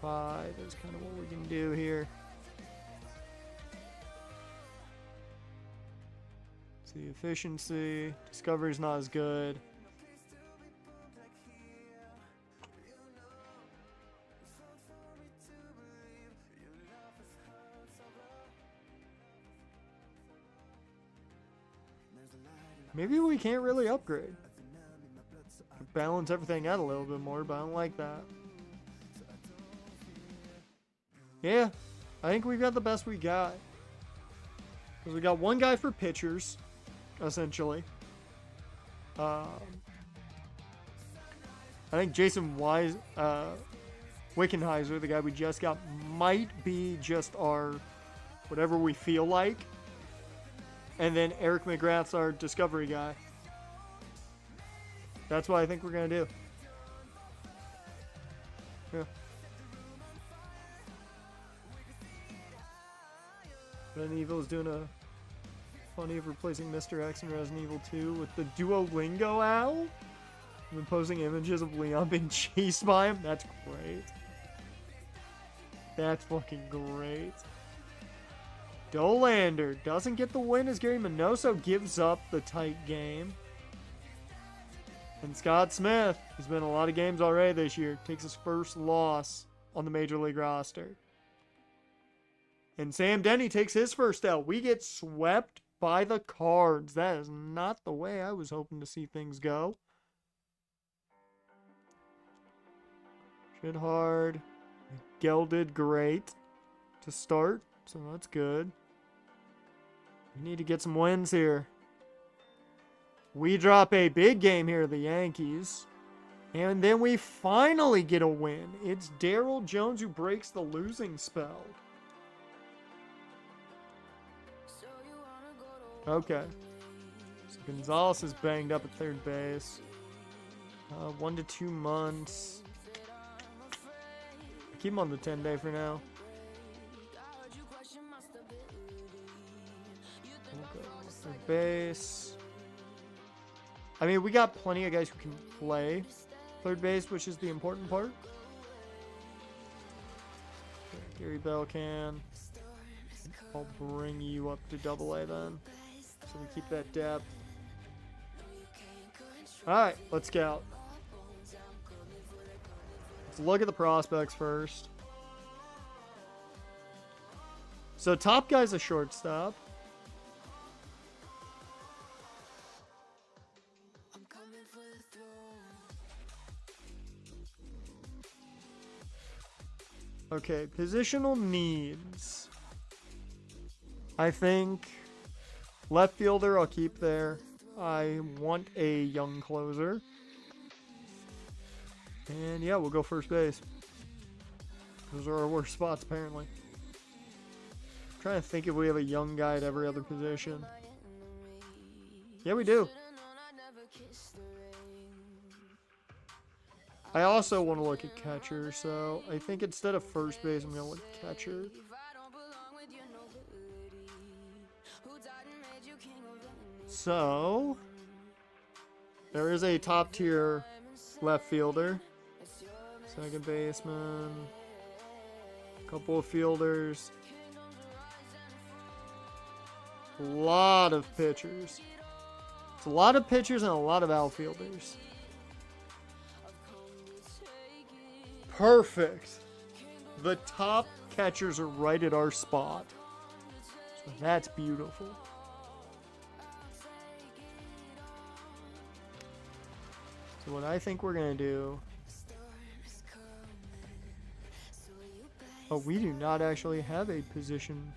85 is kind of what we can do here. See, efficiency. Discovery's not as good. Maybe we can't really upgrade. Balance everything out a little bit more, but I don't like that. Yeah, I think we've got the best we got. Because we got one guy for pitchers, essentially. I think Jason Wickenheiser, the guy we just got, might be just our whatever we feel like. And then Eric McGrath's our discovery guy. That's what I think we're going to do. Yeah. Resident Evil is doing a funny of replacing Mr. X in Resident Evil 2 with the Duolingo owl. And posting images of Leon being chased by him. That's great. That's fucking great. Dolander doesn't get the win as Gary Minoso gives up the tight game. And Scott Smith, who's been in a lot of games already this year, takes his first loss on the Major League roster. And Sam Denny takes his first L. We get swept by the Cards. That is not the way I was hoping to see things go. Shit hard. Miguel did great to start, so that's good. We need to get some wins here. We drop a big game here, the Yankees. And then we finally get a win. It's Darryl Jones who breaks the losing spell. Okay. So Gonzalez is banged up at third base. 1 to 2 months. Keep him on the 10-day for now. Third base. I mean, we got plenty of guys who can play third base, which is the important part. Okay, Gary Bell can. I'll bring you up to Double-A then, so we keep that depth. All right, let's scout. Let's look at the prospects first. So top guy's a shortstop. Okay, positional needs. I think left fielder I'll keep there. I want a young closer. And yeah, we'll go first base. Those are our worst spots, apparently. I'm trying to think if we have a young guy at every other position. Yeah, we do. I also want to look at catcher, so I think instead of first base, I'm going to look at catcher. So, there is a top tier left fielder Second baseman. Couple of fielders. A lot of pitchers. It's a lot of pitchers and a lot of outfielders. Perfect. The top catchers are right at our spot. So that's beautiful. So what I think we're going to do... Oh, we do not actually have a position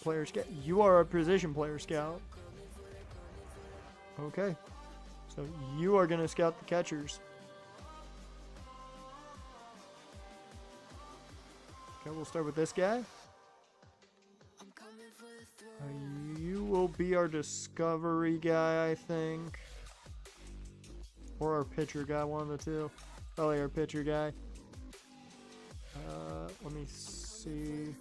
player scout. You are a position player scout. Okay. So you are going to scout the catchers. Okay, we'll start with this guy. You will be our discovery guy, I think. Or our pitcher guy, one of the two. Probably our pitcher guy. Let me see.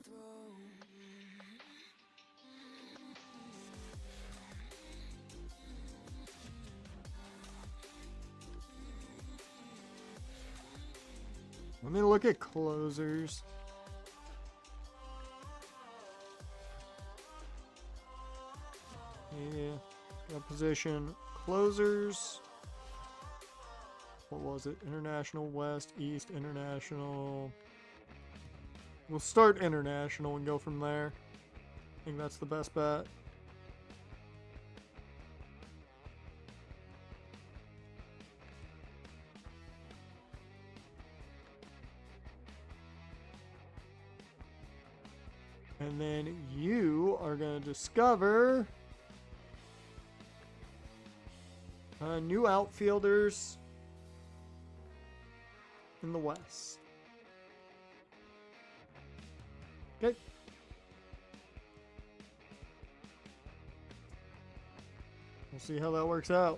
Let me look at closers. Yeah, got position closers. What was it? International, West, East, International. We'll start International and go from there. I think that's the best bet. And then you are going to discover new outfielders in the West. Okay. We'll see how that works out.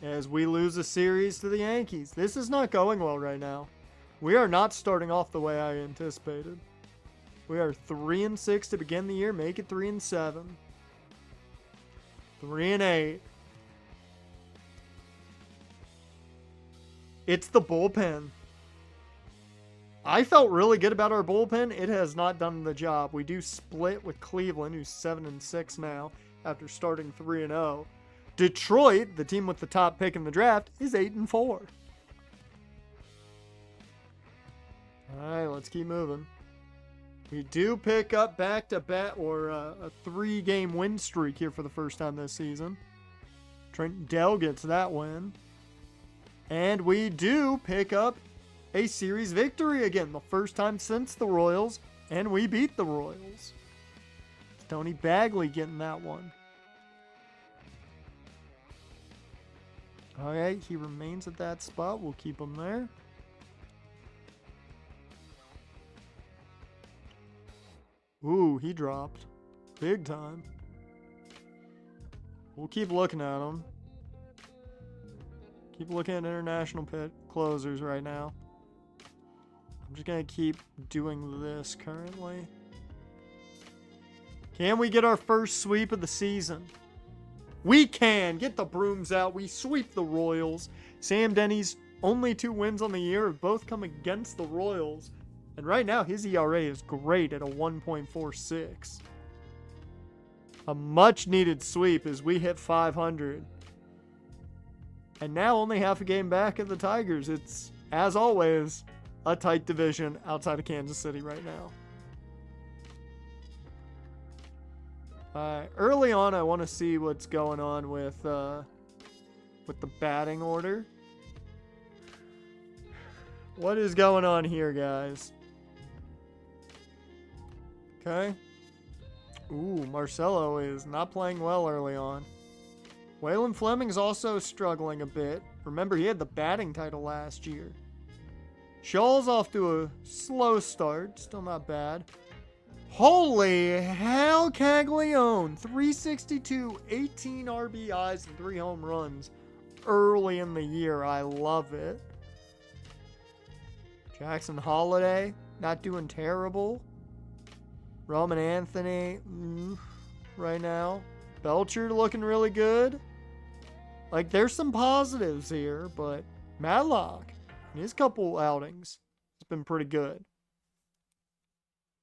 As we lose a series to the Yankees. This is not going well right now. We are not starting off the way I anticipated. We are 3-6 to begin the year. Make it 3-7. 3-8. It's the bullpen. I felt really good about our bullpen. It has not done the job. We do split with Cleveland, who's 7-6 now after starting 3-0. Detroit, the team with the top pick in the draft, is 8-4. All right, let's keep moving. We do pick up back-to-back or a 3-game win streak here for the first time this season. Trent Dell gets that win. And we do pick up a series victory again, the first time since the Royals, and we beat the Royals. It's Tony Bagley getting that one. All right, he remains at that spot. We'll keep him there. Ooh, he dropped. Big time. We'll keep looking at him. Keep looking at international pit closers right now. I'm just going to keep doing this currently. Can we get our first sweep of the season? We can. Get the brooms out. We sweep the Royals. Sam Denny's only 2 wins on the year have both come against the Royals. And right now, his ERA is great at a 1.46. A much-needed sweep as we hit 500. And now only half a game back at the Tigers. It's, as always, a tight division outside of Kansas City right now. Early on, I want to see what's going on with the batting order. What is going on here, guys? Okay. Ooh, Marcelo is not playing well early on. Waylon Fleming's also struggling a bit. Remember, he had the batting title last year. Shaw's off to a slow start. Still not bad. Holy hell, Caglione. 362, 18 RBIs, and 3 home runs early in the year. I love it. Jackson Holiday, not doing terrible. Roman Anthony, right now. Belcher looking really good. Like, there's some positives here, but Matlock, In his couple outings, it's been pretty good.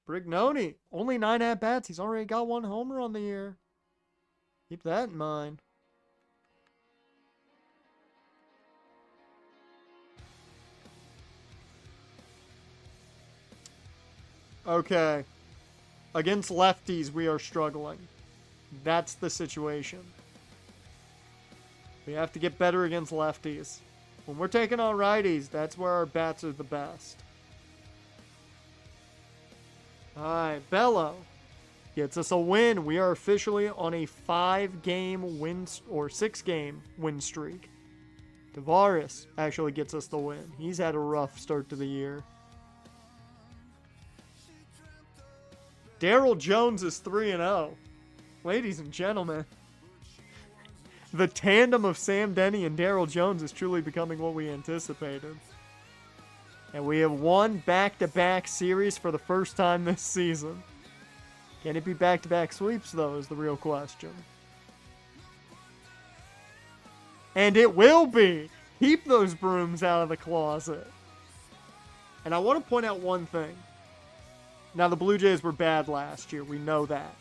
Brignoni, only 9 at-bats. He's already got 1 homer on the year. Keep that in mind. Okay. Against lefties, we are struggling. That's the situation. We have to get better against lefties. When we're taking on righties, that's where our bats are the best. Alright, Bello gets us a win. We are officially on a 5-game win, or 6-game win streak. Tavares actually gets us the win. He's had a rough start to the year. Darryl Jones is 3-0. Ladies and gentlemen, the tandem of Sam Denny and Darryl Jones is truly becoming what we anticipated. And we have won back-to-back series for the first time this season. Can it be back-to-back sweeps, though, is the real question. And it will be! Keep those brooms out of the closet. And I want to point out one thing. Now, the Blue Jays were bad last year. We know that.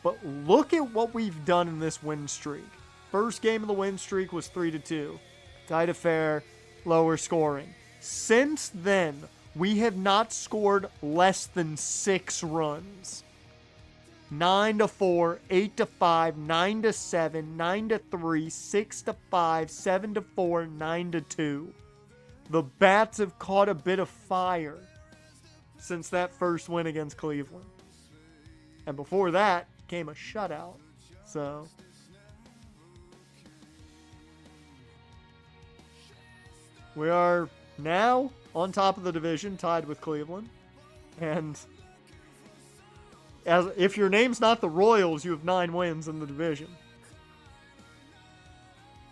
But look at what we've done in this win streak. First game of the win streak was 3-2. Tied affair, lower scoring. Since then, we have not scored less than 6 runs. 9-4, 8-5, 9-7, 9-3, 6-5, 7-4, 9-2. The bats have caught a bit of fire since that first win against Cleveland. And before that came a shutout. So we are now on top of the division, tied with Cleveland. And if your name's not the Royals, you have 9 wins in the division.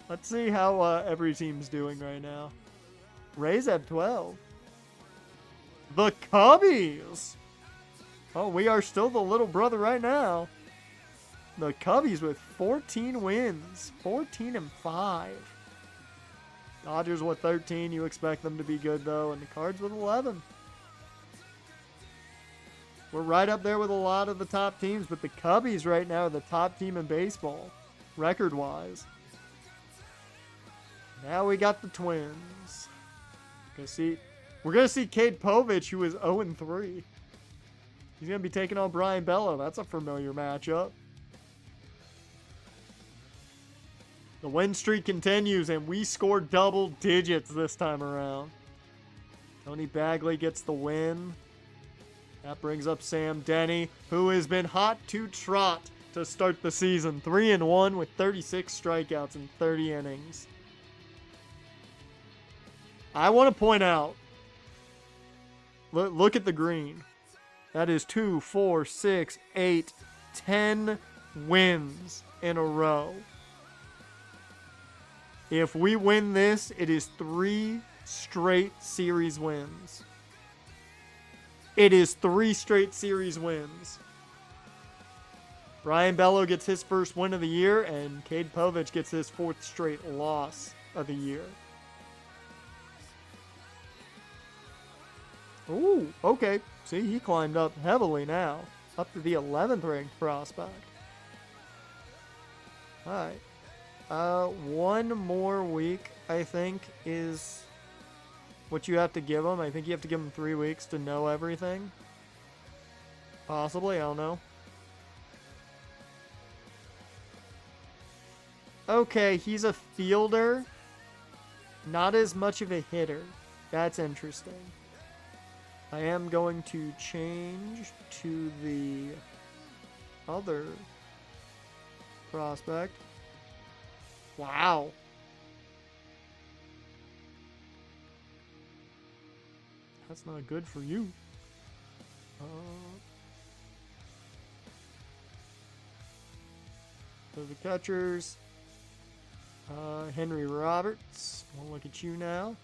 Let's see how every team's doing right now. Rays have 12. The Cubbies! Oh, we are still the little brother right now. The Cubbies with 14 wins. 14-5. Dodgers with 13. You expect them to be good, though. And the Cards with 11. We're right up there with a lot of the top teams, but the Cubbies right now are the top team in baseball, record-wise. Now we got the Twins. We're going to see Cade Povich, who is 0-3. He's going to be taking on Brian Bello. That's a familiar matchup. The win streak continues, and we score double digits this time around. Tony Bagley gets the win. That brings up Sam Denny, who has been hot to trot to start the season. 3-1 with 36 strikeouts in 30 innings. I want to point out, look at the green. That is 2, 4, 6, 8, 10 wins in a row. If we win this, it is 3 straight series wins. It is 3 straight series wins. Brian Bello gets his first win of the year, and Cade Povich gets his 4th straight loss of the year. Ooh, okay. See, he climbed up heavily now. Up to the 11th ranked prospect. Alright. 1 more week, I think, is what you have to give him. I think you have to give him 3 weeks to know everything. Possibly, I don't know. Okay, he's a fielder. Not as much of a hitter. That's interesting. I am going to change to the other prospect. Wow. That's not good for you. So the catchers. Henry Roberts. We'll look at you now.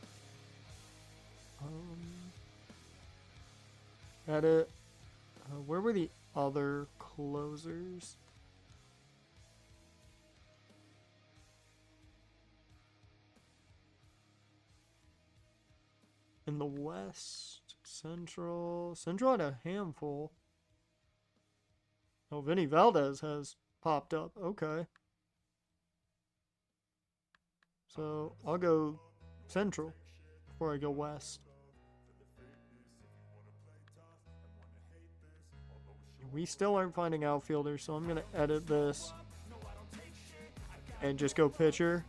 Where were the other closers? In the West, Central had a handful. Oh, Vinny Valdez has popped up. Okay. So I'll go Central before I go West. We still aren't finding outfielders, so I'm going to edit this and just go pitcher.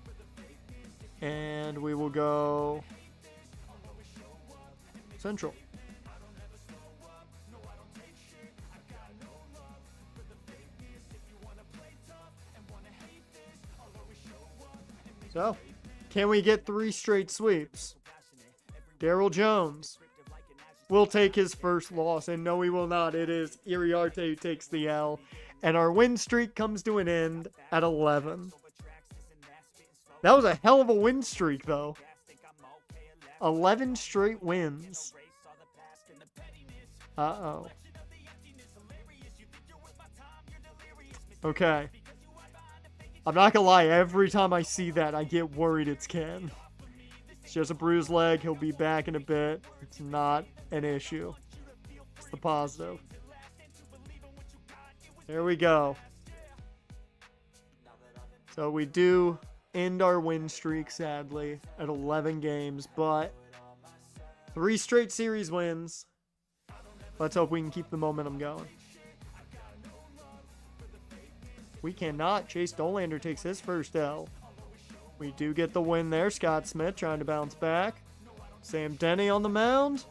And we will go Central. So, can we get 3 straight sweeps? Darryl Jones will take his first loss, and no, he will not. It is Iriarte who takes the L, and our win streak comes to an end at 11. That was a hell of a win streak, though. 11 straight wins. Uh-oh. Okay. I'm not gonna lie, every time I see that, I get worried it's Ken. It's just a bruised leg. He'll be back in a bit. It's not an issue. It's the positive. There we go. So we do end our win streak, sadly, at 11 games, but 3 straight series wins. Let's hope we can keep the momentum going. We cannot. Chase Dolander takes his first L. We do get the win there. Scott Smith trying to bounce back. Sam Denny on the mound.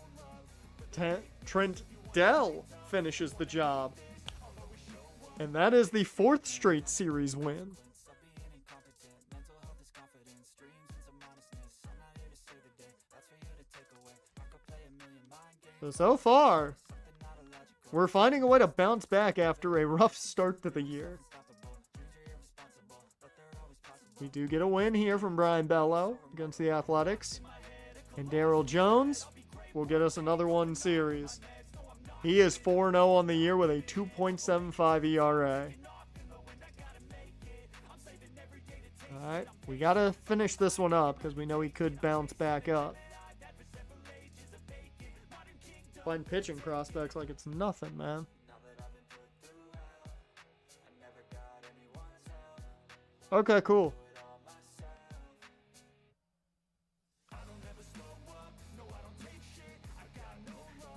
Trent Dell finishes the job. And that is the 4th straight series win. So far, we're finding a way to bounce back after a rough start to the year. We do get a win here from Brian Bello against the Athletics. And Darryl Jones will get us another 1 series. He is 4-0 on the year with a 2.75 ERA. Alright, we got to finish this one up because we know he could bounce back up. Find pitching prospects like it's nothing, man. Okay, cool.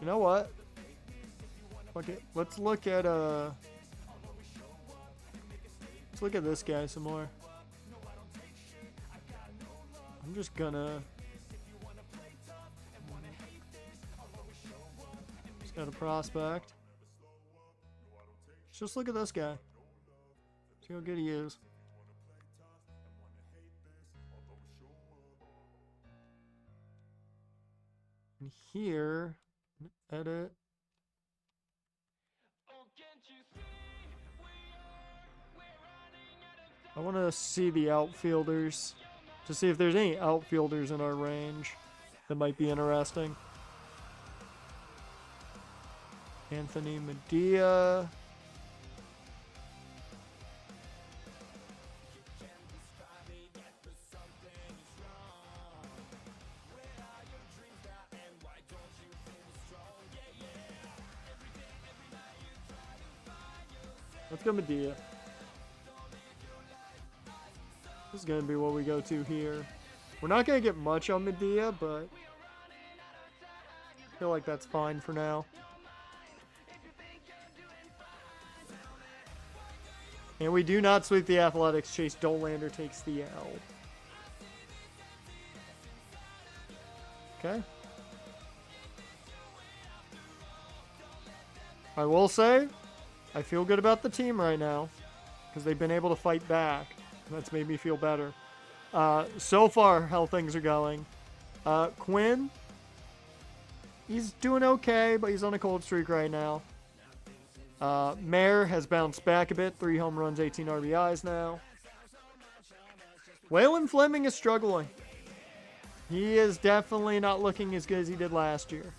You know what? Okay, let's look at this guy some more. I'm just gonna got a prospect. Let's just look at this guy. See how good he is. And here, edit. I want to see the outfielders to see if there's any outfielders in our range that might be interesting. Anthony Medea. Let's go Medea. This is going to be what we go to here. We're not going to get much on Medea, but I feel like that's fine for now. And we do not sweep the Athletics. Chase Dolander takes the L. Okay. I will say, I feel good about the team right now because they've been able to fight back. That's made me feel better. So far, how things are going. Quinn, he's doing okay, but he's on a cold streak right now. Mayer has bounced back a bit. 3 home runs, 18 RBIs now. Waylon Fleming is struggling. He is definitely not looking as good as he did last year.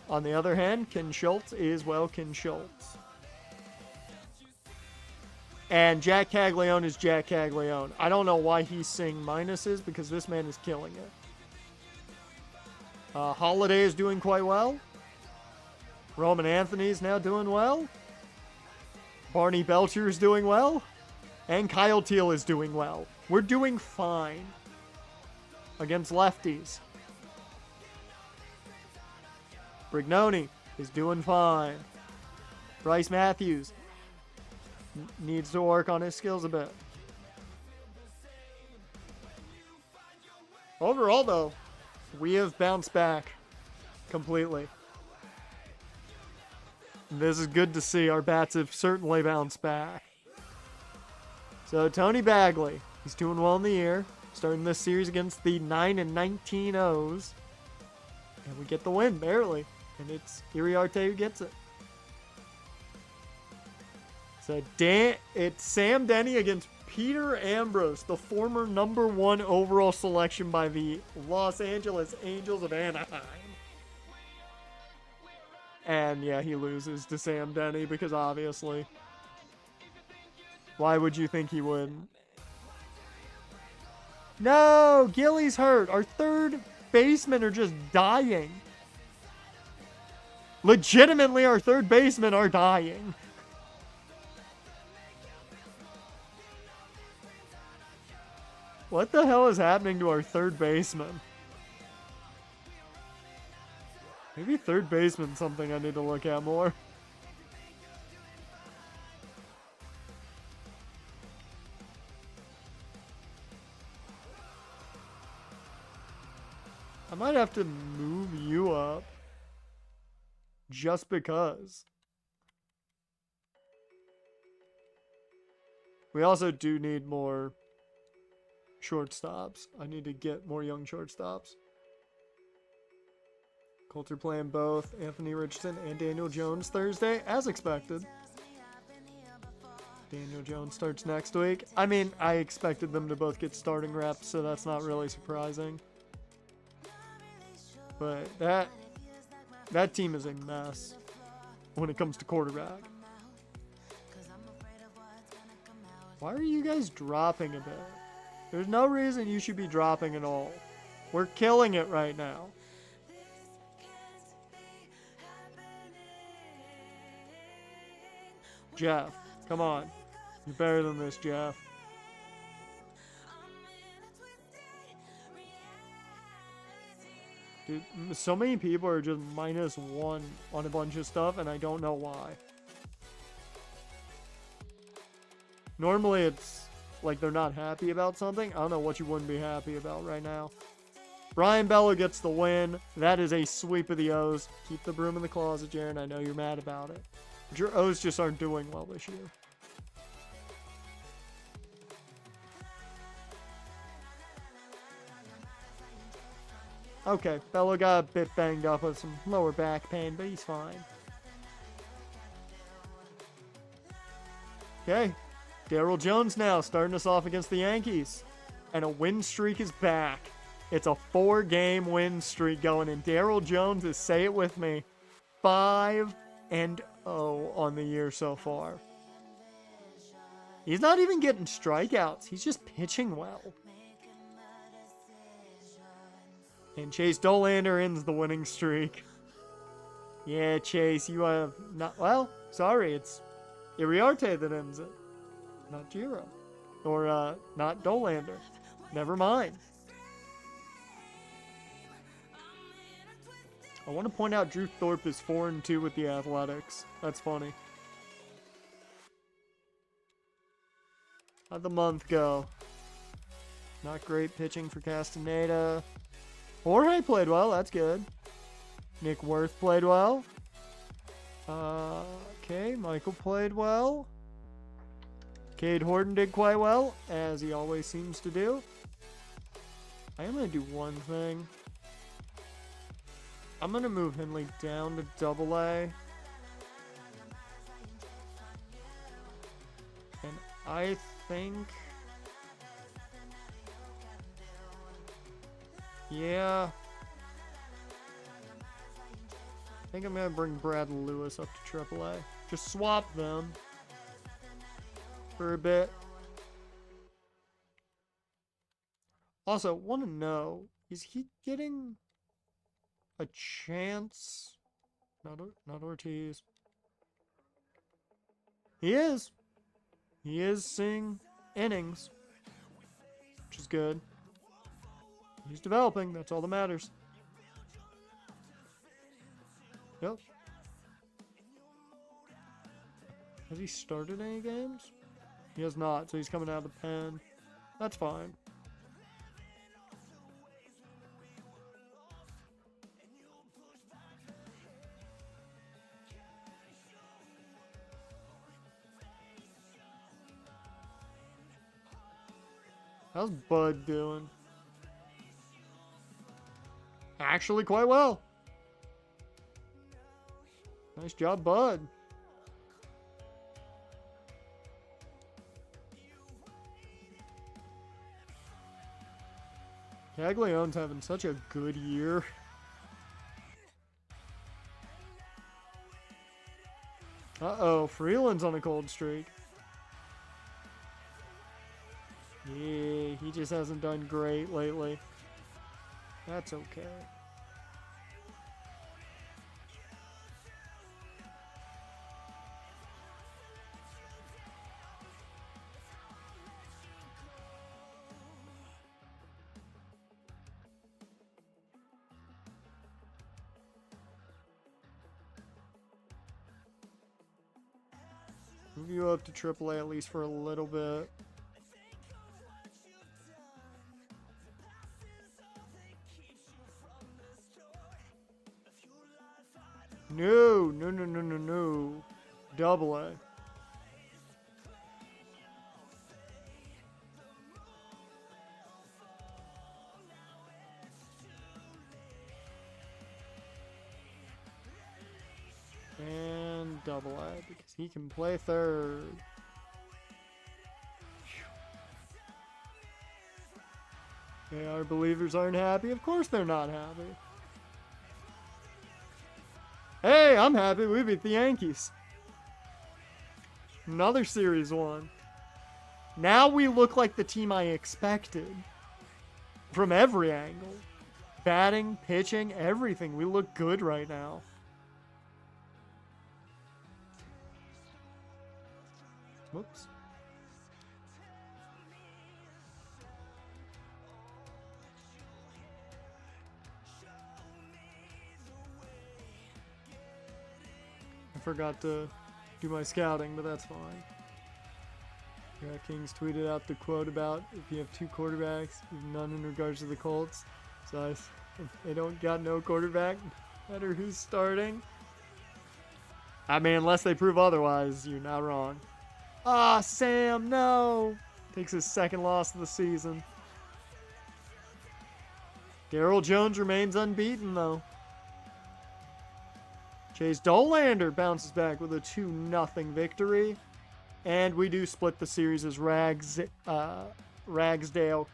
On the other hand, Ken Schultz is, well, Ken Schultz. And Jack Caglione is Jack Caglione. I don't know why he's seeing minuses because this man is killing it. Holiday is doing quite well. Roman Anthony is now doing well. Barney Belcher is doing well. And Kyle Teal is doing well. We're doing fine against lefties. Brignoni is doing fine. Bryce Matthews needs to work on his skills a bit. Overall, though, we have bounced back completely. This is good to see. Our bats have certainly bounced back. So Tony Bagley, he's doing well in the year, starting this series against the 9-19 O's. And we get the win, barely. And it's Iriarte who gets it. So it's Sam Denny against Peter Ambrose, the former #1 overall selection by the Los Angeles Angels of Anaheim. And yeah, he loses to Sam Denny because obviously. Why would you think he would? No, Gilly's hurt. Our third basemen are just dying. Legitimately, our third basemen are dying. What the hell is happening to our third baseman? Maybe third baseman's something I need to look at more. I might have to move you up. Just because. We also do need more shortstops. I need to get more young shortstops. Coulter playing both Anthony Richardson and Daniel Jones Thursday, as expected. Daniel Jones starts next week. I mean, I expected them to both get starting reps, so that's not really surprising. But that team is a mess when it comes to quarterback. Why are you guys dropping a bit? There's no reason you should be dropping at all. We're killing it right now. Jeff, come on. You're better than this, Jeff. Dude, so many people are just -1 on a bunch of stuff, and I don't know why. Normally, it's like they're not happy about something. I don't know what you wouldn't be happy about right now. Brian Bello gets the win. That is a sweep of the O's. Keep the broom in the closet, Jaron. I know you're mad about it. But your O's just aren't doing well this year. Okay, Bello got a bit banged up with some lower back pain, but he's fine. Okay, Darryl Jones now starting us off against the Yankees. And a win streak is back. It's a 4-game win streak going, and Darryl Jones is, say it with me, 5-0 on the year so far. He's not even getting strikeouts. He's just pitching well. And Chase Dollander ends the winning streak. Yeah, Chase, you have not... Well, sorry, it's Iriarte that ends it. Not Giro. Or, not Dollander. Never mind. I want to point out Drew Thorpe is 4-2 with the Athletics. That's funny. How'd the month go? Not great pitching for Castaneda. Jorge played well, that's good. Nick Worth played well. Okay, Michael played well. Cade Horton did quite well, as he always seems to do. I am going to do one thing. I'm going to move Henley down to AA. And I think... Yeah. I think I'm going to bring Brad Lewis up to AAA. Just swap them for a bit. Also, want to know, is he getting a chance. Not Ortiz. He is. He is seeing innings, which is good. He's developing. That's all that matters. Yep. Has he started any games? He has not, so he's coming out of the pen. That's fine. How's Bud doing? Actually, quite well. Nice job, Bud. Caglianone's having such a good year. Uh-oh, Freeland's on a cold streak. Yeah, he just hasn't done great lately. That's okay. Move you up to AAA at least for a little bit. No. Double A. And double A because he can play third. Yeah, our believers aren't happy. Of course they're not happy. Hey, I'm happy we beat the Yankees. Another series won. Now we look like the team I expected. From every angle. Batting, pitching, everything. We look good right now. Whoops. I forgot to do my scouting, but that's fine. Kings tweeted out the quote about if you have two quarterbacks, you have none in regards to the Colts. So if they don't got no quarterback, no matter who's starting. I mean, unless they prove otherwise, you're not wrong. Ah, Sam, no! Takes his second loss of the season. Darryl Jones remains unbeaten, though. Chase Dolander bounces back with a 2-0 victory. And we do split the series as Ragsdale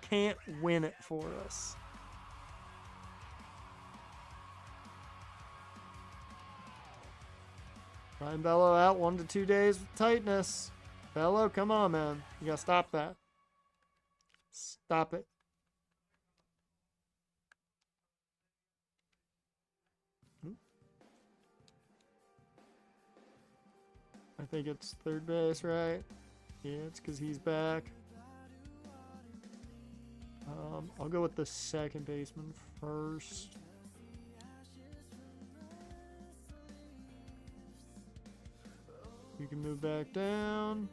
can't win it for us. Ryan Bello out 1 to 2 days with tightness. Bello, come on, man. You gotta stop that. Stop it. I think it's third base, right? Yeah, it's because he's back. I'll go with the second baseman first. You can move back down.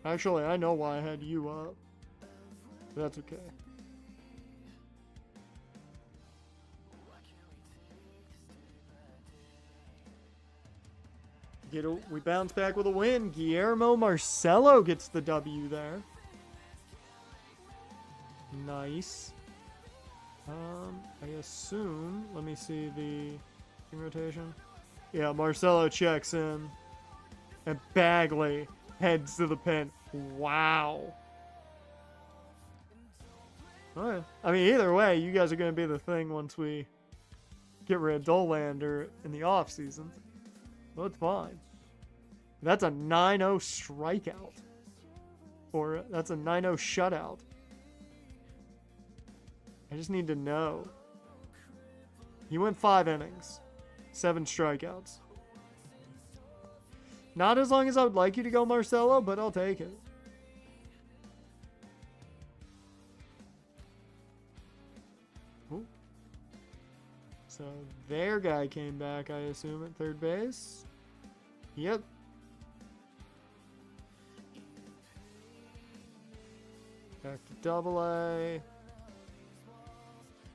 Actually, I know why I had you up. But that's okay. We bounce back with a win. Guillermo Marcelo gets the W there. Nice. I assume, let me see the rotation. Yeah, Marcelo checks in. And Bagley heads to the pen. Wow. Alright. I mean, either way, you guys are going to be the thing once we get rid of Dolander in the offseason. Well, it's fine. That's a 9-0 strikeout. Or that's a 9-0 shutout. I just need to know. He went 5 innings, 7 strikeouts. Not as long as I would like you to go, Marcelo, but I'll take it. Ooh. So their guy came back, I assume, at third base. Yep. Back to Double-A.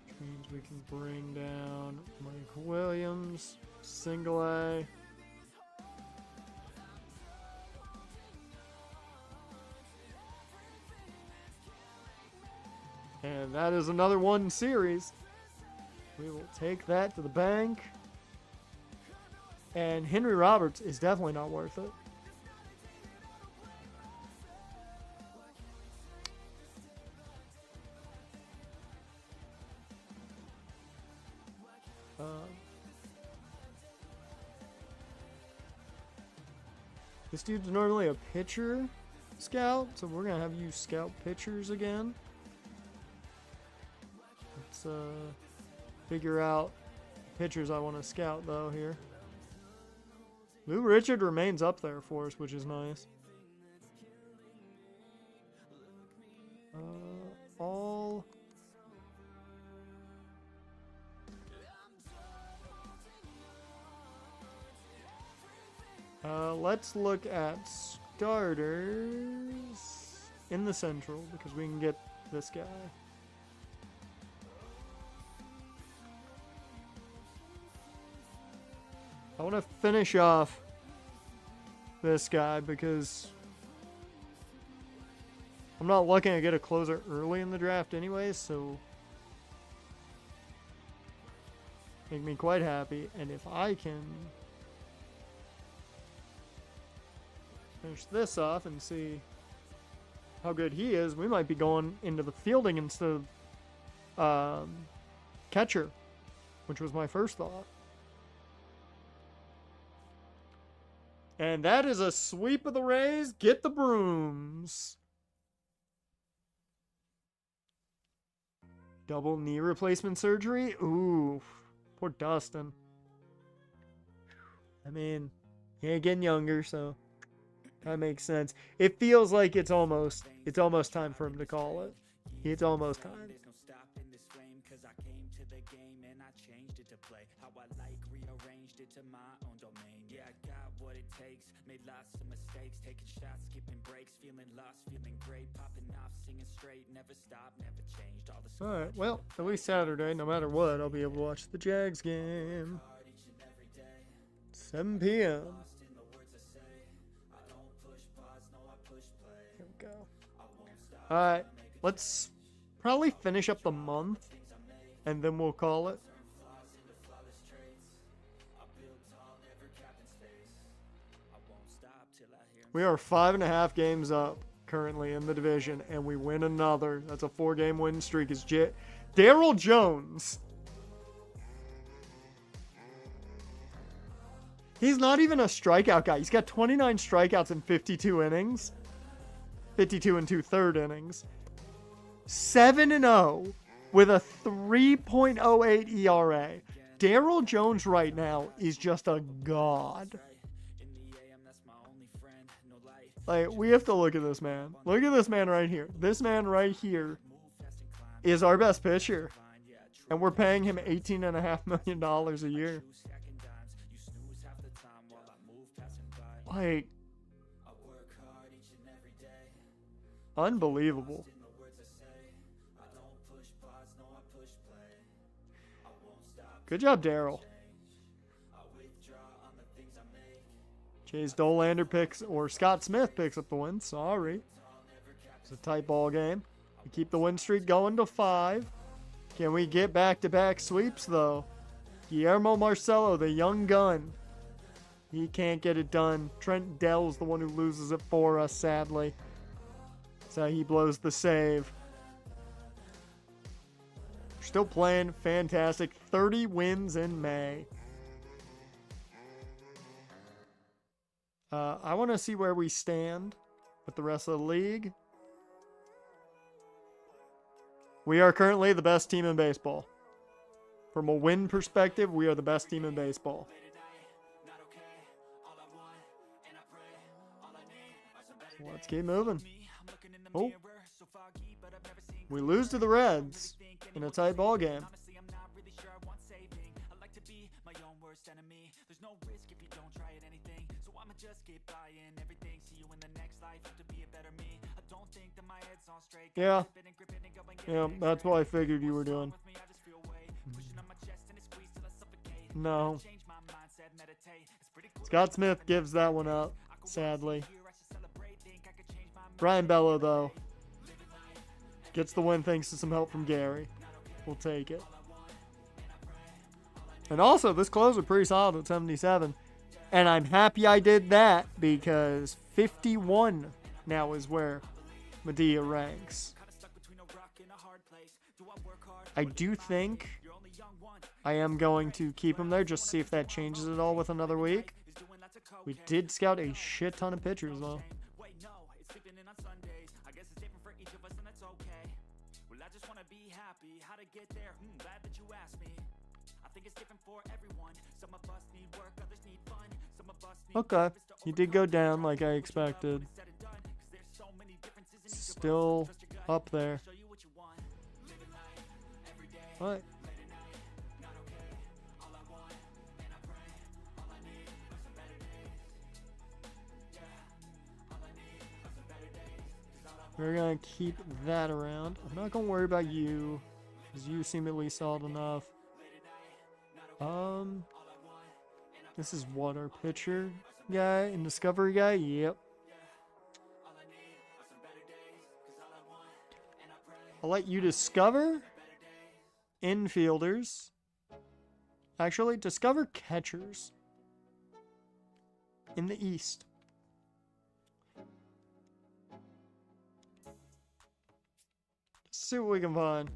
Which means we can bring down Mike Williams, Single-A. And that is another 1 series. We will take that to the bank. And Henry Roberts is definitely not worth it. This dude's normally a pitcher scout, so we're going to have you scout pitchers again. Let's figure out pitchers I want to scout, though, here. Lou Richard remains up there for us, which is nice. All... let's look at starters in the Central, because we can get this guy. I want to finish off this guy because I'm not looking to get a closer early in the draft anyways, so make me quite happy. And if I can finish this off and see how good he is, we might be going into the fielding instead of catcher, which was my first thought. And that is a sweep of the Rays. Get the brooms. Double knee replacement surgery? Ooh, poor Dustin. I mean, he ain't getting younger, so that makes sense. It feels like it's almost time for him to call it. It's almost time. Alright, well, at least Saturday, no matter what, I'll be able to watch the Jags game. 7 p.m. Here we go. Alright, let's probably finish up the month, and then we'll call it. We are 5.5 games up currently in the division, and we win another. That's a 4-game win streak. Is Daryl Jones. He's not even a strikeout guy. He's got 29 strikeouts in 52 innings. 52 and 2/3 innings. 7-0 with a 3.08 ERA. Daryl Jones right now is just a god. Like, we have to look at this man. Look at this man right here. This man right here is our best pitcher. And we're paying him $18.5 million a year. Like, unbelievable. Good job, Daryl. Chase Dolander picks, or Scott Smith picks up the win. Sorry. It's a tight ball game. We keep the win streak going to 5. Can we get back-to-back sweeps, though? Guillermo Marcelo, the young gun. He can't get it done. Trent Dell's the one who loses it for us, sadly. So he blows the save. We're still playing fantastic. 30 wins in May. I want to see where we stand with the rest of the league. We are currently the best team in baseball. From a win perspective, we are the best team in baseball. So let's keep moving. Oh. We lose to the Reds in a tight ball game. Yeah. Yeah, that's what I figured you were doing. No. Scott Smith gives that one up, sadly. Brian Bello, though, gets the win thanks to some help from Gary. We'll take it. And also, this closer pretty solid at 77. And I'm happy I did that because 51 now is where Medea ranks. I do think I am going to keep him there, just see if that changes at all with another week. We did scout a shit ton of pitchers, though. Okay, he did go down like I expected. Still up there. What? We're gonna keep that around. I'm not gonna worry about you, because you seem at least solid enough. This is what, our pitcher guy and discovery guy? Yep. I'll let you discover infielders. Actually, discover catchers in the East. See what we can find.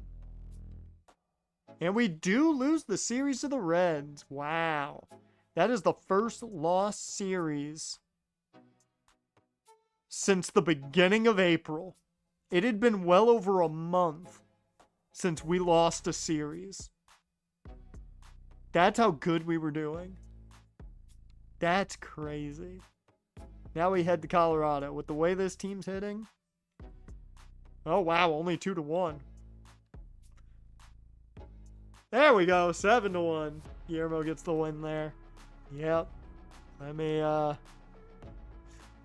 And we do lose the series to the Reds. Wow. That is the first lost series since the beginning of April. It had been well over a month since we lost a series. That's how good we were doing. That's crazy. Now we head to Colorado. With the way this team's hitting. Oh, wow. Only 2-1. There we go. 7-1. Guillermo gets the win there. Yep. Let me,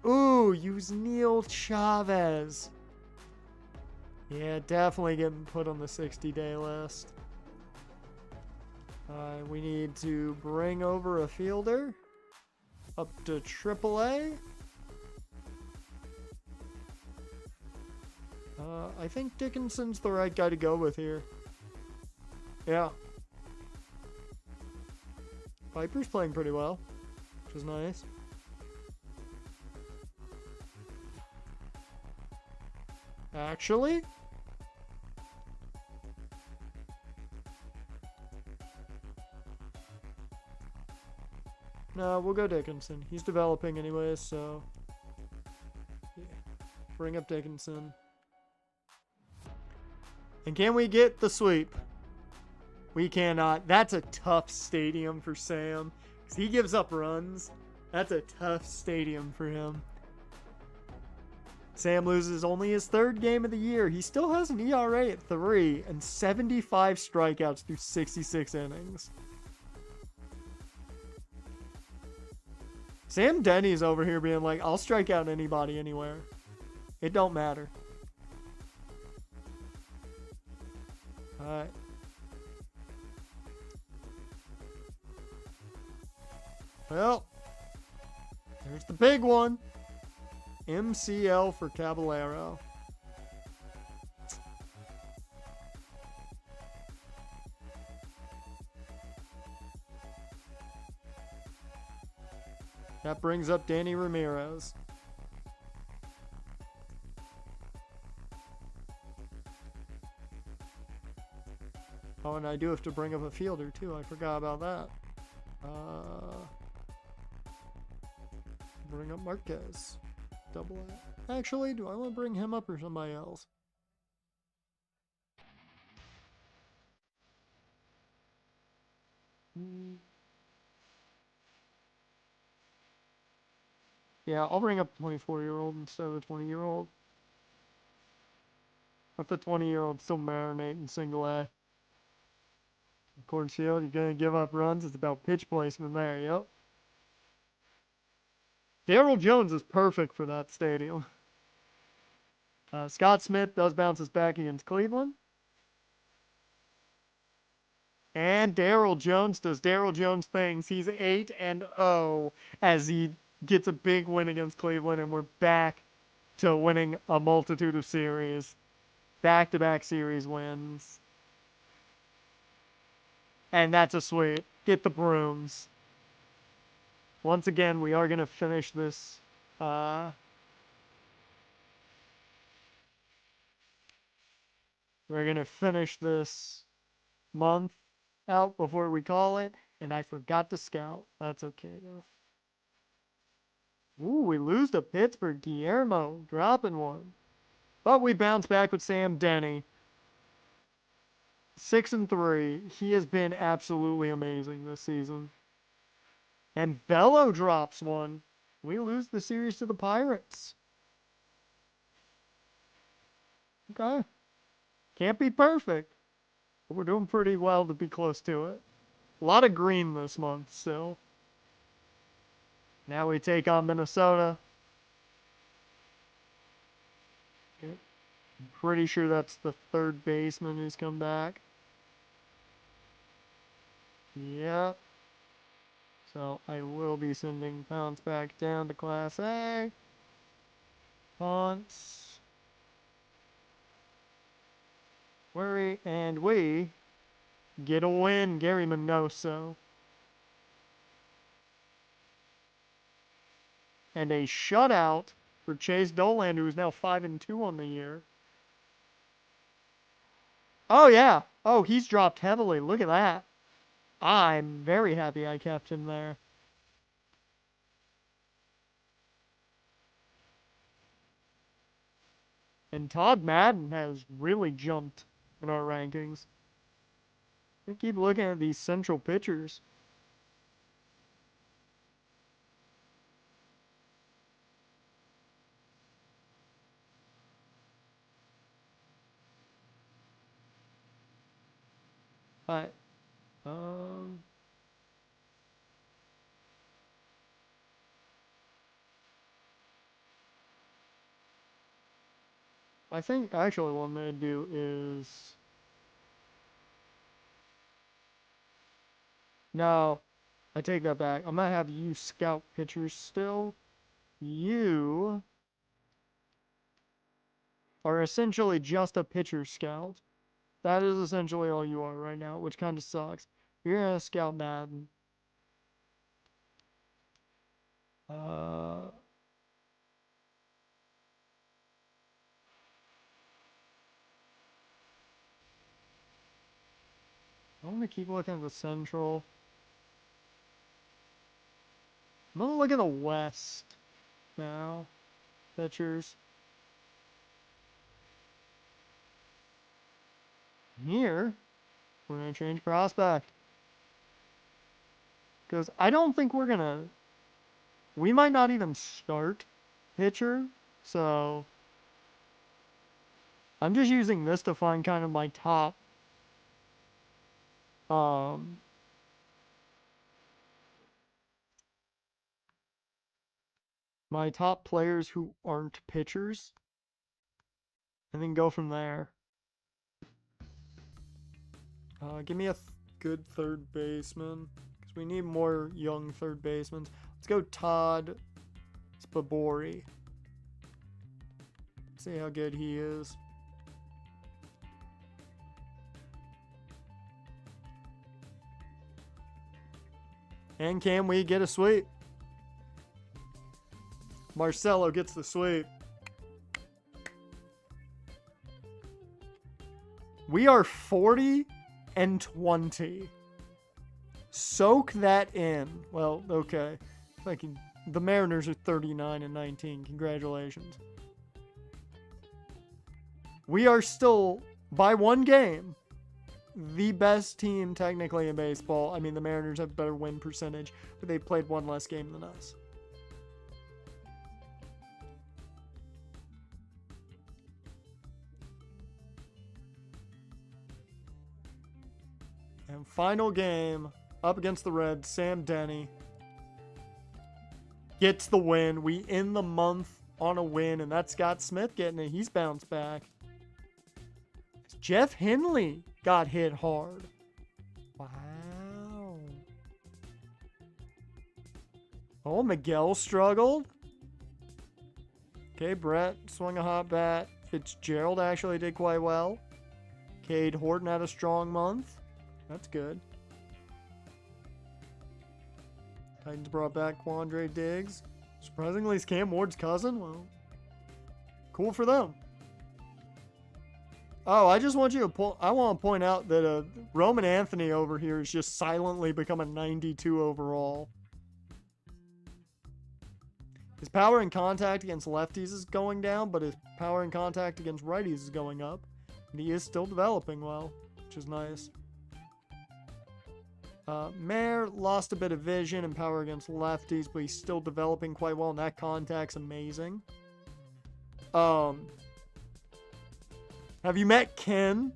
Ooh, use Neil Chavez. Yeah, definitely getting put on the 60-day list. We need to bring over a fielder up to AAA. I think Dickinson's the right guy to go with here. Yeah. Piper's playing pretty well, which is nice. Actually, no, we'll go Dickinson. He's developing anyways, so yeah. Bring up Dickinson. And can we get the sweep? We cannot. That's a tough stadium for Sam. Because he gives up runs. That's a tough stadium for him. Sam loses only his third game of the year. He still has an ERA at 3 and 75 strikeouts through 66 innings. Sam Denny's over here being like, I'll strike out anybody anywhere. It don't matter. Alright. Well, there's the big one. MCL for Caballero. That brings up Danny Ramirez. Oh, and I do have to bring up a fielder too. I forgot about that. Bring up Marquez. Double A. Actually, do I want to bring him up or somebody else? Yeah, I'll bring up the 24-year-old instead of the 20-year-old. Let the 20-year-old still marinate in single A. Coors Field, you're going to give up runs. It's about pitch placement there, yep. Darryl Jones is perfect for that stadium. Scott Smith does bounce us back against Cleveland. And Darryl Jones does Darryl Jones things. He's 8-0 as he gets a big win against Cleveland, and we're back to winning a multitude of series. Back-to-back series wins. And that's a sweep. Get the brooms. Once again, we are going to finish this. We're going to finish this month out before we call it. And I forgot to scout. That's okay, though. Ooh, we lose to Pittsburgh. Guillermo dropping one. But we bounce back with Sam Denny. 6-3. He has been absolutely amazing this season. And Bello drops one. We lose the series to the Pirates. Okay. Can't be perfect. But we're doing pretty well to be close to it. A lot of green this month still. Now we take on Minnesota. Okay. I'm pretty sure that's the third baseman who's come back. Yep. So I will be sending Pounce back down to Class A. Pounce. Worry, and we get a win, Gary Minoso. And a shutout for Chase Dolan, who is now 5-2 on the year. Oh, yeah. Oh, he's dropped heavily. Look at that. I'm very happy I kept him there. And Todd Madden has really jumped in our rankings. I keep looking at these central pitchers. But, I think actually what I'm going to do is... No, I take that back. I'm going to have you scout pitchers still. You are essentially just a pitcher scout. That is essentially all you are right now, which kind of sucks. You're going to scout Madden. I'm going to keep looking at the Central. I'm going to look at the West now. Pitchers. Here, we're going to change prospect. Because I don't think we're going to... We might not even start pitcher. So, I'm just using this to find kind of my top... my top players who aren't pitchers. And then go from there. Give me a good third baseman. Because we need more young third basemen. Let's go Todd Spabori. See how good he is. And can we get a sweep? Marcelo gets the sweep. We are 40-20. Soak that in. Well, okay. The Mariners are 39-19. Congratulations. We are still, by one game, the best team technically in baseball. I mean, the Mariners have better win percentage, but they played one less game than us. And final game, up against the Reds, Sam Denny gets the win. We end the month on a win, and that's Scott Smith getting it. He's bounced back. Jeff Henley got hit hard. Wow. Oh, Miguel struggled. Okay, Brett swung a hot bat. Fitzgerald actually did quite well. Cade Horton had a strong month. That's good. Titans brought back Quandre Diggs. Surprisingly, it's Cam Ward's cousin. Well, cool for them. Oh, I just want you to I want to point out that Roman Anthony over here has just silently become a 92 overall. His power in contact against lefties is going down, but his power in contact against righties is going up. And he is still developing well, which is nice. Mayer lost a bit of vision and power against lefties, but he's still developing quite well, and that contact's amazing. Have you met Ken?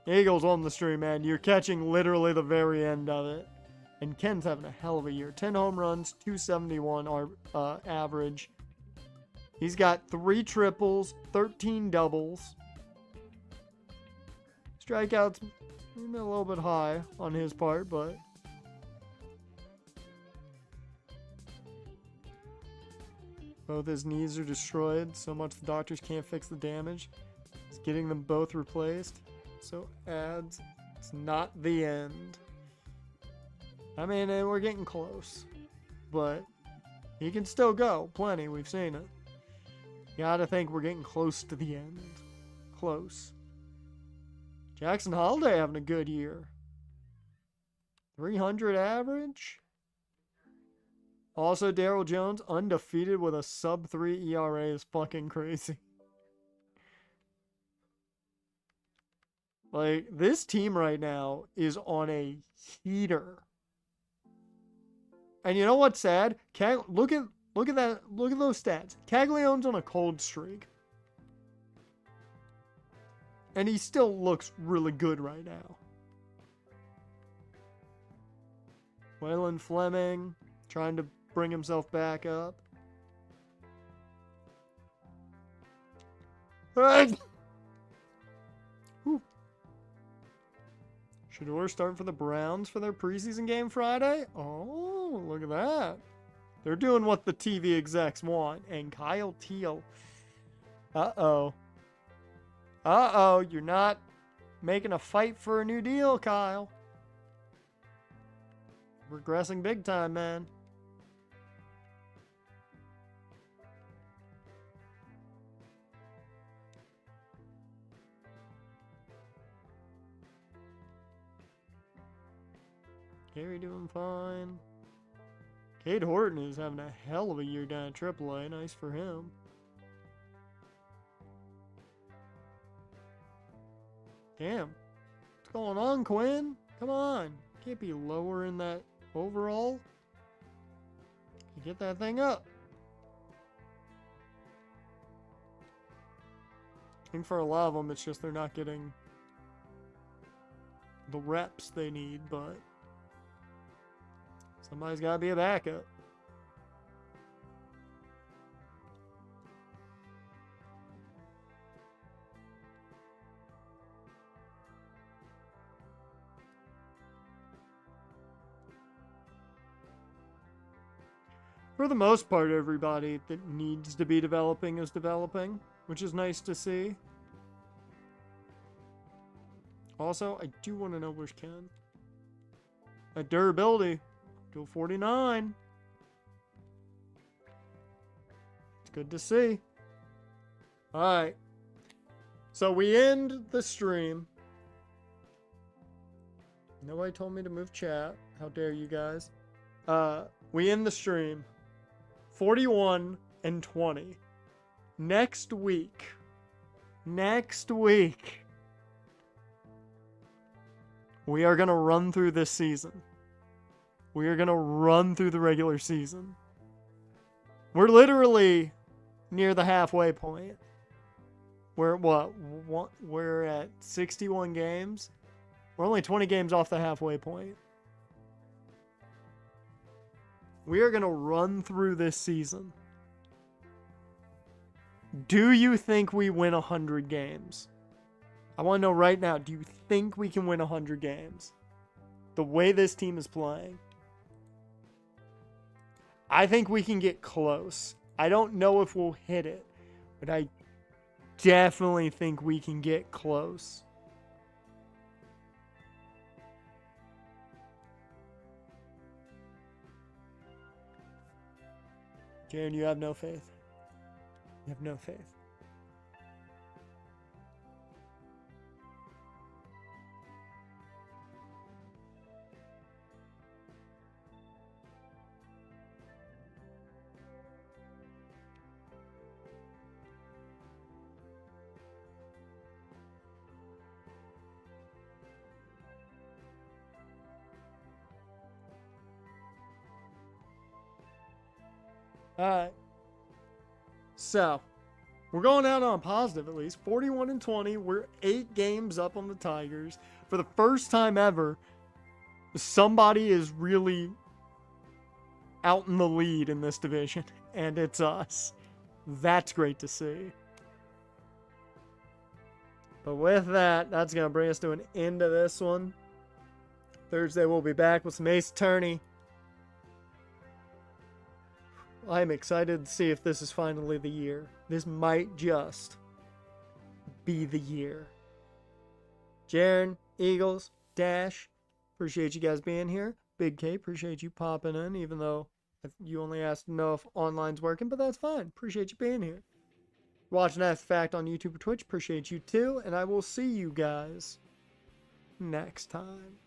Eagles on the stream, man. You're catching literally the very end of it. And Ken's having a hell of a year. 10 home runs, 271 average. He's got 3 triples, 13 doubles. Strikeouts a little bit high on his part, but both his knees are destroyed so much the doctors can't fix the damage. He's getting them both replaced. So ads, it's not the end. I mean, we're getting close, but he can still go plenty. We've seen it. You gotta think we're getting close to the end. Close. Jackson Holiday having a good year. 300 average. Also, Darryl Jones undefeated with a sub-3 ERA is fucking crazy. Like, this team right now is on a heater. And you know what's sad? Look at that. Look at those stats. Caglianone's on a cold streak. And he still looks really good right now. Waylon Fleming trying to bring himself back up. Shador starting for the Browns for their preseason game Friday. Oh, look at that. They're doing what the TV execs want. And Kyle Teal. Uh-oh. Uh-oh, you're not making a fight for a new deal, Kyle. Regressing big time, man. Gary doing fine. Cade Horton is having a hell of a year down at AAA. Nice for him. Damn. What's going on, Quinn? Come on. Can't be lower in that overall. You get that thing up. I think for a lot of them, it's just they're not getting the reps they need, but somebody's got to be a backup. For the most part, everybody that needs to be developing is developing, which is nice to see. Also, I do want to know where's Ken. At durability, 249. It's good to see. Alright. So we end the stream. Nobody told me to move chat. How dare you guys. We end the stream. 41-20. next week, we are going to run through this season. We are going to run through the regular season. We're literally near the halfway point. We're we're at 61 games. We're only 20 games off the halfway point. We are going to run through this season. Do you think we win 100 games? I want to know right now, do you think we can win 100 games? The way this team is playing. I think we can get close. I don't know if we'll hit it, but I definitely think we can get close. Jaren, you have no faith. You have no faith. Alright. So, we're going out on a positive at least. 41-20. We're 8 games up on the Tigers. For the first time ever, somebody is really out in the lead in this division, and it's us. That's great to see. But with that, that's going to bring us to an end of this one. Thursday, we'll be back with some Ace Attorney. I'm excited to see if this is finally the year. This might just be the year. Jaren, Eagles, Dash, appreciate you guys being here. Big K, appreciate you popping in, even though you only asked to know if online's working, but that's fine. Appreciate you being here. Watching After the Fact on YouTube or Twitch, appreciate you too, and I will see you guys next time.